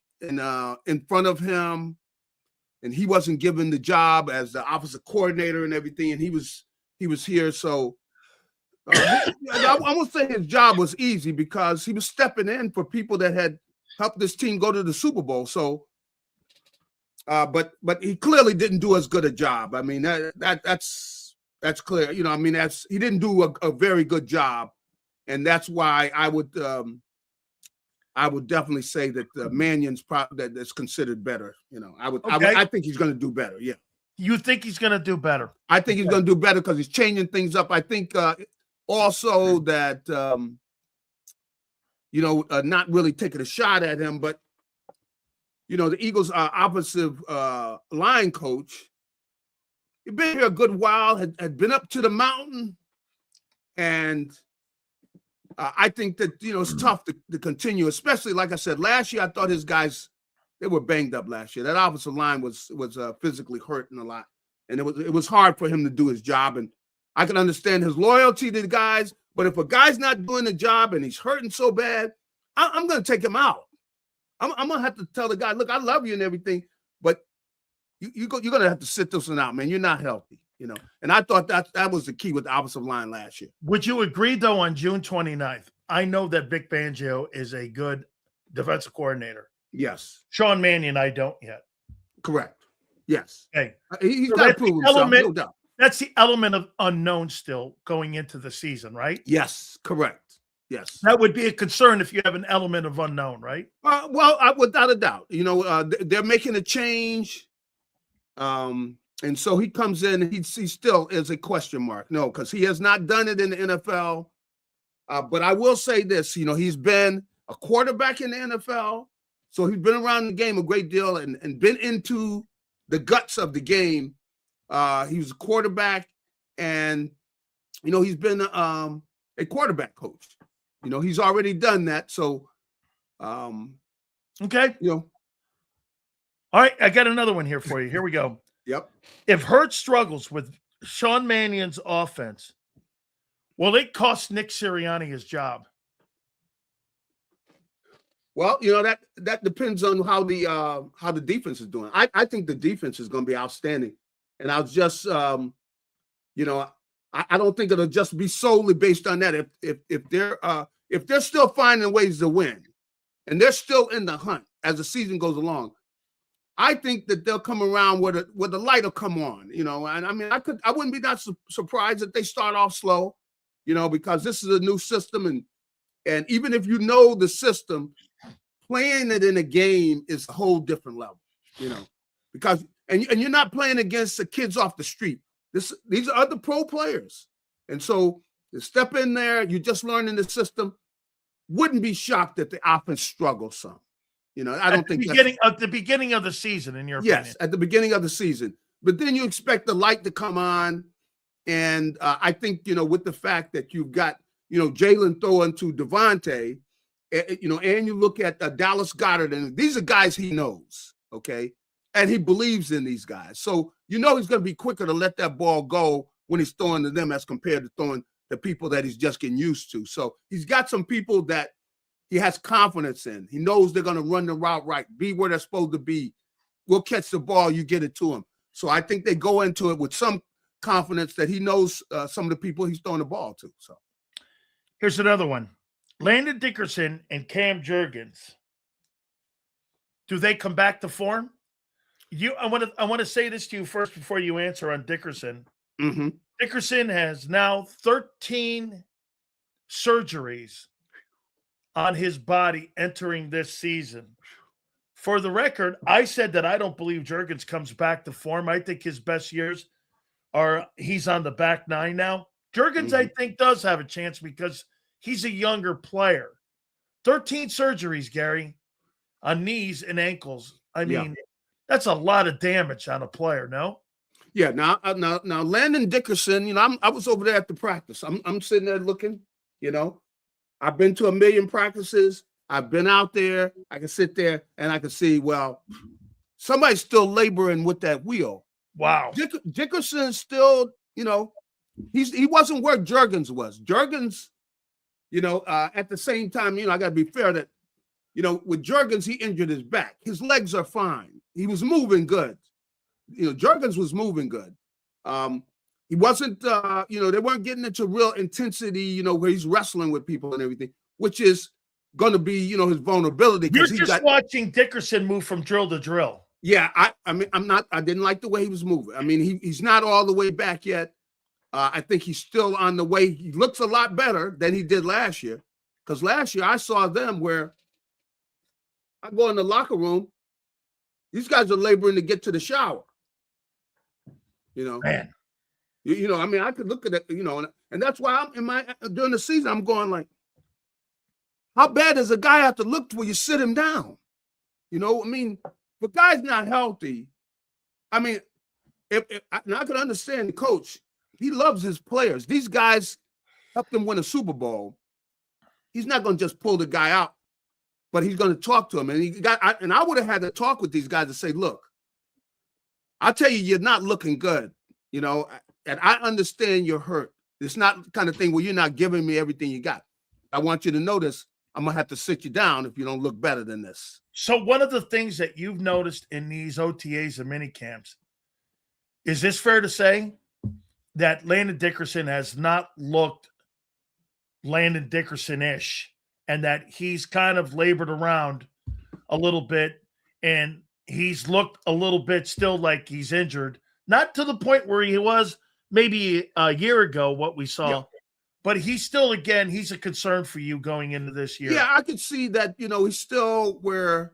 front of him, and he wasn't given the job as the offensive coordinator and everything, and he was here. So I won't say his job was easy because he was stepping in for people that had helped this team go to the Super Bowl. So, but he clearly didn't do as good a job. I mean, that's clear. He didn't do a very good job, and that's why I would definitely say that Mannion's that's considered better. I think he's going to do better. Yeah. You think he's going to do better? I think he's going to do better because he's changing things up. I think also that not really taking a shot at him, but the Eagles' offensive line coach, he'd been here a good while, had been up to the mountain, and I think that it's tough to continue, especially like I said last year. I thought his guys, they were banged up last year. That offensive line was physically hurting a lot, and it was hard for him to do his job. And I can understand his loyalty to the guys, But if a guy's not doing the job and he's hurting so bad, I'm going to take him out. I'm going to have to tell the guy, look, I love you and everything, but you're going to have to sit this one out, man. You're not healthy, And I thought that was the key with the offensive line last year. Would you agree, though, on June 29th? I know that Vic Fangio is a good defensive coordinator. Yes. Sean Mannion, I don't yet. Correct. Yes. Okay. He's got to prove himself, no doubt. That's the element of unknown still going into the season, right? Yes, correct. Yes. That would be a concern if you have an element of unknown, right? Without a doubt. They're making a change. And so he comes in, he still is a question mark. No, because he has not done it in the NFL. But I will say this, he's been a quarterback in the NFL. So he's been around the game a great deal and been into the guts of the game. He was a quarterback, and he's been a quarterback coach. He's already done that. So, okay. All right, I got another one here for you. Here we go. Yep. If Hurts struggles with Sean Mannion's offense, will it cost Nick Sirianni his job? Well, that depends on how the defense is doing. I think the defense is going to be outstanding. And I'll just, I don't think it'll just be solely based on that. If they're still finding ways to win, and they're still in the hunt as the season goes along, I think that they'll come around where the light will come on. And I mean, I wouldn't be that surprised if they start off slow, because this is a new system, and even if you know the system, playing it in a game is a whole different level, because. And you're not playing against the kids off the street. These are other pro players. And so to step in there, you're just learning the system. Wouldn't be shocked that the offense struggles some. I don't think at the beginning of the season, in your opinion. Yes, at the beginning of the season. But then you expect the light to come on. And I think, with the fact that you've got, Jalen throwing to Devontae, and you look at Dallas Goedert, and these are guys he knows, okay? And he believes in these guys. So, he's going to be quicker to let that ball go when he's throwing to them as compared to throwing the people that he's just getting used to. So he's got some people that he has confidence in. He knows they're going to run the route right, be where they're supposed to be. We'll catch the ball, you get it to him. So I think they go into it with some confidence that he knows some of the people he's throwing the ball to. So here's another one. Landon Dickerson and Cam Jurgens. Do they come back to form? I want to say this to you first before you answer on Dickerson. Mm-hmm. Dickerson has now 13 surgeries on his body entering this season. For the record, I said that I don't believe Jurgens comes back to form. I think his best years he's on the back nine now. Jurgens, I think, does have a chance because he's a younger player. 13 surgeries, Gary, on knees and ankles. I mean, that's a lot of damage on a player, no? Yeah. Now, Landon Dickerson. I was over there at the practice. I'm sitting there looking. I've been to a million practices. I've been out there. I can sit there and I can see. Well, somebody's still laboring with that wheel. Wow. Dickerson still. He wasn't where Jurgens was. Jurgens. At the same time, I got to be fair that. With Jurgens, he injured his back. His legs are fine. He was moving good. Jurgens was moving good. He wasn't, they weren't getting into real intensity, where he's wrestling with people and everything, which is going to be, his vulnerability. You're just watching Dickerson move from drill to drill. Yeah, I didn't like the way he was moving. I mean, he's not all the way back yet. I think he's still on the way. He looks a lot better than he did last year. Because last year I saw them where I go in the locker room, these guys are laboring to get to the shower. Man. I mean, I could look at it, and that's why during the season, I'm going like, how bad does a guy have to look when you sit him down? I mean, if a guy's not healthy, I mean, I can understand the coach. He loves his players. These guys helped him win a Super Bowl. He's not going to just pull the guy out, but he's going to talk to him. And I would have had to talk with these guys and say, look, I'll tell you, you're not looking good, and I understand you're hurt, It's not the kind of thing where you're not giving me everything you got. I want you to notice I'm going to have to sit you down if you don't look better than this. So one of the things that you've noticed in these OTAs and mini camps, is this fair to say that Landon Dickerson has not looked Landon Dickerson-ish, and that he's kind of labored around a little bit, and he's looked a little bit still like he's injured, not to the point where he was maybe a year ago, what we saw, but he's still, again, he's a concern for you going into this year. Yeah, I could see that, he's still where,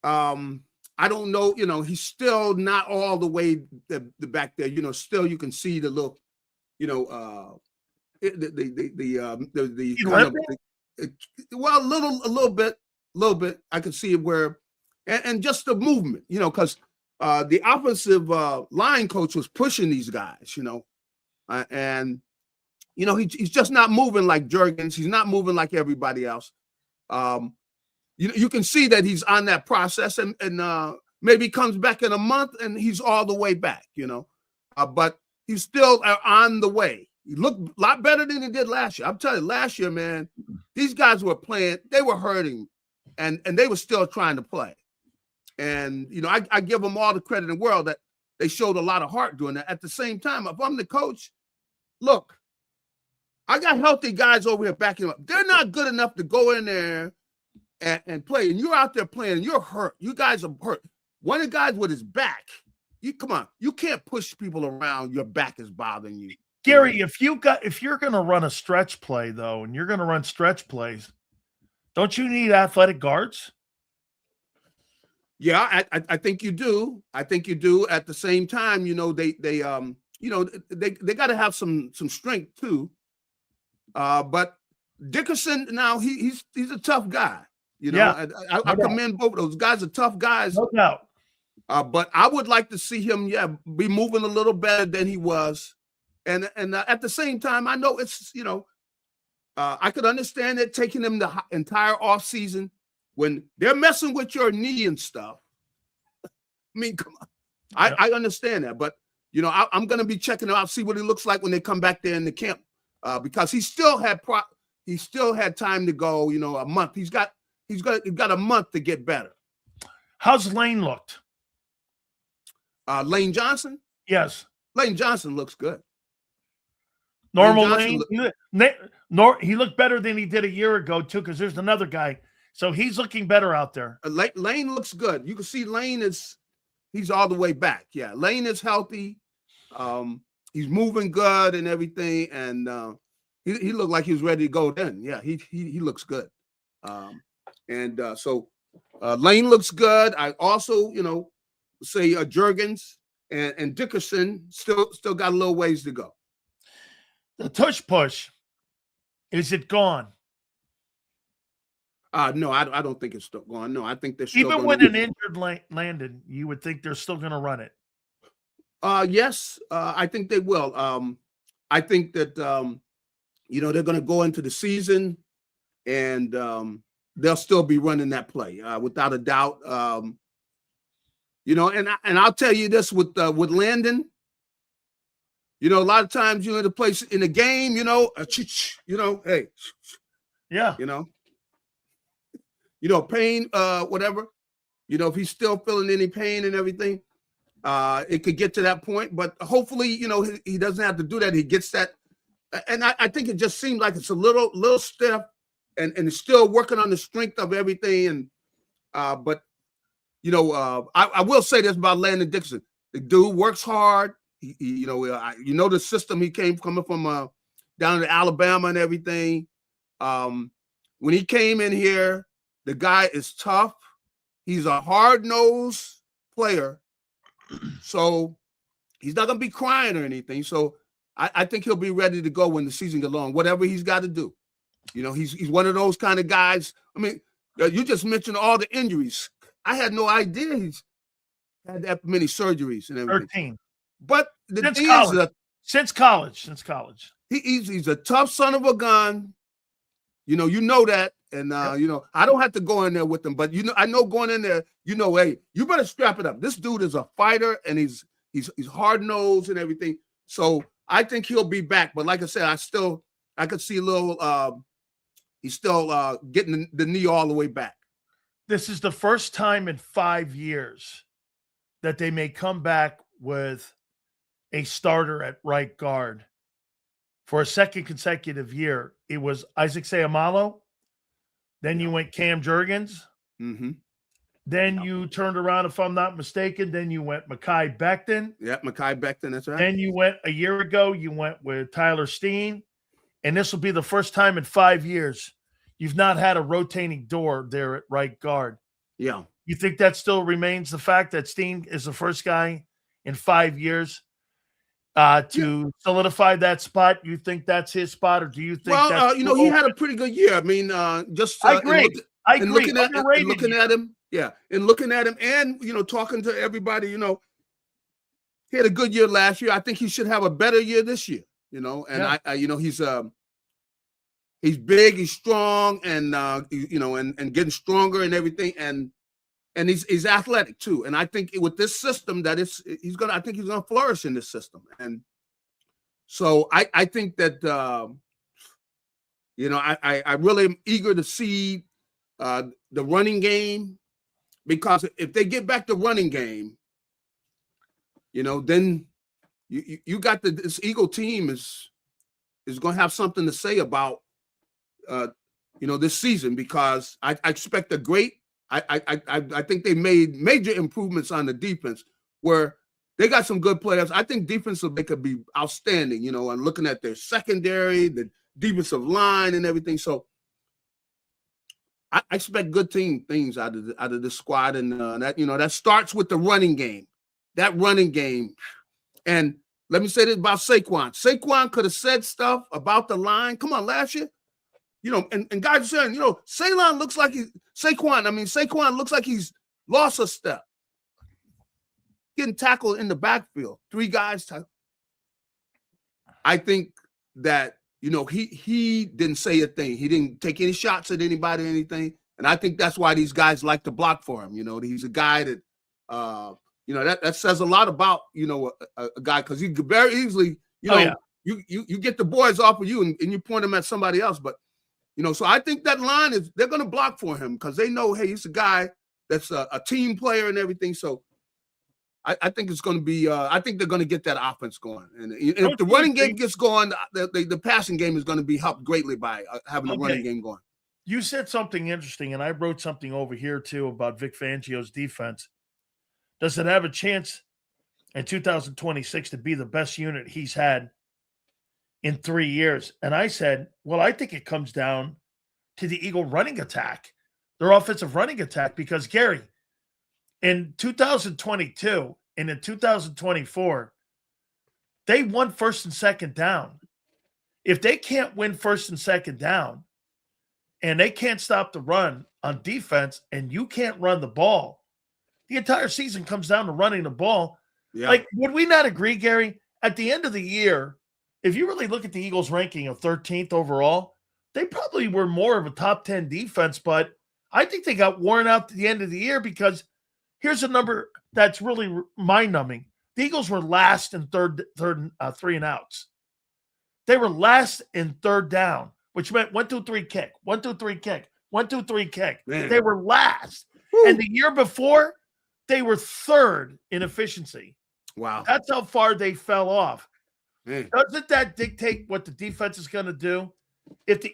I don't know, he's still not all the way the back there, still you can see the little, the kind of, well, a little bit. I can see it where, and just the movement, because the offensive line coach was pushing these guys, and he's just not moving like Jurgens. He's not moving like everybody else. You can see that he's on that process, and maybe comes back in a month and he's all the way back, but he's still on the way. He looked a lot better than he did last year. I'm telling you, last year, man, these guys were playing, they were hurting, and they were still trying to play. And, I give them all the credit in the world that they showed a lot of heart doing that. At the same time, if I'm the coach, look, I got healthy guys over here backing up. They're not good enough to go in there and play. And you're out there playing, and you're hurt. You guys are hurt. One of the guys with his back, come on, you can't push people around. Your back is bothering you. Gary, if you're going to run a stretch play, though, and you're going to run stretch plays, don't you need athletic guards? Yeah, I think you do. I think you do. At the same time, they got to have some strength too. But Dickerson, now he's a tough guy. I commend both of those guys. Are tough guys, no doubt. But I would like to see him, be moving a little better than he was. And at the same time, I know it's, I could understand it taking him the entire off season when they're messing with your knee and stuff. I mean, come on. I understand that, but I'm going to be checking him out, see what he looks like when they come back there in the camp, because he still had time to go. A month. He's got a month to get better. How's Lane looked? Lane Johnson? Yes. Lane Johnson looks good. Normal Lane? He looked better than he did a year ago, too, because there's another guy. So he's looking better out there. Lane looks good. You can see Lane he's all the way back. Yeah, Lane is healthy. He's moving good and everything. And he looked like he was ready to go then. Yeah, he looks good. So Lane looks good. I also, say Jurgens and Dickerson still got a little ways to go. The tush push, is it gone? No, I don't think it's still gone. No, I think they're still even with an injured Landon, you would think they're still going to run it. Yes, I think they will. I think that they're going to go into the season, and they'll still be running that play without a doubt. And I'll tell you this with Landon. A lot of times in the place in the game, hey, yeah, pain, whatever. If he's still feeling any pain and everything, it could get to that point. But hopefully, he doesn't have to do that. He gets that, and I think it just seems like it's a little stiff, and it's still working on the strength of everything. And but I will say this about Landon Dickerson: the dude works hard. The system he coming from down to Alabama and everything. When he came in here, the guy is tough. He's a hard-nosed player, so he's not going to be crying or anything. So I think he'll be ready to go when the season gets long, whatever he's got to do. He's one of those kind of guys. I mean, you just mentioned all the injuries. I had no idea he's had that many surgeries and everything. 13. But since college. He's a tough son of a gun. You know that. And, I don't have to go in there with him. But, I know going in there, hey, you better strap it up. This dude is a fighter, and he's hard-nosed and everything. So I think he'll be back. But like I said, I could see a little. He's still getting the knee all the way back. This is the first time in 5 years that they may come back with a starter at right guard. For a second consecutive year, it was Isaac Seumalo. Then you went Cam Jurgens. Mm-hmm. Then you turned around, if I'm not mistaken. Then you went Mekhi Becton. Yeah, Mekhi Becton, that's right. Then you went a year ago, you went with Tyler Steen. And this will be the first time in 5 years you've not had a rotating door there at right guard. Yeah. You think that still remains the fact that Steen is the first guy in 5 years to solidify that spot? You think that's his spot, or do you think? Well, he had a pretty good year. I mean, I agree. Looking at him, and looking at him, and talking to everybody, he had a good year last year. I think he should have a better year this year. And he's big, he's strong, and and getting stronger and everything, and he's athletic too. And I think with this system he's gonna flourish in this system. And so I think that I really am eager to see the running game, because if they get back to running game, then you got this Eagle team is going to have something to say about this season, because I expect a great. I think they made major improvements on the defense, where they got some good players. I think defensively they could be outstanding, and looking at their secondary, the defensive line and everything. So I expect good things out of this squad. And that starts with the running game. That running game. And let me say this about Saquon. Saquon could have said stuff about the line. Come on, last year. And guys are saying, Saquon looks like he's lost a step. Getting tackled in the backfield. 3 guys. I think that, he didn't say a thing. He didn't take any shots at anybody or anything. And I think that's why these guys like to block for him. He's a guy that, that says a lot about, a guy, because he could very easily, you get the boys off of you and you point them at somebody else. But, so I think that line they're going to block for him, because they know, hey, he's a guy that's a team player and everything. So I think it's going to be, I think they're going to get that offense going. And if the running game gets going, the passing game is going to be helped greatly by having the running game going. You said something interesting, and I wrote something over here too about Vic Fangio's defense. Does it have a chance in 2026 to be the best unit he's had in 3 years? And I said, well, I think it comes down to the Eagle running attack, their offensive running attack, because Gary, in 2022 and in 2024, they won first and second down. If they can't win first and second down, and they can't stop the run on defense, and you can't run the ball, the entire season comes down to running the ball. Yeah. Like, would we not agree, Gary? At the end of the year, if you really look at the Eagles' ranking of 13th overall, they probably were more of a top 10 defense, but I think they got worn out at the end of the year, because here's a number that's really mind-numbing. The Eagles were last in third 3 and outs. They were last in third down, which meant 1, 2, 3 kick, 1, 2, 3 kick, 1, 2, 3 kick. Man. They were last. Woo. And the year before, they were third in efficiency. Wow. That's how far they fell off. Man. Doesn't that dictate what the defense is going to do? If the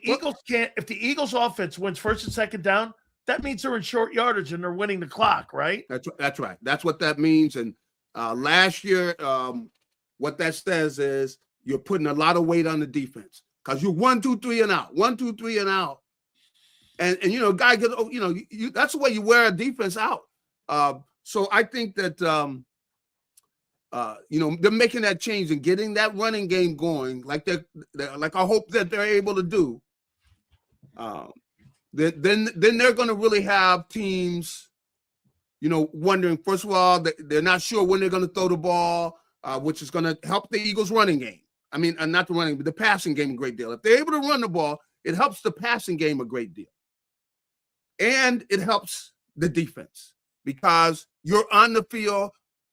Eagles offense wins first and second down, that means they're in short yardage and they're winning the clock, right? That's right. That's what that means. And last year, what that says is you're putting a lot of weight on the defense, because you're 1, 2, 3 and out, 1, 2, 3 and out. And guy gets, that's the way you wear a defense out. So I think that, they're making that change and getting that running game going, like like I hope that they're able to do. Then they're going to really have teams, wondering, first of all, they're not sure when they're going to throw the ball, which is going to help the Eagles' running game. I mean, not the running, but the passing game a great deal. If they're able to run the ball, it helps the passing game a great deal. And it helps the defense, because you're on the field,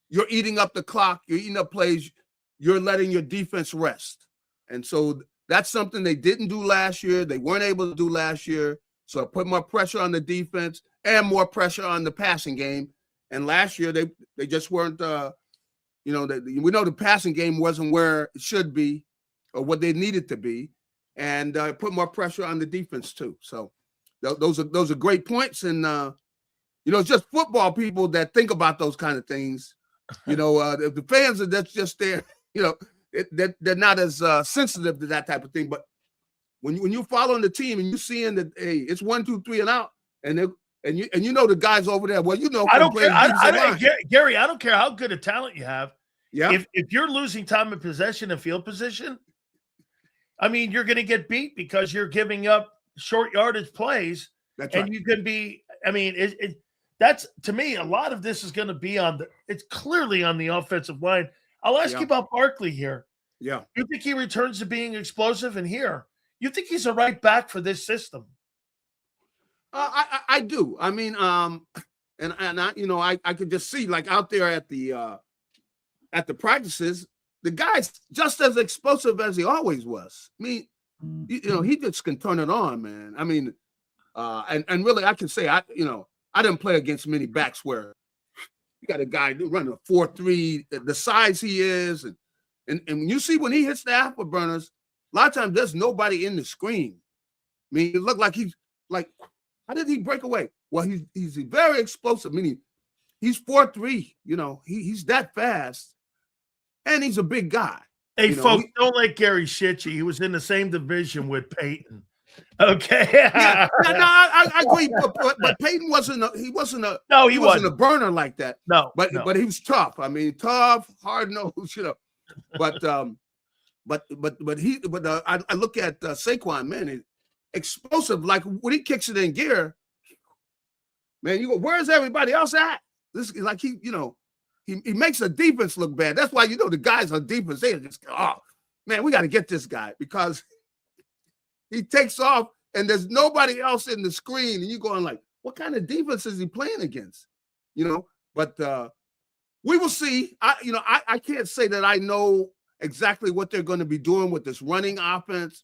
you're eating up the clock, you're eating up plays. you're letting your defense rest. And so that's something they didn't do last year. They weren't able to do last year. So it put more pressure on the defense and more pressure on the passing game. And last year they just weren't. We know the passing game wasn't where it should be, or what they needed to be, and put more pressure on the defense too. So those are great points. And it's just football people that think about those kind of things. The fans that's just there. They're not as sensitive to that type of thing. But when you're following the team and you're seeing that, hey, it's 1, 2, 3 and out, and the guys over there. Well, I don't care. Gary, I don't care how good a talent you have. Yeah. If you're losing time of possession and field position, I mean, you're going to get beat because you're giving up short yardage plays. That's right. And you can be. I mean, that's, to me, a lot of this is going to be it's clearly on the offensive line. I'll ask you about Barkley here. Yeah. You think he returns to being explosive in here? You think he's a right back for this system? I do. I mean, and I could just see, like, out there at the practices, the guy's just as explosive as he always was. I mean, he just can turn it on, man. I mean, and really, I can say I didn't play against many backs where you got a guy running a 4.3, the size he is, and you see when he hits the afterburners, a lot of times there's nobody in the screen. I mean, it looked like he's like, how did he break away? Well, he's very explosive. I mean, he's 4.3. He's that fast, and he's a big guy. Hey, folks, don't let Gary shit you. He was in the same division with Peyton. Okay. I agree. But Peyton wasn't a burner like that. No, but he was tough. I mean, tough, hard nosed. But I look at Saquon, man, explosive. Like when he kicks it in gear, man, you go, where's everybody else at? This is like he makes the defense look bad. That's why the guys on defense, they just man, we got to get this guy because he takes off and there's nobody else in the screen, and you're going like, what kind of defense is he playing against? But we will see. I can't say that I know exactly what they're going to be doing with this running offense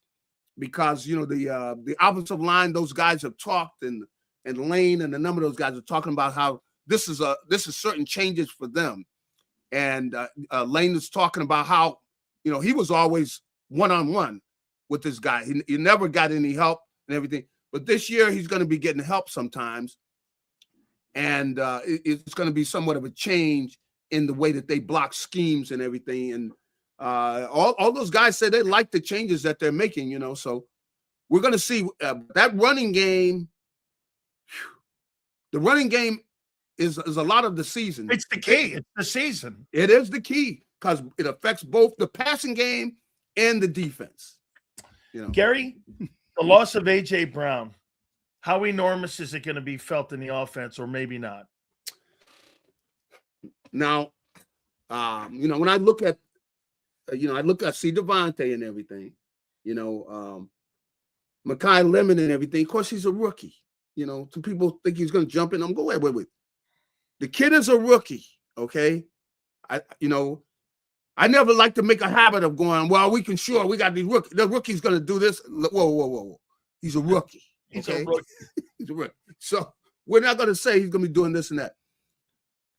because the offensive line, those guys have talked, and Lane and a number of those guys are talking about how this is certain changes for them. And Lane is talking about how he was always one-on-one with this guy. He never got any help and everything. But this year he's going to be getting help sometimes. And it's going to be somewhat of a change in the way that they block schemes and everything. And all those guys say they like the changes that they're making, So we're going to see that running game. The running game is a lot of the season. It's the key. It's the season. It is the key because it affects both the passing game and the defense. Gary, the loss of A.J. Brown, how enormous is it going to be felt in the offense, or maybe not? Now, when I look at, I see Devontae and everything, Mekhi Lemon and everything. Of course, he's a rookie. Some people think he's going to jump in. I'm going, wait. The kid is a rookie, okay? I never like to make a habit of going, well, we got these rookies. The rookie's going to do this. Whoa. He's a rookie. Okay? He's a rookie. So we're not going to say he's going to be doing this and that.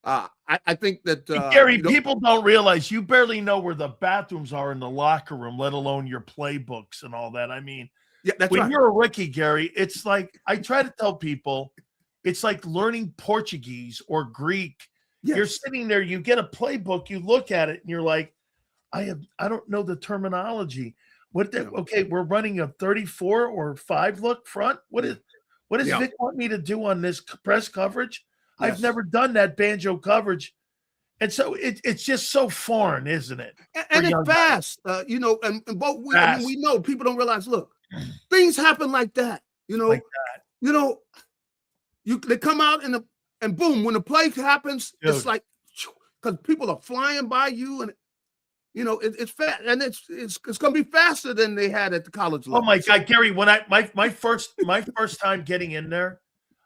I think that Gary, people don't realize you barely know where the bathrooms are in the locker room, let alone your playbooks and all that. I mean, that's when right. You're a rookie, Gary, it's like I try to tell people, it's like learning Portuguese or Greek. Yes. You're sitting there, you get a playbook, you look at it, and you're like, I don't know the terminology. Okay, we're running a 34 or 5 look front. What does Vic want me to do on this press coverage? Yes. I've never done that banjo coverage. And so it's just so foreign, isn't it? And it's fast, and both we know people don't realize, look, things happen like that, Like that. They come out and boom, when the play happens, dude, it's like, because people are flying by you, and it's fast, and it's going to be faster than they had at the college level. Oh my God, Gary! When my first time getting in there,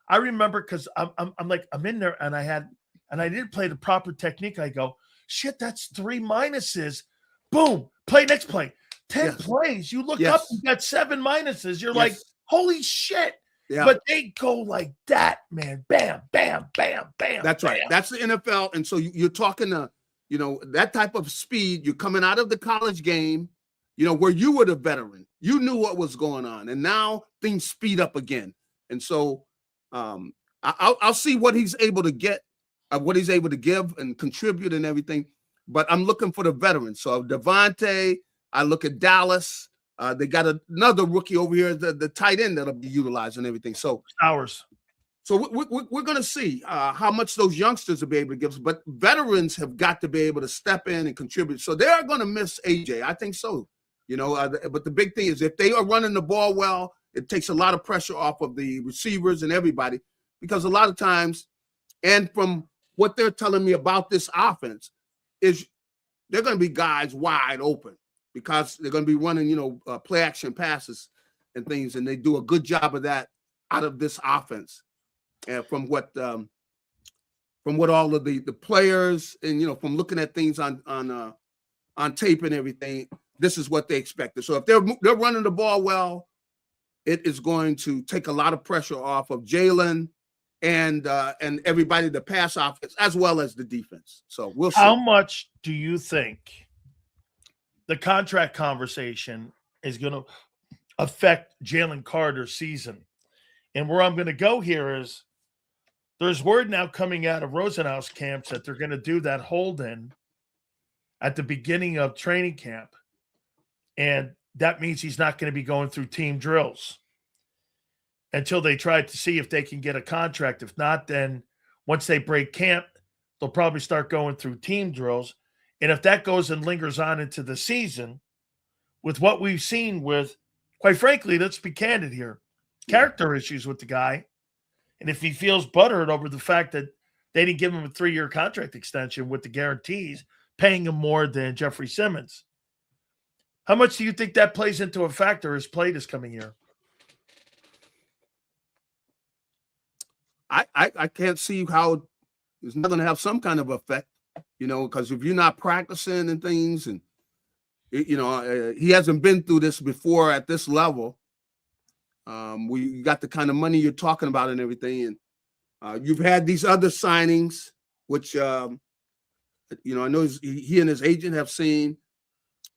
I remember because I'm in there and I didn't play the proper technique. I go, shit, that's 3 minuses, boom, play next play. 10 Yes. plays. You look Yes. up, you got 7 minuses. You're like, Yes. holy shit. Yeah. But they go like that, man. Bam, bam, bam, bam. That's right. bam. That's the NFL. And so you're talking to, that type of speed. You're coming out of the college game, where you were the veteran. You knew what was going on. And now things speed up again. And so I'll see what he's able to get, what he's able to give and contribute and everything. But I'm looking for the veterans. So Devontae, I look at Dallas. They got another rookie over here, the tight end that'll be utilized and everything. So Ours. So we're going to see how much those youngsters will be able to give us. But veterans have got to be able to step in and contribute. So they are going to miss AJ. I think so. But the big thing is if they are running the ball well, it takes a lot of pressure off of the receivers and everybody. Because a lot of times, and from what they're telling me about this offense, is they're going to be guys wide open because they're going to be running, play action passes and things. And they do a good job of that out of this offense. And from what all of the players and from looking at things on tape and everything, this is what they expected. So if they're running the ball well, it is going to take a lot of pressure off of Jalen and everybody, the pass offense as well as the defense. So we'll see. How much do you think the contract conversation is going to affect Jalen Carter's season? And where I'm going to go here is there's word now coming out of Rosenhaus camps that they're going to do that hold-in at the beginning of training camp. And that means he's not going to be going through team drills until they try to see if they can get a contract. If not, then once they break camp, they'll probably start going through team drills. And if that goes and lingers on into the season, with what we've seen with, quite frankly, let's be candid here, character issues with the guy. And if he feels buttered over the fact that they didn't give him a 3-year contract extension with the guarantees, paying him more than Jeffrey Simmons, how much do you think that plays into a factor his play this coming year? I can't see how it's not going to have some kind of effect, because if you're not practicing and things and, he hasn't been through this before at this level. We got the kind of money you're talking about and everything. And you've had these other signings, which, I know he and his agent have seen.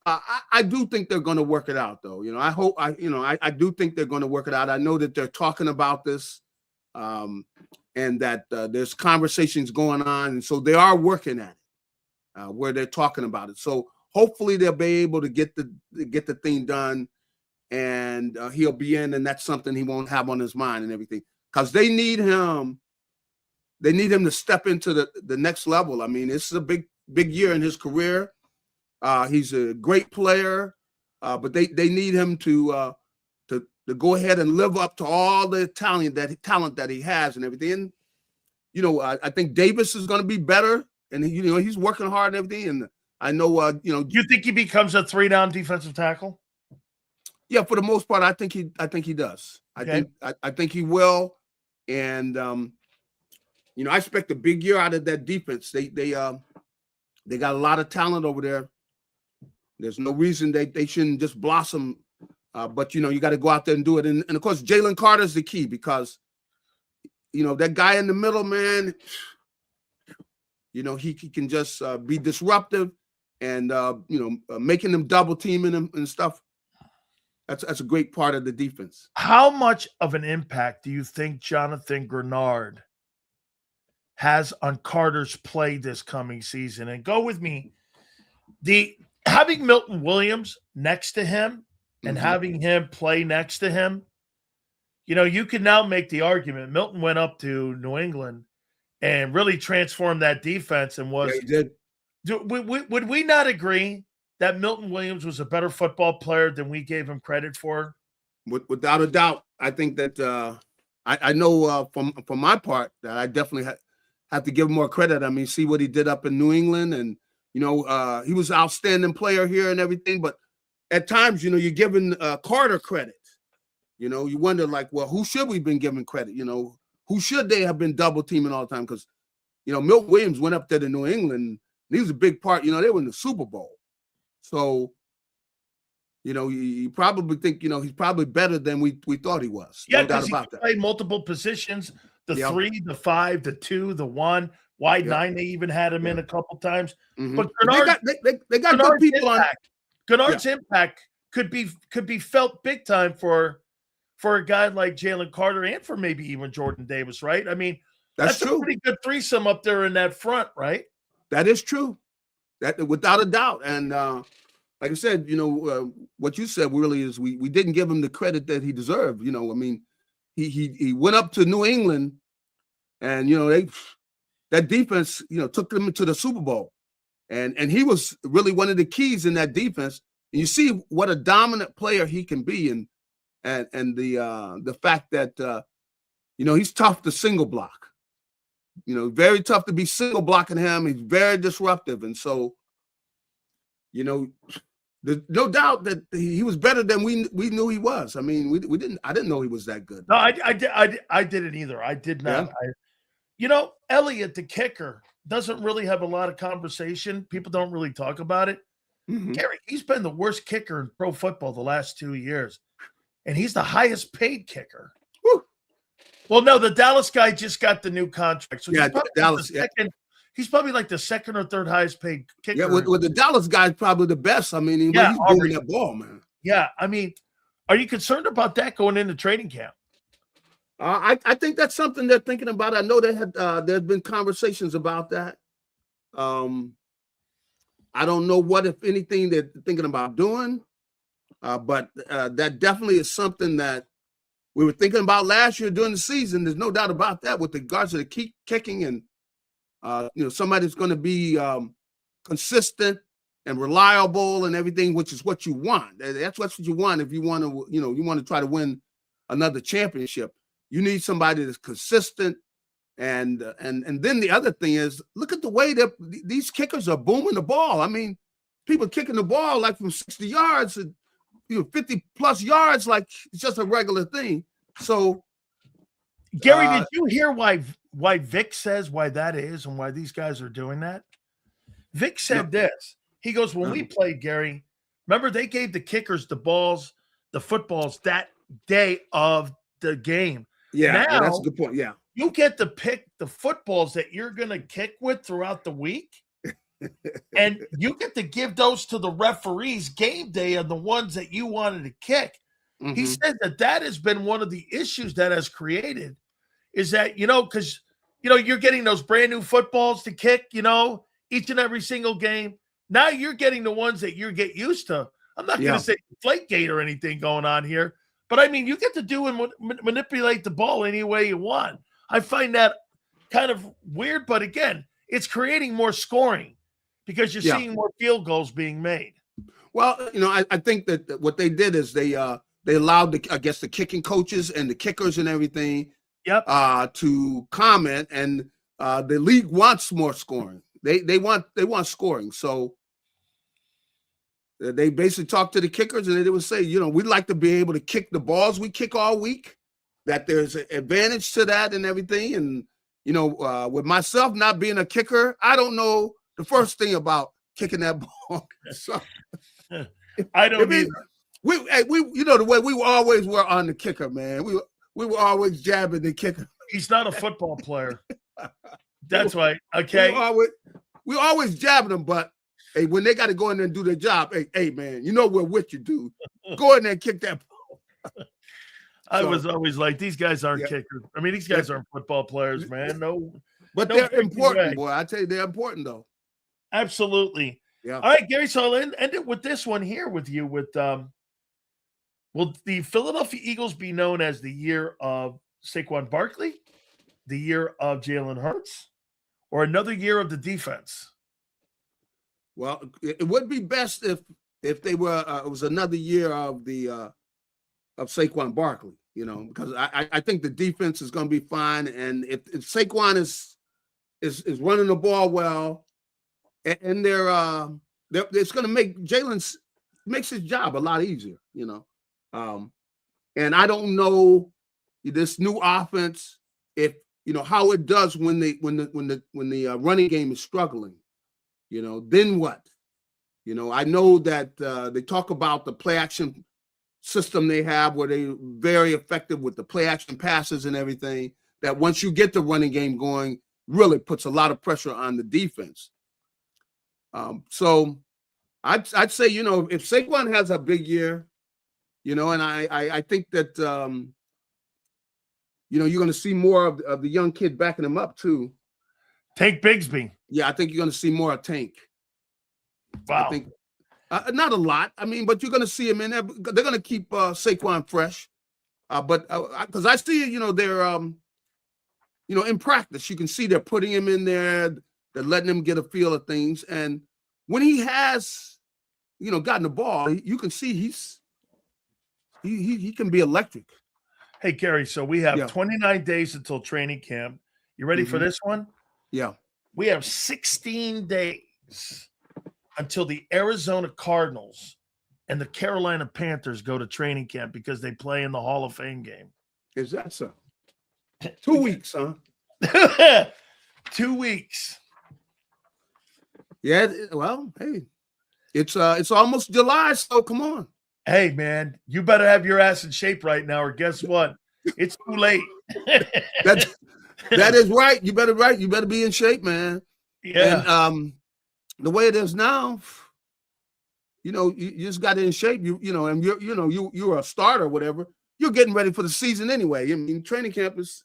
I do think they're going to work it out, though. I do think they're going to work it out. I know that they're talking about this and that there's conversations going on. And so they are working at it where they're talking about it. So hopefully they'll be able to get the thing done. And he'll be in, and that's something he won't have on his mind and everything, because they need him. They need him to step into the next level. I mean, this is a big year in his career. He's a great player, but they need him to go ahead and live up to all the talent that he has and everything. And, I think Davis is going to be better, and he's working hard and everything. And I know, Do you think he becomes a 3-down defensive tackle? Yeah, for the most part, I think he does. Okay. I think he will, and I expect a big year out of that defense. They got a lot of talent over there. There's no reason they shouldn't just blossom, but you got to go out there and do it. And of course, Jalen Carter's the key because that guy in the middle, man. He can just be disruptive and making them double teaming him and stuff. That's a great part of the defense. How much of an impact do you think Jonathan Grenard has on Carter's play this coming season? And go with me. Having Milton Williams next to him and having him play next to him, you can now make the argument. Milton went up to New England and really transformed that defense and was. Yeah, he did. Would we not agree that Milton Williams was a better football player than we gave him credit for? Without a doubt. I think that I know from my part that I definitely have to give him more credit. I mean, see what he did up in New England, and he was an outstanding player here and everything. But at times, you're giving Carter credit. You wonder, like, well, who should we been giving credit? Who should they have been double teaming all the time? Because Milton Williams went up there to New England. And he was a big part. They were in the Super Bowl. So, you probably think, he's probably better than we thought he was. Yeah, No doubt because he about can that. play multiple positions, the Yep. 3, the 5, the 2, the 1, wide Yep. 9, they even had him in a couple times. Mm-hmm. But They got good people Gennard's impact could be felt big time for a guy like Jalen Carter and for maybe even Jordan Davis, right? I mean, that's true. a pretty good threesome up there in that front, right? That is true. That without a doubt. And like I said, what you said really is we didn't give him the credit that he deserved. I mean, he went up to New England, and that defense took them to the Super Bowl, and he was really one of the keys in that defense. And you see what a dominant player he can be, and the fact that he's tough to single block. Very tough to be single blocking him. He's very disruptive, and so there's no doubt that he was better than we knew he was. I mean, I didn't know he was that good. No, I didn't either. I did not. Yeah. Elliott, the kicker, doesn't really have a lot of conversation. People don't really talk about it. Mm-hmm. Gary, he's been the worst kicker in pro football the last 2 years, and he's the highest paid kicker. Woo. Well, no, the Dallas guy just got the new contract, so yeah, Dallas. He's probably like the second or third highest paid kicker. Yeah, with the Dallas guy, probably the best. I mean, he's moving that ball, man. Yeah, I mean, are you concerned about that going into training camp? I think that's something they're thinking about. I know there's been conversations about that. I don't know what, if anything, they're thinking about doing, but that definitely is something that we were thinking about last year during the season. There's no doubt about that with regards to the kicking and somebody's going to be consistent and reliable and everything, which is what you want. That's what you want if you want to, you want to try to win another championship. You need somebody that's consistent, and then the other thing is, look at the way that these kickers are booming the ball. I mean, people kicking the ball like from 60 yards and 50 plus yards, like it's just a regular thing. So, Gary, did you hear why Vic says why that is and why these guys are doing that? Vic said this. He goes, when we played, Gary, remember they gave the kickers the footballs that day of the game. Yeah, now, that's a good point. Yeah. You get to pick the footballs that you're going to kick with throughout the week. And you get to give those to the referees game day on the ones that you wanted to kick. Mm-hmm. He said that has been one of the issues that has created is that, because, you're getting those brand new footballs to kick, each and every single game. Now you're getting the ones that you get used to. I'm not going to say Deflategate or anything going on here, but I mean, you get to do and manipulate the ball any way you want. I find that kind of weird, but again, it's creating more scoring because you're seeing more field goals being made. Well, I think that what they did is they allowed the kicking coaches and the kickers and everything to comment, and the league wants more scoring. They want scoring. So they basically talked to the kickers, and they would say, we'd like to be able to kick the balls we kick all week, that there's an advantage to that and everything. And, with myself not being a kicker, I don't know the first thing about kicking that ball. So, I don't either. We the way we always were on the kicker, man. We were always jabbing the kicker. He's not a football player. That's right. Okay. We always jabbing them, but hey, when they got to go in there and do their job, hey, man, we're with you, dude. Go in there and kick that ball. I was always like, these guys aren't kickers. I mean, these guys aren't football players, man. No, but they're important, boy. I tell you, they're important, though. Absolutely. Yeah. All right, Gary. So I'll end it with this one here with you. Will the Philadelphia Eagles be known as the year of Saquon Barkley, the year of Jalen Hurts, or another year of the defense? Well, it would be best if they were it was another year of the of Saquon Barkley, because I think the defense is going to be fine, and if Saquon is running the ball well, and it's going to make Jalen makes his job a lot easier, and I don't know this new offense if how it does when the running game is struggling, then what? I know that they talk about the play action system they have where they're very effective with the play action passes and everything, that once you get the running game going, really puts a lot of pressure on the defense. So I'd say, if Saquon has a big year, and I think that, you're going to see more of the young kid backing him up too. Tank Bigsby. Yeah, I think you're going to see more of Tank. Wow. I think not a lot. I mean, but you're going to see him in there. They're going to keep Saquon fresh. But because I see, they're, in practice, you can see they're putting him in there. They're letting him get a feel of things. And when he has, gotten the ball, you can see he can be electric. Hey, Gary, so we have 29 days until training camp. You ready for this one? Yeah. We have 16 days until the Arizona Cardinals and the Carolina Panthers go to training camp because they play in the Hall of Fame game. Is that so? 2 weeks, huh? 2 weeks. Yeah, well, hey, it's almost July, so come on. Hey, man, you better have your ass in shape right now, or guess what? It's too late. That is right. You better be in shape, man. Yeah. And the way it is now, you just got in shape. And you're a starter, or whatever. You're getting ready for the season anyway. I mean, training camp is,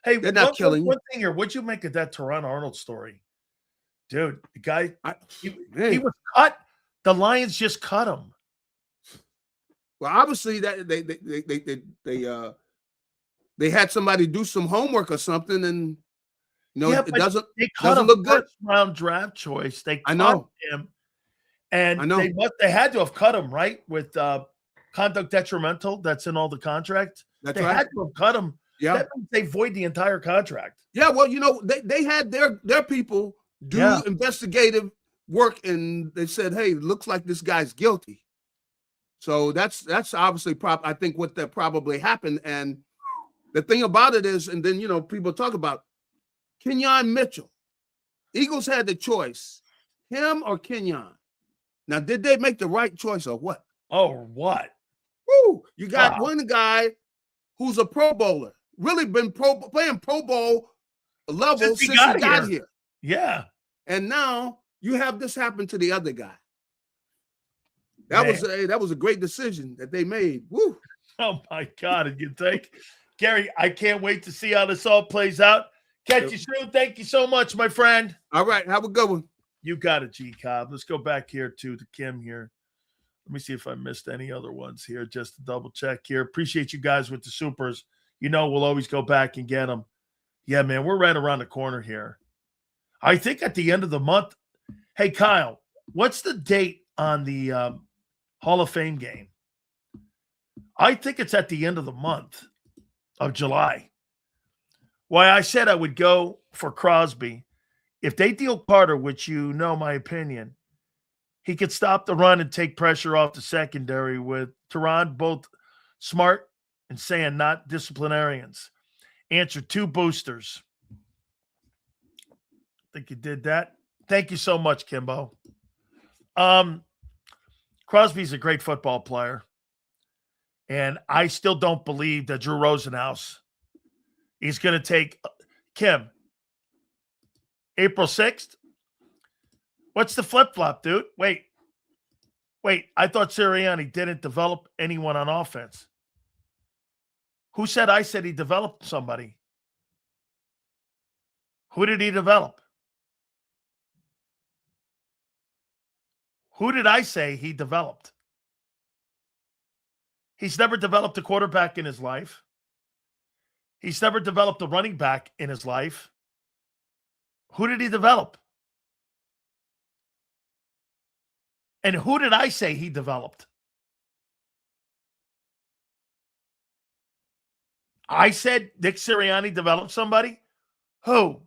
Hey, they're not killing you. One thing here, what'd you make of that Teron Arnold story, dude? The guy, he was cut. The Lions just cut him. Well, obviously that they had somebody do some homework or something, and it doesn't look good. First round draft choice. They cut him, and they had to have cut him, right, with conduct detrimental. That's in all the contract. They had to have cut him. Yeah, that means they void the entire contract. Yeah, well, they had their people do investigative work, and they said, hey, it looks like this guy's guilty. So that's obviously I think what that probably happened. And the thing about it is, and then people talk about Kenyon Mitchell. Eagles had the choice, him or Kenyon. Now, did they make the right choice or what? Oh, what? Woo! You got one guy who's a Pro Bowler, really been playing Pro Bowl level since he got here. Yeah. And now you have this happen to the other guy. That was a great decision that they made. Woo! Oh my God! And you think, Gary, I can't wait to see how this all plays out. Catch you soon. Thank you so much, my friend. All right, have a good one. You got it, JAKIB. Let's go back here to Kim here. Let me see if I missed any other ones here, just to double check here. Appreciate you guys with the supers. We'll always go back and get them. Yeah, man, we're right around the corner here. I think at the end of the month. Hey, Kyle, what's the date on the Hall of Fame game? I think it's at the end of the month of July. Why I said I would go for Crosby. If they deal Carter, which my opinion, he could stop the run and take pressure off the secondary with Teron, both smart and saying not disciplinarians. Answer 2 boosters. I think you did that. Thank you so much, Kimbo. Crosby's a great football player. And I still don't believe that Drew Rosenhaus is going to take Kim. April 6th? What's the flip-flop, dude? Wait. I thought Sirianni didn't develop anyone on offense. Who said I said he developed somebody? Who did he develop? Who did I say he developed? He's never developed a quarterback in his life. He's never developed a running back in his life. Who did he develop? And who did I say he developed? I said Nick Sirianni developed somebody? Who?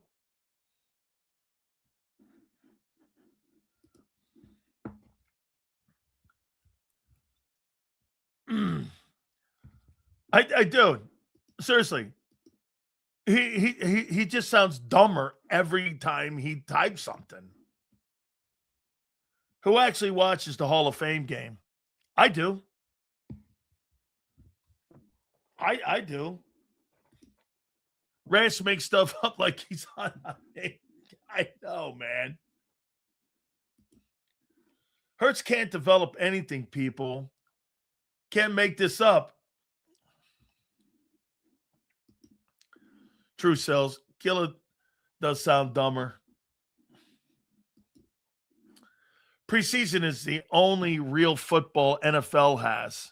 I do. Seriously. He just sounds dumber every time he types something. Who actually watches the Hall of Fame game? I do. I do. Rance makes stuff up like he's on. I know, man. Hurts can't develop anything, people. Can't make this up. True sells. Gilla does sound dumber. Preseason is the only real football NFL has.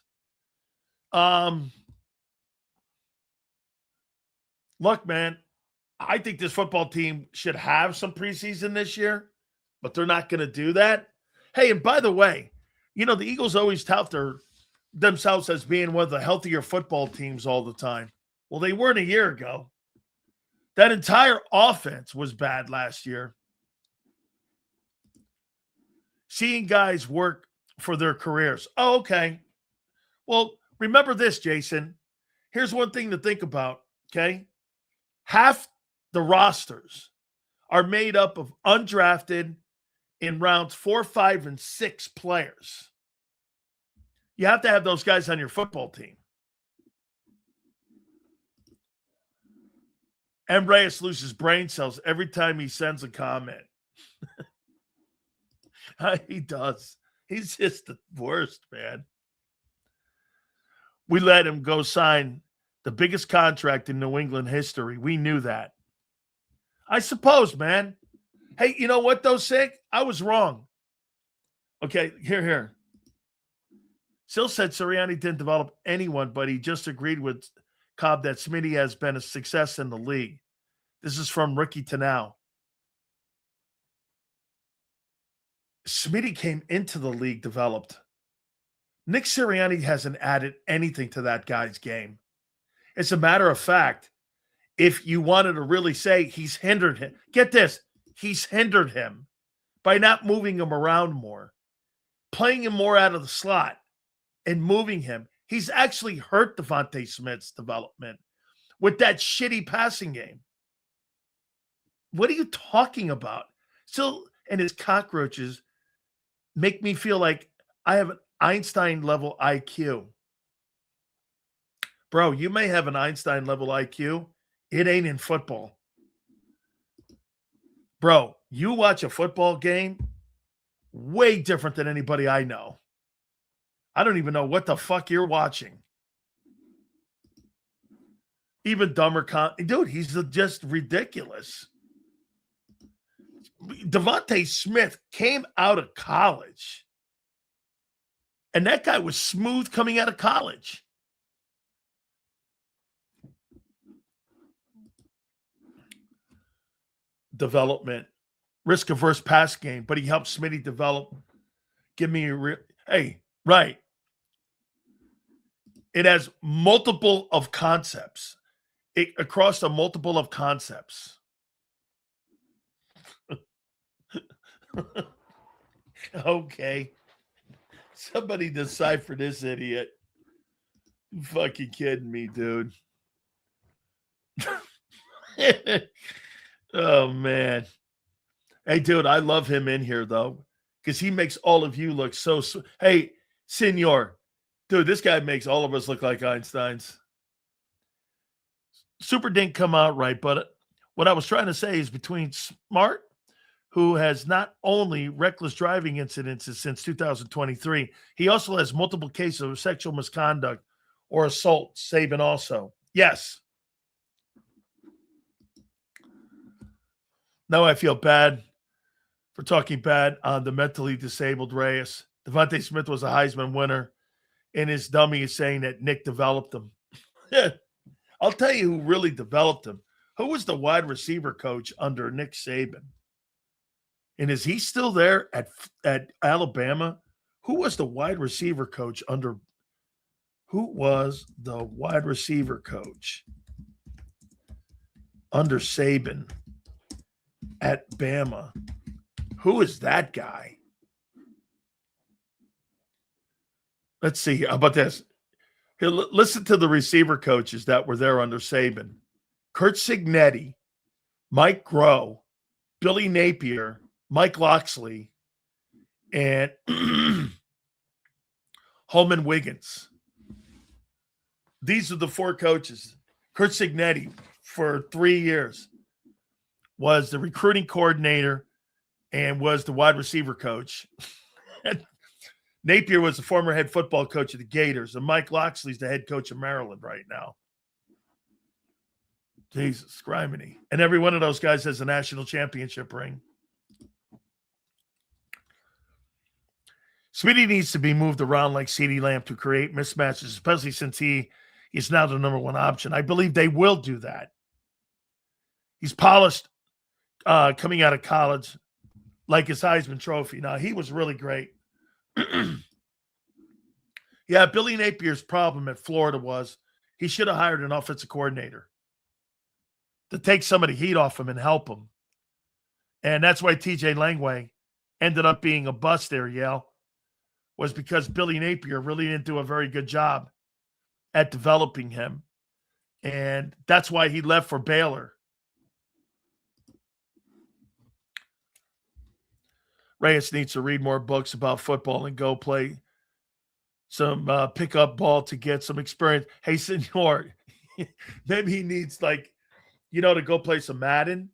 Look, man, I think this football team should have some preseason this year, but they're not going to do that. Hey, and by the way, the Eagles always tout themselves as being one of the healthier football teams all the time. Well, they weren't a year ago. That entire offense was bad last year. Seeing guys work for their careers. Oh, okay. Well, remember this, Jason. Here's one thing to think about, okay? Half the rosters are made up of undrafted in rounds 4, 5, and 6 players. You have to have those guys on your football team. And Reyes loses brain cells every time he sends a comment. He does. He's just the worst, man. We let him go sign the biggest contract in New England history. We knew that. I suppose, man. Hey, you know what, though, Sig? I was wrong. Okay, here. Sil said Sirianni didn't develop anyone, but he just agreed with Cobb that Smitty has been a success in the league. This is from Ricky to now. Smitty came into the league developed. Nick Sirianni hasn't added anything to that guy's game. As a matter of fact, if you wanted to really say he's hindered him, get this, he's hindered him by not moving him around more, playing him more out of the slot and moving him. He's actually hurt Devontae Smith's development with that shitty passing game. What are you talking about? Still, and his cockroaches make me feel like I have an Einstein-level IQ. Bro, you may have an Einstein-level IQ. It ain't in football. Bro, you watch a football game, way different than anybody I know. I don't even know what the fuck you're watching. Even dumber. Dude, he's just ridiculous. Devontae Smith came out of college. And that guy was smooth coming out of college. Development. Risk-averse pass game, but he helped Smitty develop. Give me a hey, right. It has multiple of concepts. Across a multiple of concepts. Okay. Somebody decipher this idiot. You fucking kidding me, dude. Oh, man. Hey, dude, I love him in here, though, because he makes all of you look so... Hey, Senor. Dude, this guy makes all of us look like Einsteins. Super didn't come out right, but what I was trying to say is between Smart, who has not only reckless driving incidences since 2023, he also has multiple cases of sexual misconduct or assault. Saban also. Yes. Now I feel bad for talking bad on the mentally disabled Reyes. Devontae Smith was a Heisman winner, and his dummy is saying that Nick developed him. I'll tell you who really developed him. Who was the wide receiver coach under Nick Saban? And is he still there at Alabama? Who was the wide receiver coach under Saban at Bama? Who is that guy? Let's see. How about this? Here, listen to the receiver coaches that were there under Saban. Kurt Signetti, Mike Groh, Billy Napier, Mike Loxley, and Holman Wiggins. These are the four coaches. Kurt Signetti, for 3 years, was the recruiting coordinator and was the wide receiver coach. Napier was the former head football coach of the Gators, and Mike Loxley's the head coach of Maryland right now. Jesus, criminy. And every one of those guys has a national championship ring. Smitty needs to be moved around like CeeDee Lamb to create mismatches, especially since he is now the number one option. I believe they will do that. He's polished coming out of college like his Heisman Trophy. Now, he was really great. Yeah, Billy Napier's problem at Florida was he should have hired an offensive coordinator to take some of the heat off him and help him. And that's why TJ Langway ended up being a bust there, Yale, was because Billy Napier really didn't do a very good job at developing him. And that's why he left for Baylor. Reyes needs to read more books about football and go play some pickup ball to get some experience. Hey, senor, maybe he needs, like, to go play some Madden,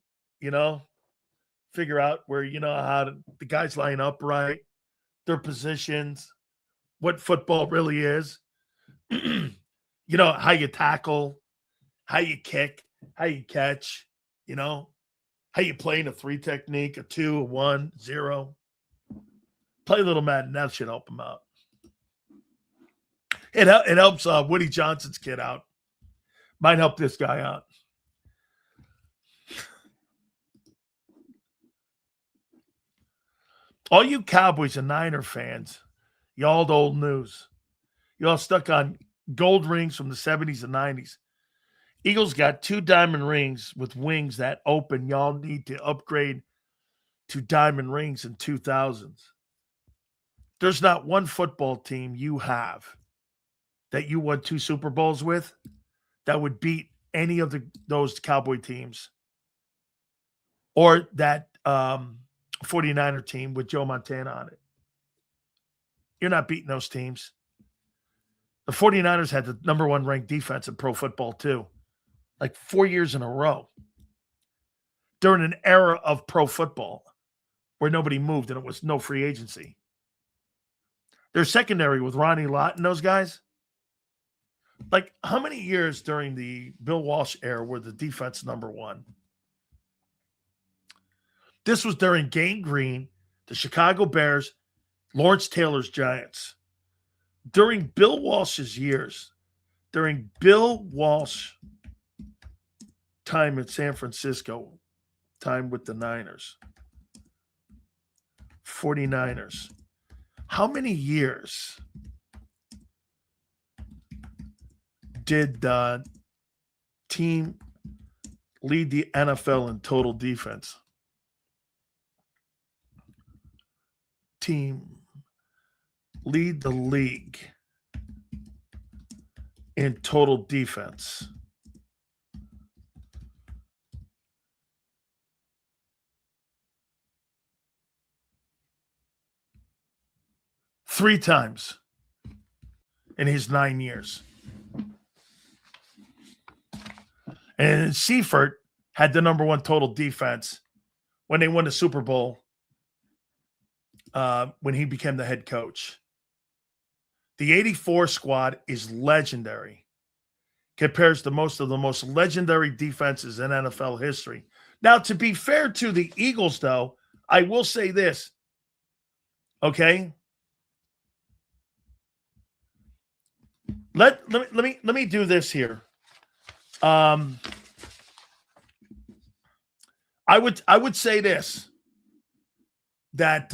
figure out where, how the guys line up right, their positions, what football really is, how you tackle, how you kick, how you catch, how you play in a 3 technique, a 2, a 1, 0. Play a little Madden. That should help him out. It helps Woody Johnson's kid out. Might help this guy out. All you Cowboys and Niner fans, y'all old news. Y'all stuck on gold rings from the 70s and 90s. Eagles got 2 diamond rings with wings that open. Y'all need to upgrade to diamond rings in 2000s. There's not one football team you have that you won 2 Super Bowls with that would beat any of those Cowboy teams or that 49er team with Joe Montana on it. You're not beating those teams. The 49ers had the number 1 ranked defense in pro football too, like 4 years in a row during an era of pro football where nobody moved and it was no free agency. Their secondary with Ronnie Lott and those guys, like, how many years during the Bill Walsh era were the defense number 1? This was during Gang Green, the Chicago Bears, Lawrence Taylor's Giants. During Bill Walsh's years, during Bill Walsh time at San Francisco, time with the Niners, 49ers, how many years did the team lead the NFL in total defense? Team lead the league in total defense. Three times in his 9 years. And Seifert had the number 1 total defense when they won the Super Bowl when he became the head coach. The 84 squad is legendary. Compares to most of the most legendary defenses in NFL history. Now, to be fair to the Eagles, though, I will say this. Okay? Let me do this here. I would say this, that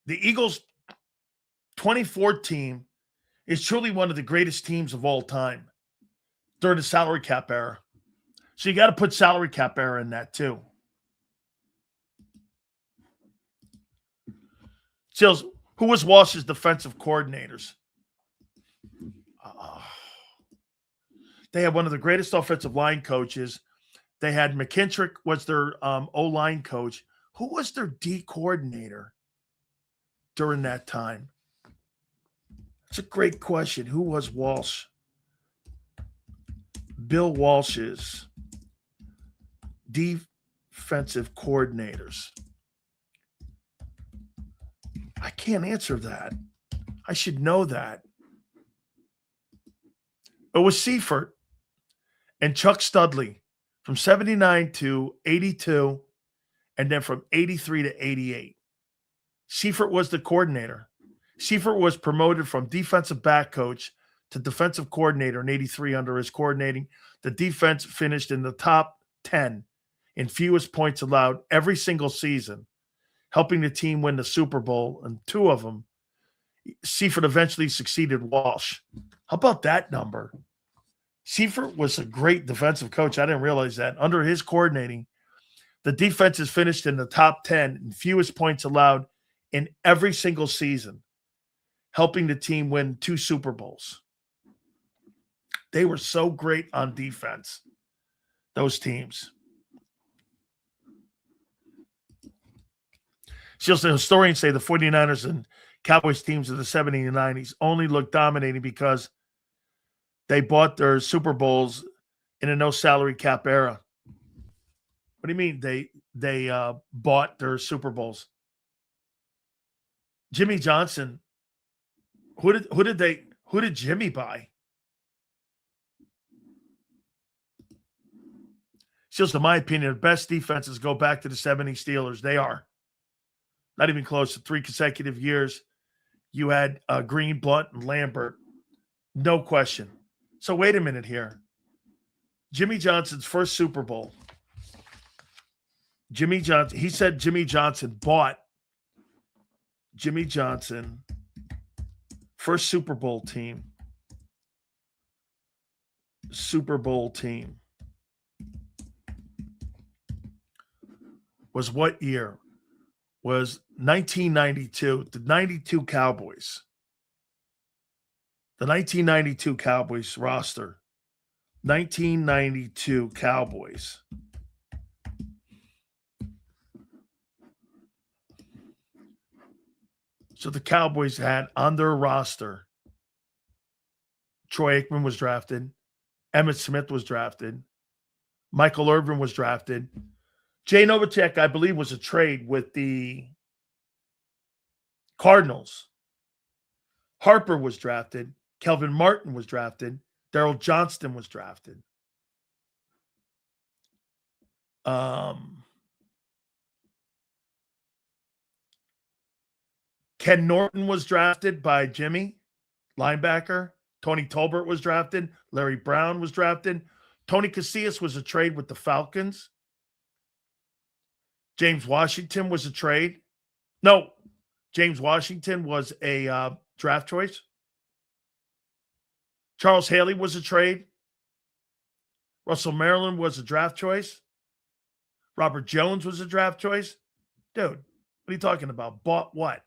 the Eagles 24 team is truly one of the greatest teams of all time during the salary cap era. So you got to put salary cap era in that too. Sills, who was Walsh's defensive coordinators? They had one of the greatest offensive line coaches. They had McKintrick was their O-line coach, Who was their D coordinator during that time? That's a great question. Who was Walsh? Bill Walsh's defensive coordinators. I can't answer that. I should know that. It was Seifert and Chuck Studley from 79 to 82, and then from 83 to 88. Seifert was the coordinator. Seifert was promoted from defensive back coach to defensive coordinator in 83 under his coordinating. The defense finished in the top 10 in fewest points allowed every single season, helping the team win the Super Bowl, and 2 of them. Seifert eventually succeeded Walsh. How about that number? Seifert was a great defensive coach. I didn't realize that. Under his coordinating, the defense is finished in the top 10 in fewest points allowed in every single season, helping the team win 2 Super Bowls. They were so great on defense, those teams. Still, the historians say the 49ers and Cowboys teams of the 70s and 90s only looked dominating because they bought their Super Bowls in a no salary cap era. What do you mean they bought their Super Bowls? Jimmy Johnson. Who did Jimmy buy? Still, in my opinion, the best defenses go back to the 70 Steelers. They are. Not even close to 3 consecutive years. You had Green, Blunt, and Lambert. No question. So wait a minute here. Jimmy Johnson's first Super Bowl. Jimmy Johnson, he said Jimmy Johnson bought Jimmy Johnson, first Super Bowl team. Super Bowl team. Was what year? Was 1992, the 92 Cowboys. The 1992 Cowboys roster. 1992 Cowboys. So the Cowboys had on their roster, Troy Aikman was drafted. Emmitt Smith was drafted. Michael Irvin was drafted. Jay Novacek, I believe, was a trade with the Cardinals. Harper was drafted. Kelvin Martin was drafted. Darryl Johnston was drafted. Ken Norton was drafted by Jimmy, linebacker. Tony Tolbert was drafted. Larry Brown was drafted. Tony Casillas was a trade with the Falcons. James Washington was a trade. No, James Washington was a draft choice. Charles Haley was a trade. Russell Maryland was a draft choice. Robert Jones was a draft choice. Dude, what are you talking about? Bought what?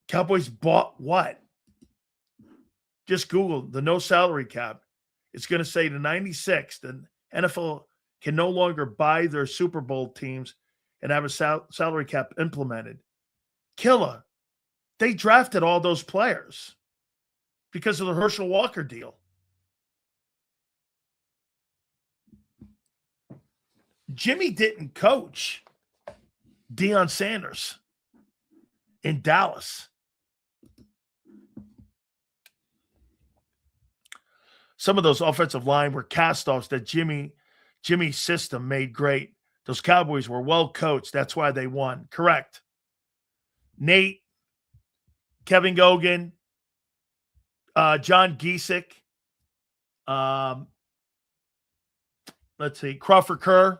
Cowboys bought what? Just Google the no salary cap. It's going to say the 96, the NFL can no longer buy their Super Bowl teams and have a salary cap implemented. Killer. They drafted all those players because of the Herschel Walker deal. Jimmy didn't coach Deion Sanders in Dallas. Some of those offensive line were cast-offs that Jimmy's system made great. Those Cowboys were well coached. That's why they won. Correct. Nate, Kevin Gogan, John Giesick, let's see, Crawford Kerr.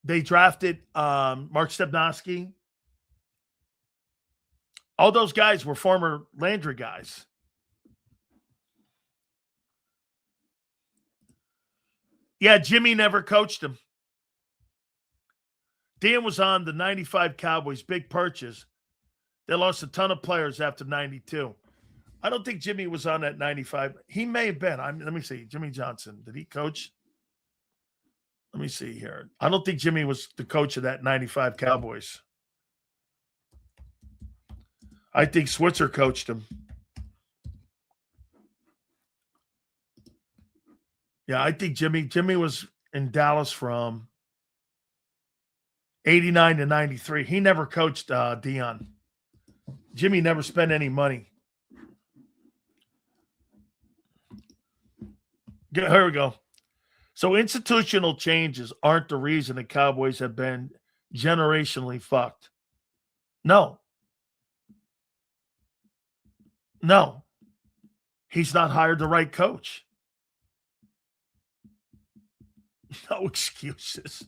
They drafted Mark Stepnoski. All those guys were former Landry guys. Yeah, Jimmy never coached him. Dan was on the 95 Cowboys, big purchase. They lost a ton of players after 92. I don't think Jimmy was on that 95. He may have been. Let me see. Jimmy Johnson. Did he coach? Let me see here. I don't think Jimmy was the coach of that 95 Cowboys. I think Switzer coached him. Yeah, I think Jimmy was in Dallas from 89 to 93. He never coached Dion. Jimmy never spent any money. Here we go. So institutional changes aren't the reason the Cowboys have been generationally fucked. No. He's not hired the right coach. No excuses.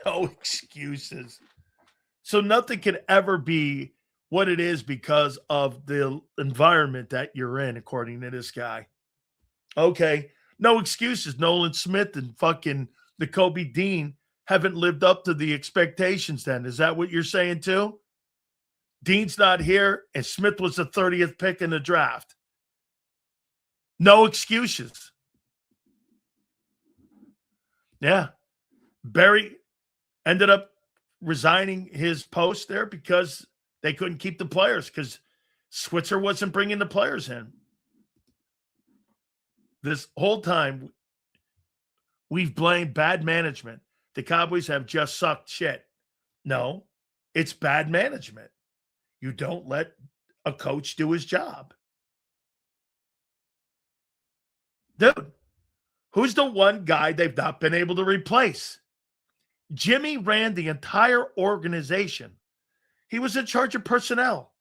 No excuses. So nothing can ever be what it is because of the environment that you're in, according to this guy. Okay. No excuses. Nolan Smith and fucking the Kobe Dean haven't lived up to the expectations then. Is that what you're saying too? Dean's not here and Smith was the 30th pick in the draft. No excuses. Yeah. Barry ended up resigning his post there because they couldn't keep the players because Switzer wasn't bringing the players in. This whole time, we've blamed bad management. The Cowboys have just sucked shit. No, it's bad management. You don't let a coach do his job. Dude, who's the one guy they've not been able to replace? Jimmy ran the entire organization. He was in charge of personnel.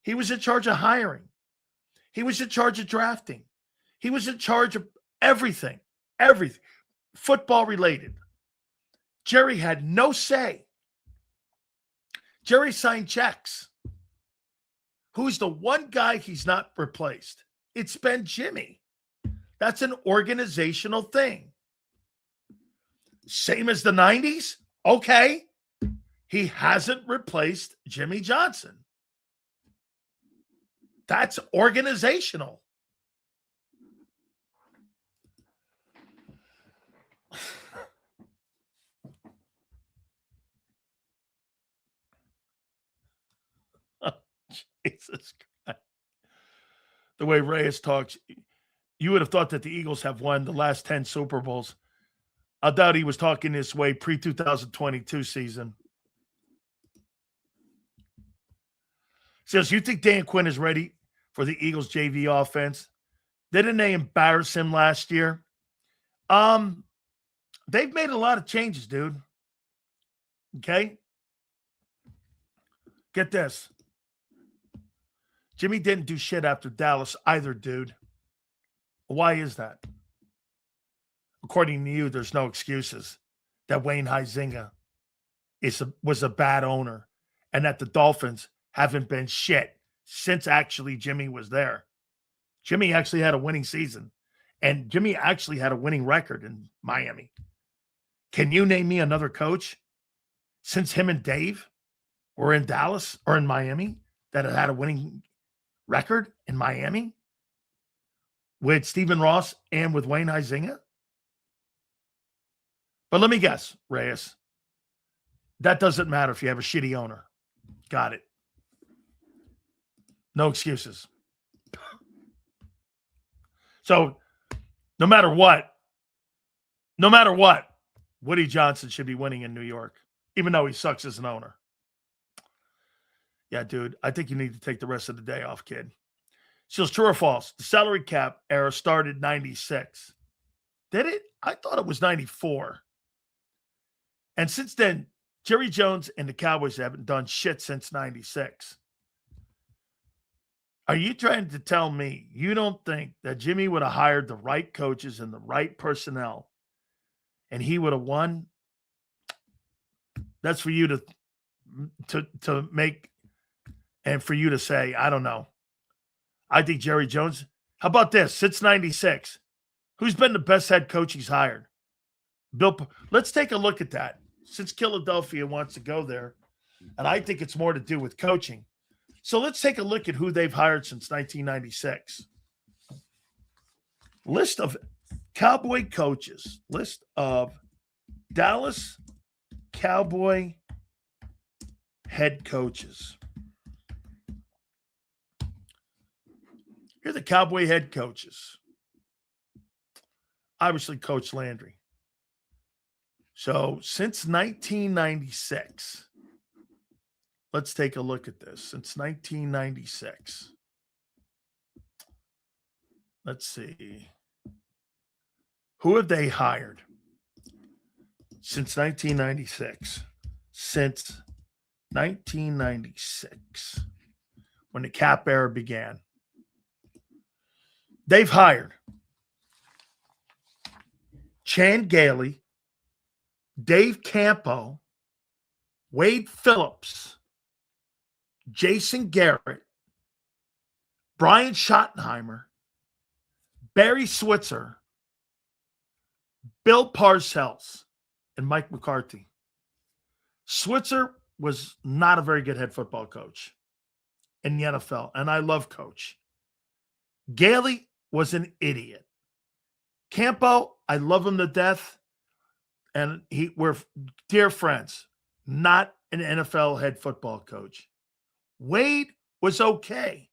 He was in charge of hiring. He was in charge of drafting. He was in charge of everything, football related. Jerry had no say. Jerry signed checks. Who's the one guy he's not replaced? It's been Jimmy. That's an organizational thing. Same as the 90s? Okay. He hasn't replaced Jimmy Johnson. That's organizational. Oh, Jesus Christ. The way Reyes talks, you would have thought that the Eagles have won the last 10 Super Bowls. I doubt he was talking this way pre-2022 season. Says, you think Dan Quinn is ready for the Eagles JV offense? Didn't they embarrass him last year? They've made a lot of changes, dude. Okay? Get this. Jimmy didn't do shit after Dallas either, dude. Why is that? According to you, there's no excuses that Wayne Huizenga was a bad owner and that the Dolphins haven't been shit since actually Jimmy was there. Jimmy actually had a winning season, and Jimmy actually had a winning record in Miami. Can you name me another coach since him and Dave were in Dallas or in Miami that had a winning record in Miami with Stephen Ross and with Wayne Huizenga? But let me guess, Reyes. That doesn't matter if you have a shitty owner. Got it. No excuses. So, no matter what, Woody Johnson should be winning in New York, even though he sucks as an owner. Yeah, dude, I think you need to take the rest of the day off, kid. So it's true or false? The salary cap era started 96. Did it? I thought it was 94. And since then, Jerry Jones and the Cowboys haven't done shit since 96. Are you trying to tell me you don't think that Jimmy would have hired the right coaches and the right personnel and he would have won? That's for you to make and for you to say, I don't know. I think Jerry Jones. How about this? Since 96, who's been the best head coach he's hired? Let's take a look at that. Since Philadelphia wants to go there, and I think it's more to do with coaching. So let's take a look at who they've hired since 1996. List of Cowboy coaches. List of Dallas Cowboy head coaches. Here are the Cowboy head coaches. Obviously, Coach Landry. So since 1996, let's take a look at this. Since 1996, let's see. Who have they hired since 1996? Since 1996, when the cap era began, they've hired Chan Gailey, Dave Campo, Wade Phillips, Jason Garrett, Brian Schottenheimer, Barry Switzer, Bill Parcells, and Mike McCarthy. Switzer was not a very good head football coach in the NFL, and I love Coach. Gailey was an idiot. Campo, I love him to death, and we're dear friends. Not an NFL head football coach. Wade was okay.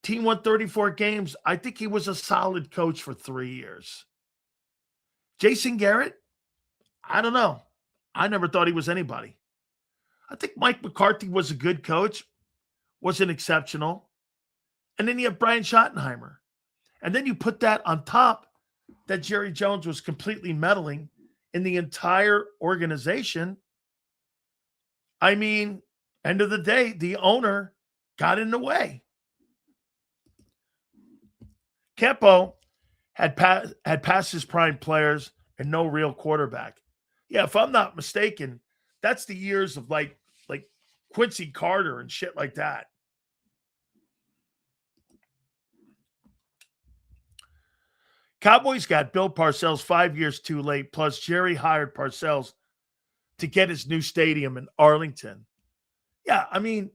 Team won 34 games. I think he was a solid coach for 3 years. Jason Garrett, I don't know. I never thought he was anybody. I think Mike McCarthy was a good coach, wasn't exceptional. And then you have Brian Schottenheimer. And then you put that on top that Jerry Jones was completely meddling in the entire organization. I mean, end of the day, the owner got in the way. Campo had passed his prime players and no real quarterback. Yeah, if I'm not mistaken, that's the years of like Quincy Carter and shit like that. Cowboys got Bill Parcells 5 years too late, plus Jerry hired Parcells to get his new stadium in Arlington. Yeah, I mean,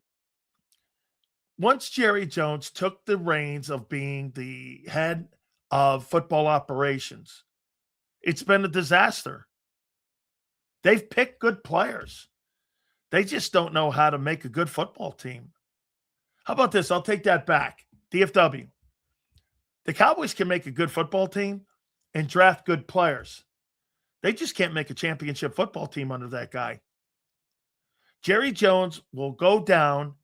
once Jerry Jones took the reins of being the head of football operations, it's been a disaster. They've picked good players. They just don't know how to make a good football team. How about this? I'll take that back. DFW. The Cowboys can make a good football team and draft good players. They just can't make a championship football team under that guy. Jerry Jones will go down,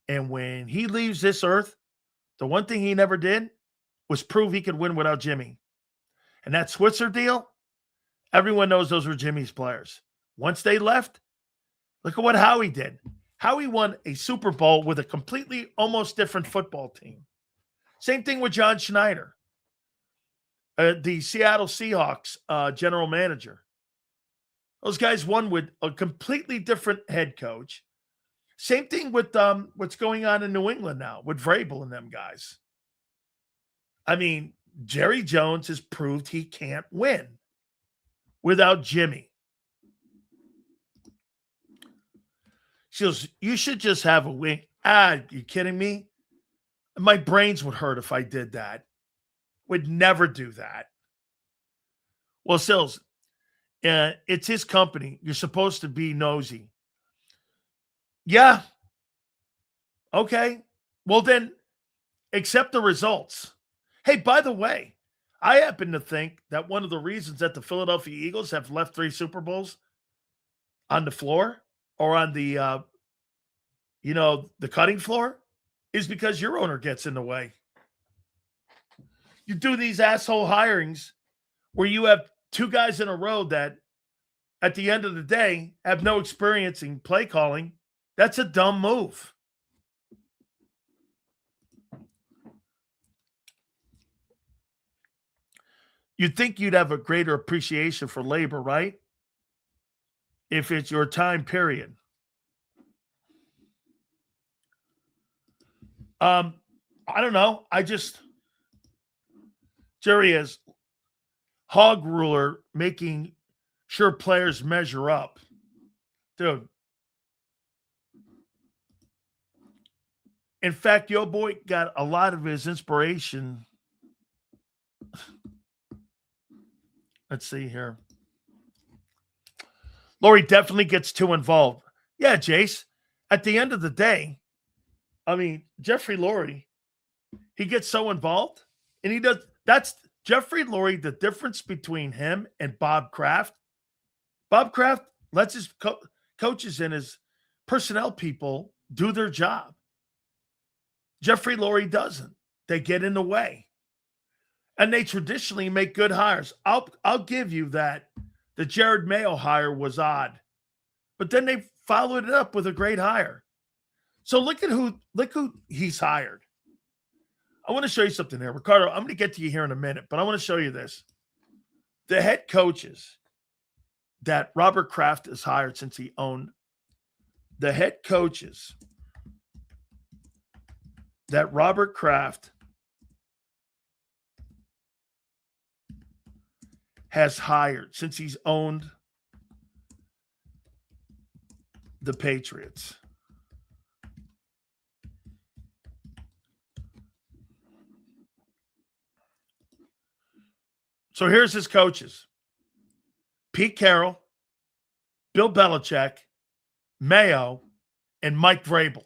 and when he leaves this earth, the one thing he never did was prove he could win without Jimmy. And that Switzer deal, everyone knows those were Jimmy's players. Once they left, look at what Howie did. Howie won a Super Bowl with a completely almost different football team. Same thing with John Schneider, the Seattle Seahawks general manager. Those guys won with a completely different head coach. Same thing with what's going on in New England now with Vrabel and them guys. I mean, Jerry Jones has proved he can't win without Jimmy. She goes, you should just have a wing. You kidding me? My brains would hurt if I did that. Would never do that. Well, Sills, it's his company. You're supposed to be nosy. Yeah. Okay. Well, then accept the results. Hey, by the way, I happen to think that one of the reasons that the Philadelphia Eagles have left 3 Super Bowls on the floor or on the, the cutting floor is because your owner gets in the way. You do these asshole hirings where you have 2 guys in a row that at the end of the day have no experience in play calling. That's a dumb move. You'd think you'd have a greater appreciation for labor, right? If it's your time period. I don't know. Jerry is hog ruler making sure players measure up. Dude. In fact, your boy got a lot of his inspiration Let's see here. Lurie definitely gets too involved. Yeah, Jace. At the end of the day, I mean, Jeffrey Lurie, he gets so involved, and he does. That's Jeffrey Lurie. The difference between him and Bob Kraft. Bob Kraft lets his coaches and his personnel people do their job. Jeffrey Lurie doesn't. They get in the way, and they traditionally make good hires. I'll give you that. The Jared Mayo hire was odd, but then they followed it up with a great hire. So look who he's hired. I want to show you something there, Ricardo. I'm going to get to you here in a minute, but I want to show you this. The head coaches that Robert Kraft has hired since he owned, the head coaches that Robert Kraft has hired since he's owned the Patriots. So here's his coaches: Pete Carroll, Bill Belichick, Mayo, and Mike Vrabel.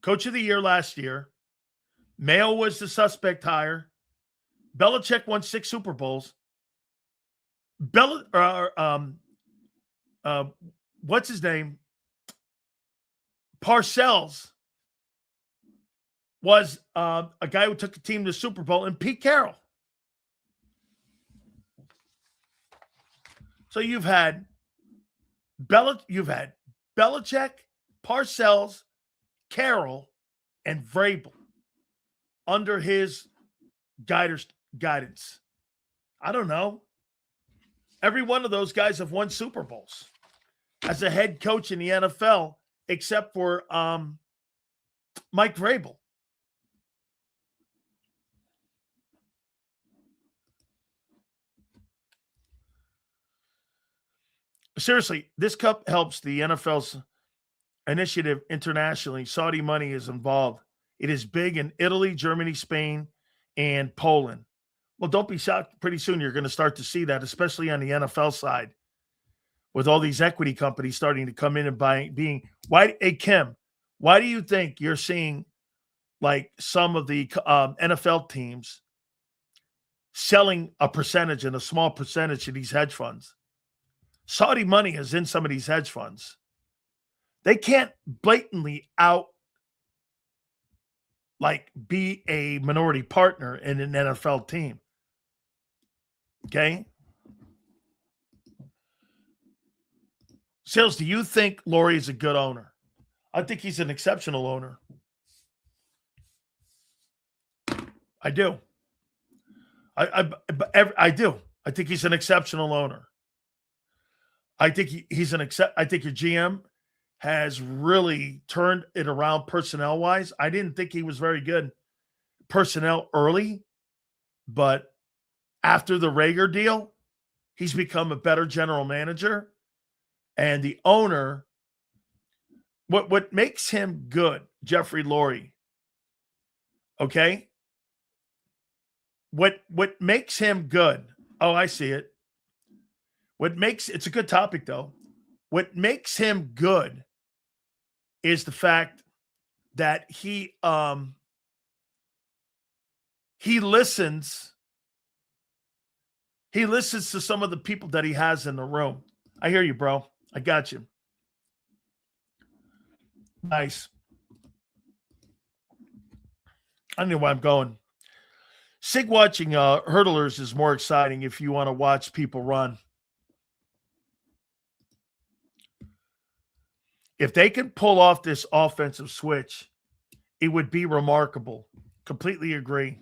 Coach of the year last year. Mayo was the suspect hire. Belichick won 6 Super Bowls. What's his name? Parcells was a guy who took a team to the Super Bowl, and Pete Carroll. So you've had Belichick, Parcells, Carroll, and Vrabel under his guidance. I don't know. Every one of those guys have won Super Bowls as a head coach in the NFL, except for Mike Vrabel. Seriously, this cup helps the NFL's initiative internationally. Saudi money is involved. It is big in Italy, Germany, Spain, and Poland. Well, don't be shocked. Pretty soon you're going to start to see that, especially on the NFL side, with all these equity companies starting to come in and Hey, Kim, why do you think you're seeing like some of the NFL teams selling a percentage and a small percentage to these hedge funds? Saudi money is in some of these hedge funds. They can't blatantly be a minority partner in an NFL team. Okay? Sales, do you think Lurie is a good owner? I think he's an exceptional owner. I do. I do. I think he's an exceptional owner. I think I think your GM has really turned it around personnel-wise. I didn't think he was very good personnel early, but after the Rager deal, he's become a better general manager. And the owner, what makes him good, Jeffrey Lurie, okay? What makes him good? Oh, I see it. It's a good topic though. What makes him good is the fact that he listens to some of the people that he has in the room. I hear you, bro. I got you. Nice. I don't know where I'm going. Sig watching hurdlers is more exciting if you want to watch people run. If they can pull off this offensive switch, it would be remarkable. Completely agree.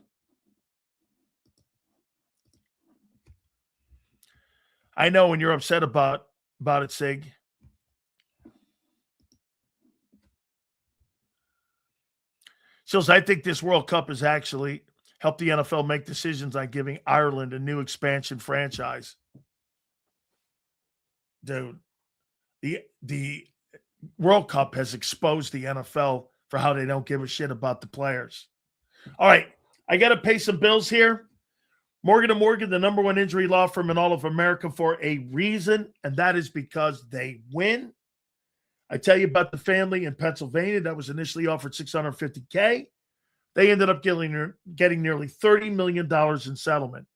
I know when you're upset about it, Sig. So I think this World Cup has actually helped the NFL make decisions on giving Ireland a new expansion franchise. Dude, the World Cup has exposed the NFL for how they don't give a shit about the players. All right, I got to pay some bills here. Morgan & Morgan, the number one injury law firm in all of America for a reason, and that is because they win. I tell you about the family in Pennsylvania that was initially offered $650K. They ended up getting nearly $30 million in settlement.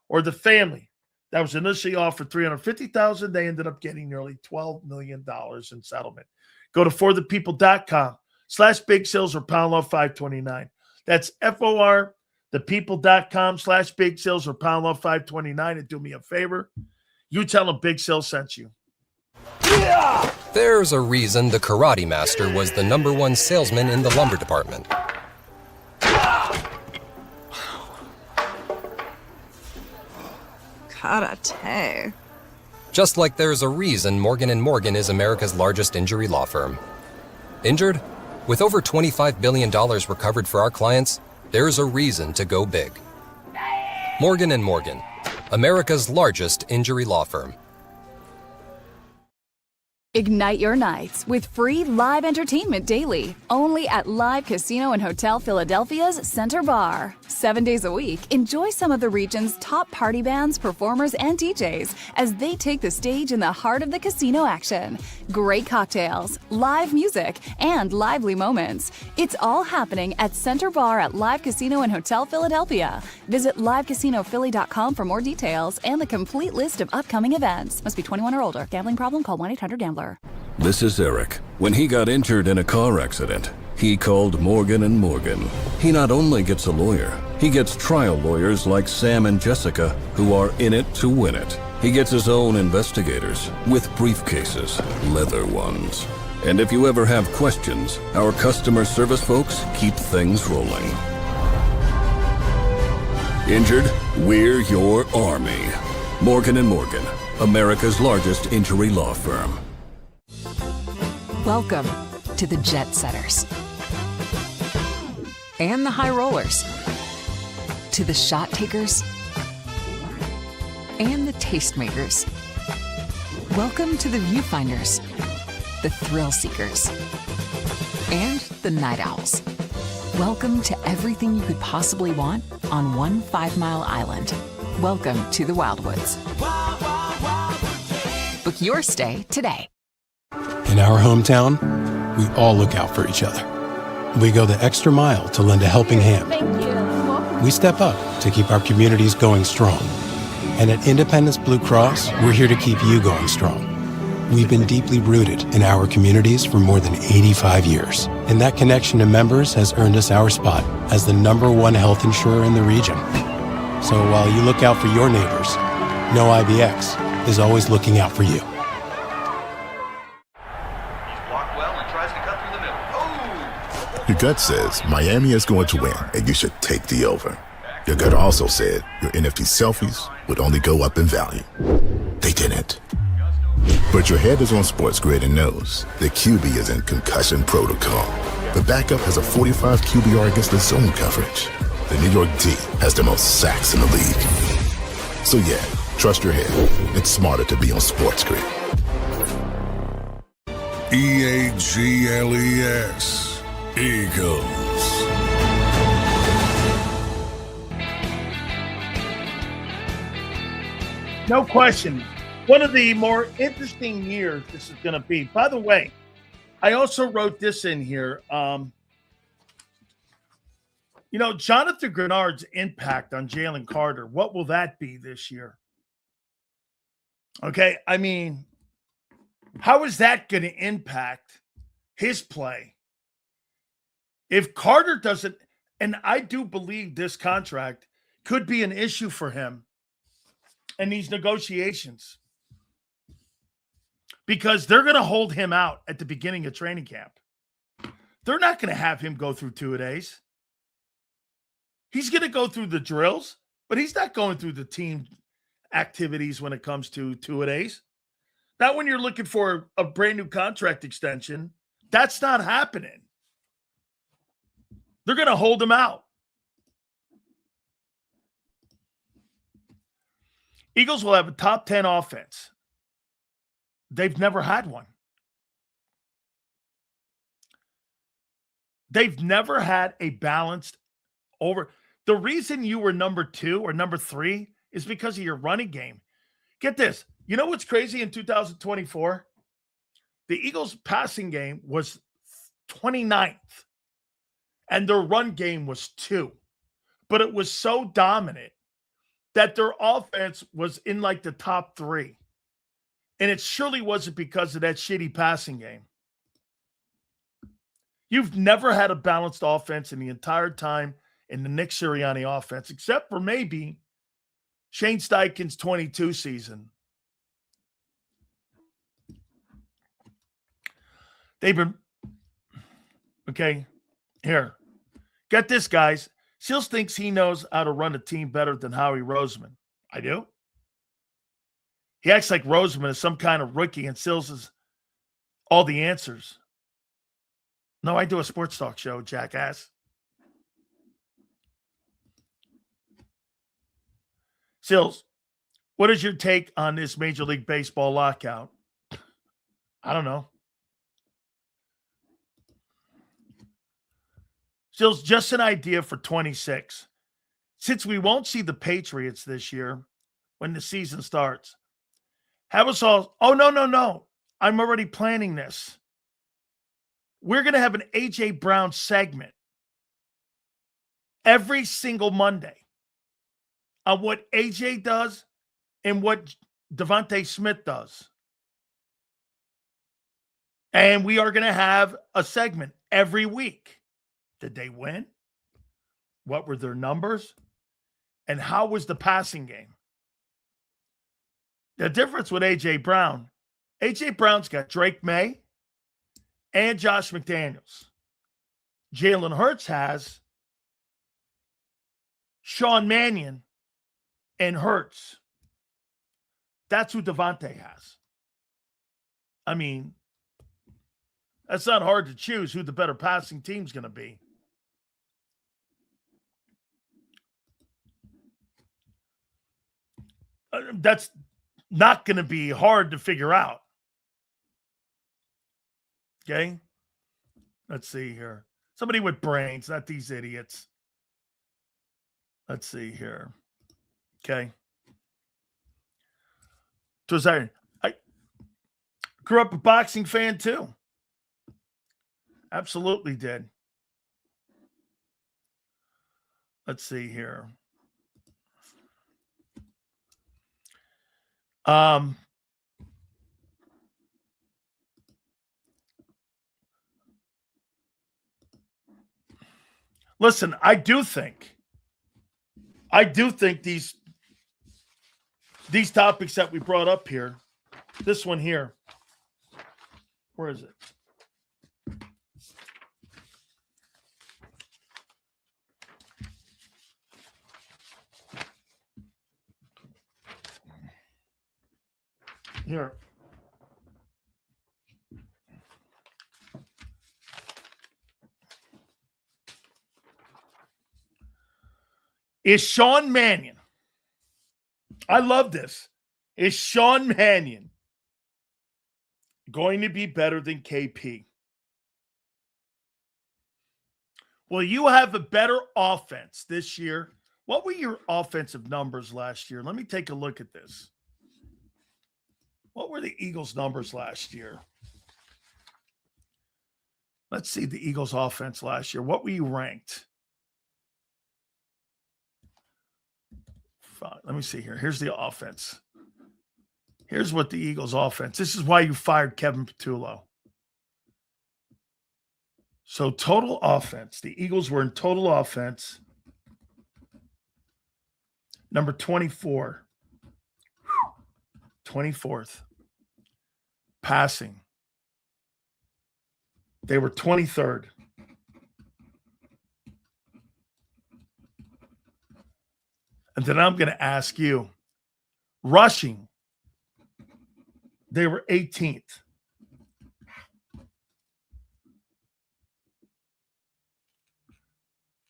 Or the family that was initially offered $350,000. They ended up getting nearly $12 million in settlement. Go to forthepeople.com/big sales or pound law 529. That's FOR thepeople.com/big sales or pound law 529. And do me a favor. You tell them Big Sales sent you. There's a reason the Karate Master was the number one salesman in the lumber department. Karate. Just like there's a reason Morgan & Morgan is America's largest injury law firm. Injured? With over $25 billion recovered for our clients, there's a reason to go big. Morgan & Morgan, America's largest injury law firm. Ignite your nights with free live entertainment daily, only at Live Casino and Hotel Philadelphia's Center Bar. 7 days a week, enjoy some of the region's top party bands, performers, and DJs as they take the stage in the heart of the casino action. Great cocktails, live music, and lively moments. It's all happening at Center Bar at Live Casino and Hotel Philadelphia. Visit livecasinophilly.com for more details and the complete list of upcoming events. Must be 21 or older. Gambling problem? Call 1-800-GAMBLER. This is Eric. When he got injured in a car accident, he called Morgan & Morgan. He not only gets a lawyer, he gets trial lawyers like Sam and Jessica who are in it to win it. He gets his own investigators with briefcases, leather ones. And if you ever have questions, our customer service folks keep things rolling. Injured? We're your army. Morgan & Morgan, America's largest injury law firm. Welcome to the Jet Setters and the High Rollers, to the Shot Takers and the Tastemakers. Welcome to the Viewfinders, the Thrill Seekers, and the Night Owls. Welcome to everything you could possibly want on one 5-mile island. Welcome to the Wildwoods. Book your stay today. In our hometown, we all look out for each other. We go the extra mile to lend a helping hand. We step up to keep our communities going strong. And at Independence Blue Cross, we're here to keep you going strong. We've been deeply rooted in our communities for more than 85 years. And that connection to members has earned us our spot as the #1 health insurer in the region. So while you look out for your neighbors, know IBX is always looking out for you. Your gut says Miami is going to win, and you should take the over. Your gut also said your NFT selfies would only go up in value. They didn't. But your head is on Sports Grid and knows the QB is in concussion protocol. The backup has a 45 QBR against the zone coverage. The New York D has the most sacks in the league. So yeah, trust your head. It's smarter to be on Sports Grid. EAGLES. Eagles. No question. One of the more interesting years this is going to be. By the way, I also wrote this in here. Jonathan Grenard's impact on Jalen Carter, what will that be this year? Okay, I mean, how is that going to impact his play? If Carter doesn't, and I do believe this contract could be an issue for him in these negotiations because they're going to hold him out at the beginning of training camp. They're not going to have him go through two-a-days. He's going to go through the drills, but he's not going through the team activities when it comes to two-a-days. Not when you're looking for a brand new contract extension. That's not happening. They're going to hold him out. Eagles will have a top 10 offense. They've never had one. They've never had a balanced over. The reason you were number 2 or number 3 is because of your running game. Get this. You know what's crazy in 2024? The Eagles' passing game was 29th, and their run game was 2. But it was so dominant that their offense was in like the top 3. And it surely wasn't because of that shitty passing game. You've never had a balanced offense in the entire time in the Nick Sirianni offense, except for maybe Shane Steichen's 22 season. They've been, okay, here. Get this, guys. Sills thinks he knows how to run a team better than Howie Roseman. I do. He acts like Roseman is some kind of rookie and Sills is all the answers. No, I do a sports talk show, jackass. Sills, what is your take on this Major League Baseball lockout? I don't know. Sills, just an idea for 26. Since we won't see the Patriots this year when the season starts, have us all, oh, no. I'm already planning this. We're going to have an A.J. Brown segment every single Monday on what A.J. does and what Devontae Smith does. And we are going to have a segment every week. Did they win? What were their numbers? And how was the passing game? The difference with A.J. Brown, A.J. Brown's got Drake May and Josh McDaniels. Jalen Hurts has Sean Mannion and Hurts. That's who Devontae has. I mean, that's not hard to choose who the better passing team's going to be. That's not going to be hard to figure out. Okay? Let's see here. Somebody with brains, not these idiots. Let's see here. Okay. So I grew up a boxing fan too. Absolutely did. Let's see here. Listen, I do think these topics that we brought up here, this one here, where is it? Here. Is Sean Mannion, I love this, is Sean Mannion going to be better than KP? Will you have a better offense this year? What were your offensive numbers last year? Let me take a look at this. What were the Eagles' numbers last year? Let's see the Eagles' offense last year. What were you ranked? Let me see here. Here's the offense. Here's what the Eagles' offense. This is why you fired Kevin Patullo. So total offense. The Eagles were in total offense. Number 24. 24th. Passing. They were 23rd. And then I'm going to ask you, rushing, they were 18th.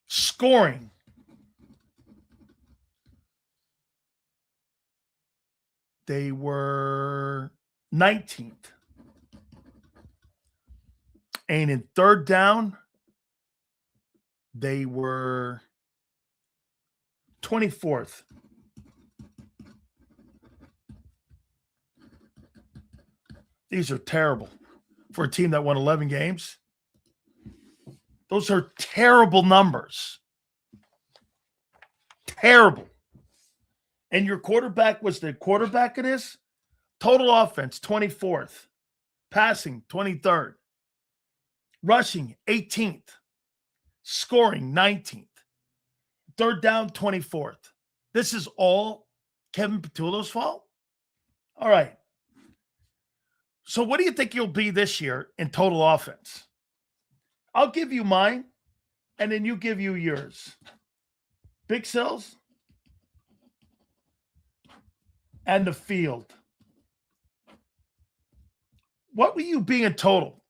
Scoring, they were 19th. And in third down, they were 24th. These are terrible for a team that won 11 games. Those are terrible numbers. Terrible. And your quarterback was the quarterback of this? Total offense, 24th. Passing, 23rd. Rushing, 18th. Scoring, 19th. Third down, 24th. This is all Kevin Patullo's fault? All right. So what do you think you'll be this year in total offense? I'll give you mine, and then you give you yours. Big Sills and the field. What will you be in total?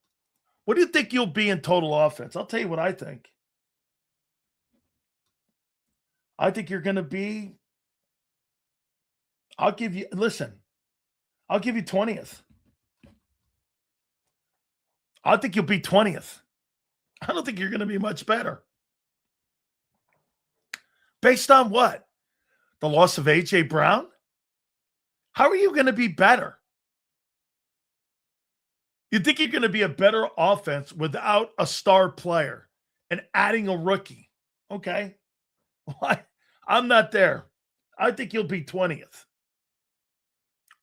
What do you think you'll be in total offense? I'll tell you what I think. I think you're going to be, I'll give you 20th. I think you'll be 20th. I don't think you're going to be much better. Based on what? The loss of A.J. Brown? How are you going to be better? You think you're going to be a better offense without a star player and adding a rookie? Okay. Well, I'm not there. I think you'll be 20th.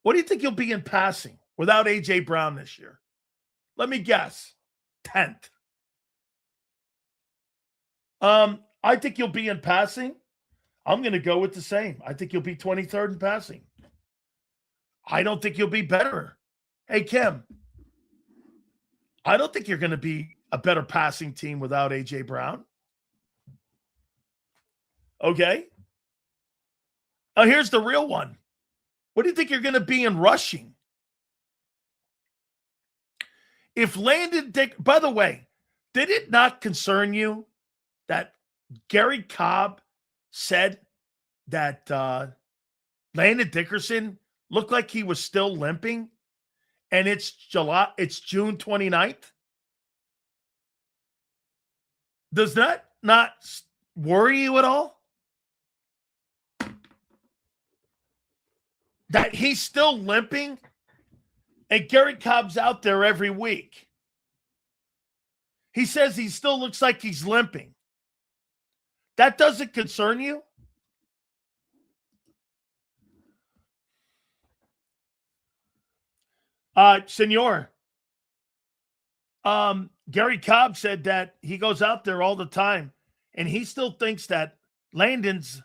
What do you think you'll be in passing without A.J. Brown this year? Let me guess. 10th. I think you'll be in passing. I'm going to go with the same. I think you'll be 23rd in passing. I don't think you'll be better. Hey, Kim, I don't think you're going to be a better passing team without A.J. Brown. Okay. Now, here's the real one. What do you think you're going to be in rushing? If Landon by the way, did it not concern you that Gary Cobb said that Landon Dickerson looked like he was still limping, and it's June 29th? Does that not worry you at all? That he's still limping, and Gary Cobb's out there every week. He says he still looks like he's limping. That doesn't concern you? Senor, Gary Cobb said that he goes out there all the time, and he still thinks that Landon's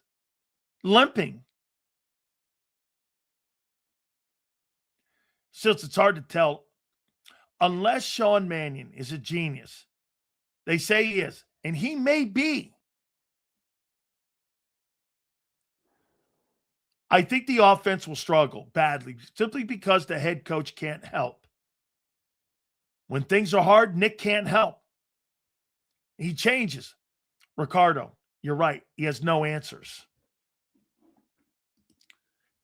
limping. Since it's hard to tell, unless Sean Mannion is a genius. They say he is, and he may be. I think the offense will struggle badly simply because the head coach can't help. When things are hard, Nick can't help. He changes. Ricardo, you're right. He has no answers.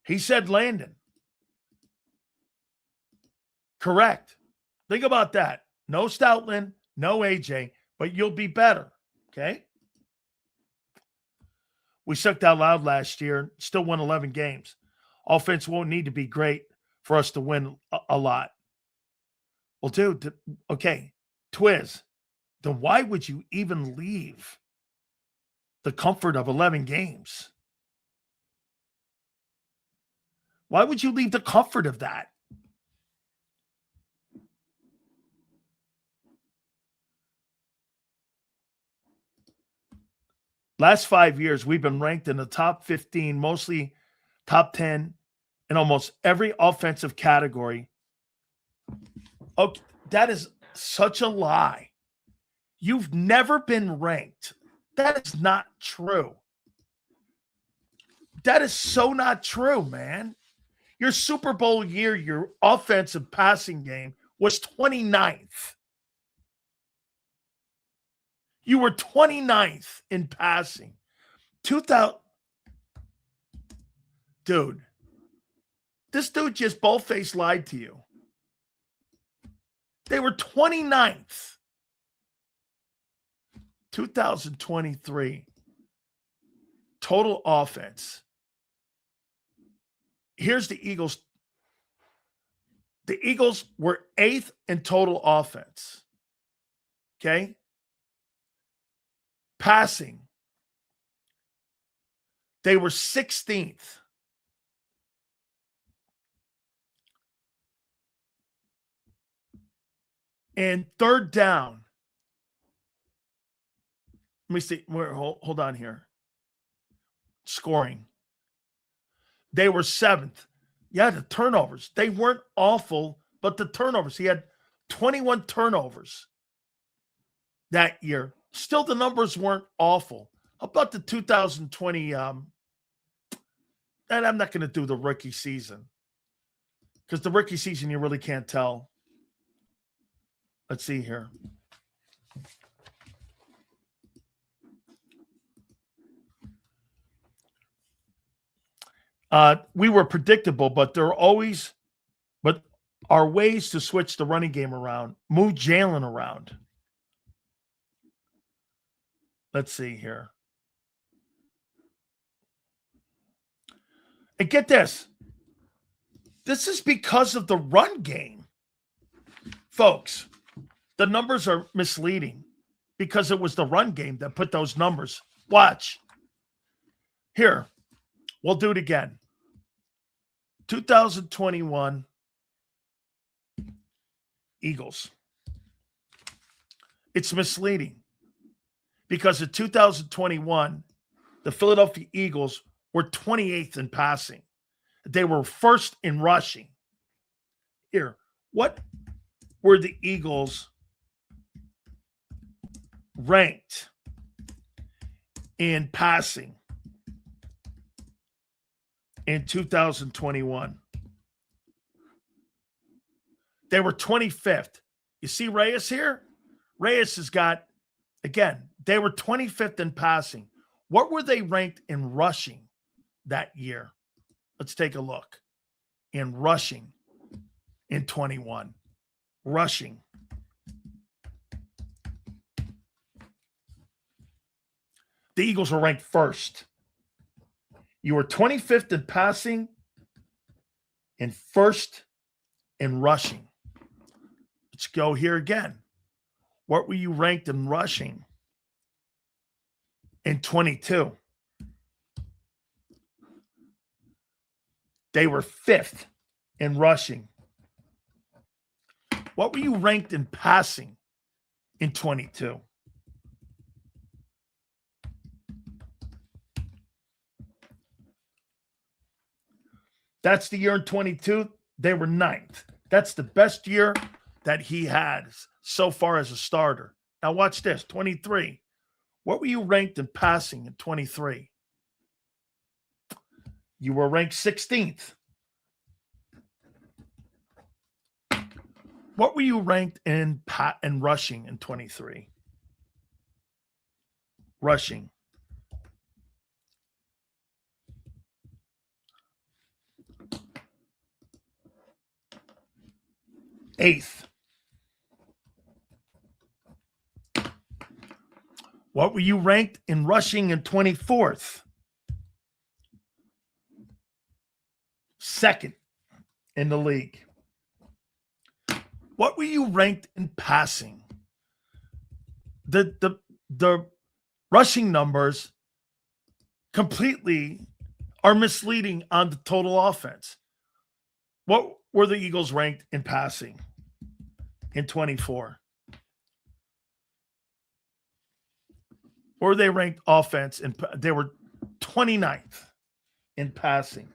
He said Landon. Correct. Think about that. No Stoutland, no AJ, but you'll be better. Okay? We sucked out loud last year, still won 11 games. Offense won't need to be great for us to win a lot. Well, dude, okay, Twiz, then why would you even leave the comfort of 11 games? Why would you leave the comfort of that? Last 5 years, we've been ranked in the top 15, mostly top 10 in almost every offensive category. Okay, that is such a lie. You've never been ranked. That is not true. That is so not true, man. Your Super Bowl year, your offensive passing game was 29th. You were 29th in passing. 2000. Dude, this dude just bold-faced lied to you. They were 29th. 2023. total offense. Here's the Eagles. The Eagles were 8th in total offense. Okay? Passing. They were 16th. And third down. Let me see. Hold on here. Scoring. They were 7th. Yeah, the turnovers. They weren't awful, but the turnovers. He had 21 turnovers that year. Still, the numbers weren't awful. How about the 2020? And I'm not going to do the rookie season because the rookie season, you really can't tell. Let's see here. We were predictable, but there are ways to switch the running game around, move Jalen around. Let's see here. And get this. This is because of the run game. Folks, the numbers are misleading because it was the run game that put those numbers. Watch. Here, we'll do it again. 2021 Eagles. It's misleading because in 2021, the Philadelphia Eagles were 28th in passing. They were 1st in rushing. Here, what were the Eagles ranked in passing in 2021? They were 25th. You see Reyes here? Reyes has got, again, they were 25th in passing. What were they ranked in rushing that year? Let's take a look. In rushing in 21. Rushing. The Eagles were ranked 1st. You were 25th in passing and 1st in rushing. Let's go here again. What were you ranked in rushing in 22? They were 5th in rushing. What were you ranked in passing in 22? That's the year in 22. They were 9th. That's the best year that he had so far as a starter. Now watch this, 23. What were you ranked in passing in 23? You were ranked 16th. What were you ranked in rushing in 23? Rushing. Eighth. What were you ranked in rushing in 24th? 2nd in the league. What were you ranked in passing? The rushing numbers completely are misleading on the total offense. What were the Eagles ranked in passing in 24? Or they ranked offense and they were 29th in passing.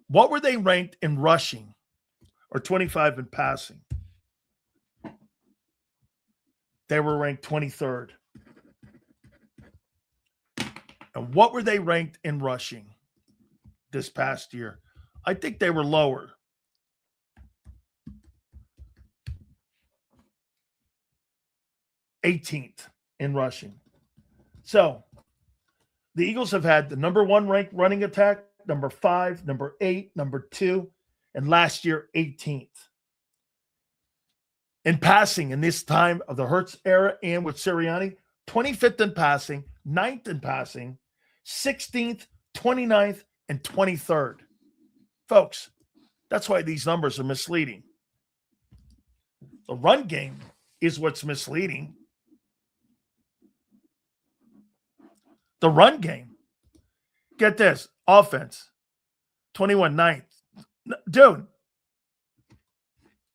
What were they ranked in rushing or 25 in passing? They were ranked 23rd. And what were they ranked in rushing this past year? I think they were lower. '18th in rushing. So the Eagles have had the number 1 ranked running attack, number 5, number 8, number 2, and last year 18th. In passing in this time of the Hurts era and with Sirianni, 25th in passing, 9th in passing, 16th, 29th, and 23rd. Folks, that's why these numbers are misleading. The run game is what's misleading. The run game. Get this. Offense. 21 9th. Dude,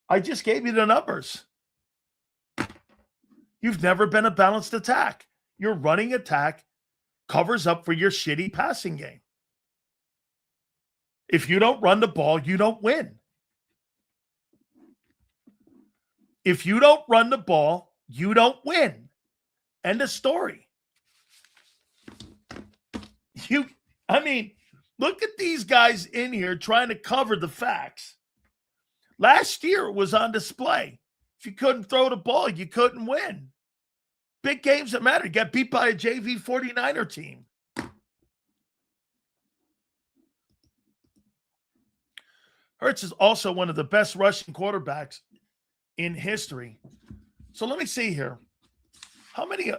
I just gave you the numbers. You've never been a balanced attack. Your running attack covers up for your shitty passing game. If you don't run the ball, you don't win. If you don't run the ball, you don't win. End of story. Look at these guys in here trying to cover the facts. Last year it was on display. If you couldn't throw the ball, you couldn't win. Big games that matter. You got beat by a JV 49er team. Hurts is also one of the best rushing quarterbacks in history. So let me see here. How many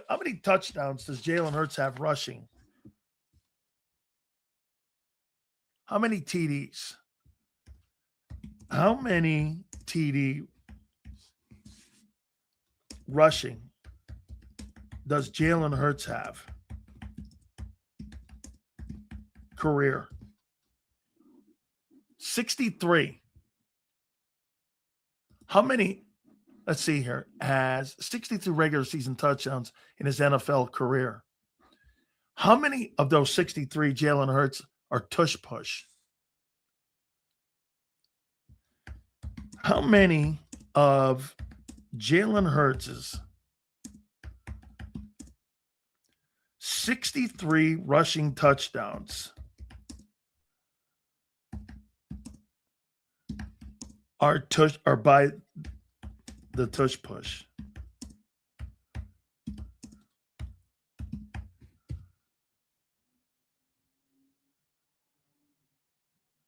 touchdowns does Jalen Hurts have rushing? How many TDs? How many TD rushing does Jalen Hurts have? Career. 63. How many, let's see here, has 63 regular season touchdowns in his NFL career? How many of those 63 Jalen Hurts are tush push? How many of Jalen Hurts's 63 rushing touchdowns are by the tush push?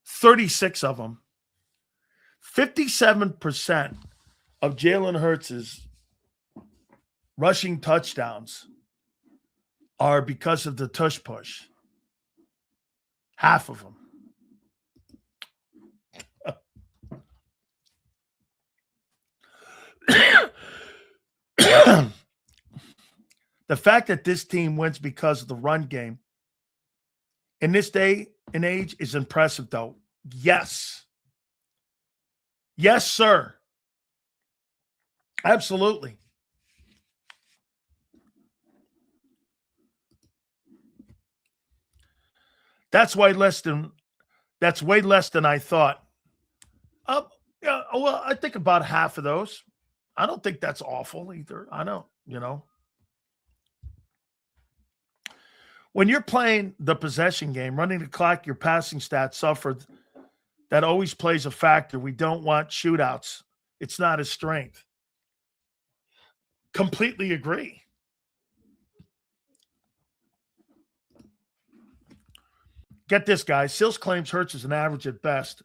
$36 of them. 57% of Jalen Hurts' rushing touchdowns are because of the tush push. Half of them. The fact that this team wins because of the run game in this day and age is impressive, though. Yes. Yes, sir. Absolutely. That's way less than I thought. Yeah, well, I think about half of those. I don't think that's awful either. I don't, When you're playing the possession game, running the clock, your passing stats suffer. That always plays a factor. We don't want shootouts. It's not a strength. Completely agree. Get this, guys. Sills claims Hurts is an average at best.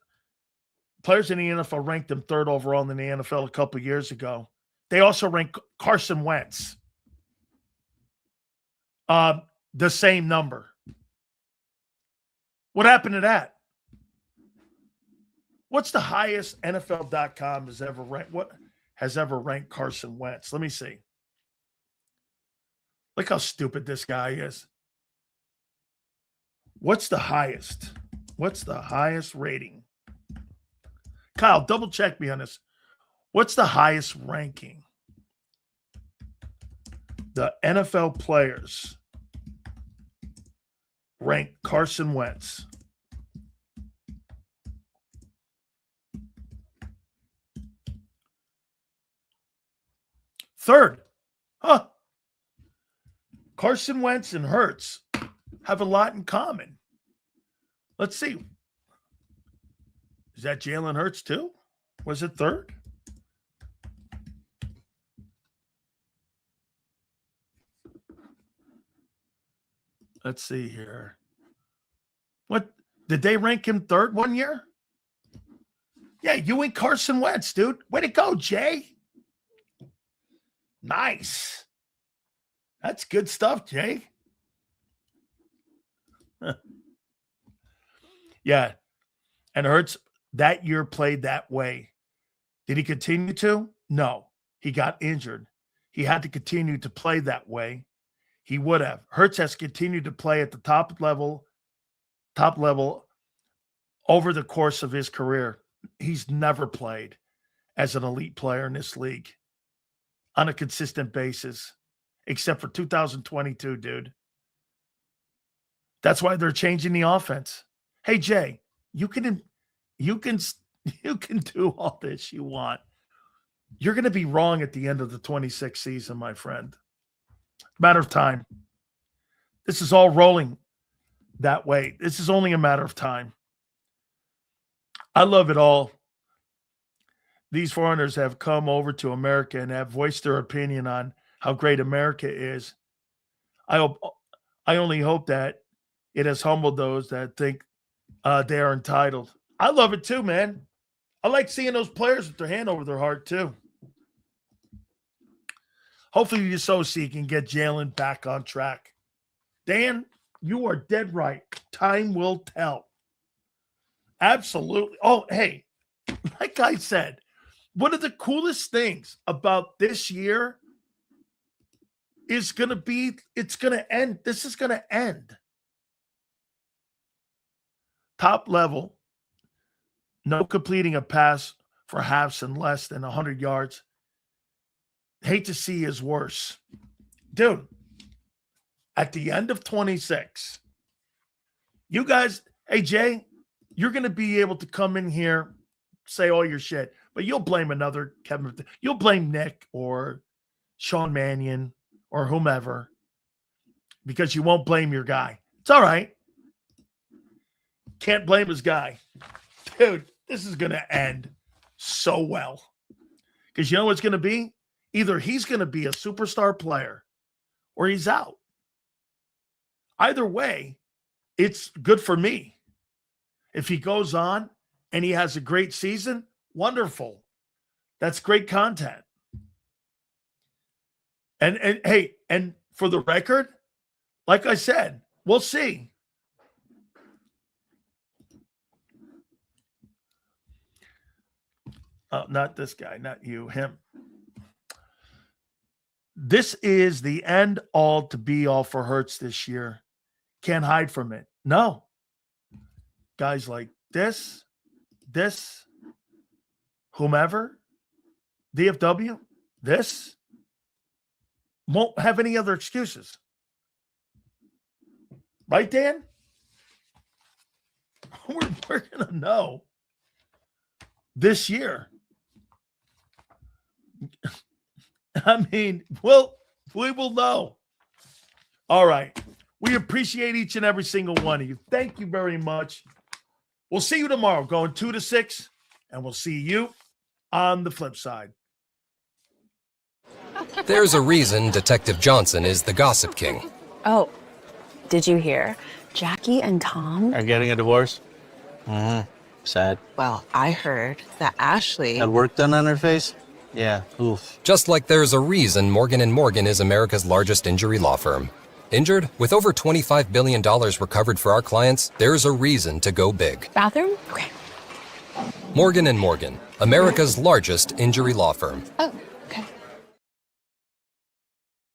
Players in the NFL ranked him third overall in the NFL a couple of years ago. They also ranked Carson Wentz. The same number. What happened to that? What's the highest NFL.com has ever ranked? What has ever ranked Carson Wentz? Let me see. Look how stupid this guy is. What's the highest? What's the highest rating? Kyle, double check me on this. What's the highest ranking? The NFL players rank Carson Wentz. Third. Huh. Carson Wentz and Hurts have a lot in common. Let's see. Is that Jalen Hurts too? Was it third? Let's see here. What did they rank him third one year? Yeah, you and Carson Wentz, dude. Way to go, Jay. Nice. That's good stuff, Jay. Yeah. And Hurts that year played that way. Did he continue to? No. He got injured. He had to continue to play that way. He would have. Hurts has continued to play at the top level over the course of his career. He's never played as an elite player in this league on a consistent basis, except for 2022, dude. That's why they're changing the offense. Hey, Jay, you can do all this you want. You're going to be wrong at the end of the 26th season, my friend. Matter of time. This is all rolling that way. This is only a matter of time. I love it all. These foreigners have come over to America and have voiced their opinion on how great America is. I only hope that it has humbled those that think they are entitled. I love it too, man. I like seeing those players with their hand over their heart too. Hopefully the associate can get Jalen back on track. Dan, you are dead right. Time will tell. Absolutely. Oh, hey, like I said, one of the coolest things about this year is going to be, it's going to end. This is going to end. Top level, no completing a pass for halves and less than 100 yards. Hate to see is worse. Dude, at the end of 26, you guys, hey, Jay, you're going to be able to come in here, say all your shit, but you'll blame another Kevin. You'll blame Nick or Sean Mannion or whomever because you won't blame your guy. It's all right. Can't blame his guy. Dude, this is going to end so well. Because you know what's going to be? Either he's going to be a superstar player or he's out. Either way, it's good for me. If he goes on and he has a great season, wonderful. That's great content. And hey, and for the record, like I said, we'll see. Not this guy, not you, him. This is the end all to be all for Hurts this year. Can't hide from it. No. Guys like this, whomever, DFW, this won't have any other excuses. Right, Dan? We're going to know this year. I mean, we will know. All right. We appreciate each and every single one of you. Thank you very much. We'll see you tomorrow going 2 to 6, and we'll see you on the flip side. There's a reason Detective Johnson is the gossip king. Oh, did you hear? Jackie and Tom are getting a divorce? Mm-hmm. Sad. Well, I heard that Ashley had work done on her face? Yeah, oof. Just like there's a reason Morgan & Morgan is America's largest injury law firm. Injured? With over $25 billion recovered for our clients, there's a reason to go big. bathroom? Okay. Morgan & Morgan, America's largest injury law firm. Oh.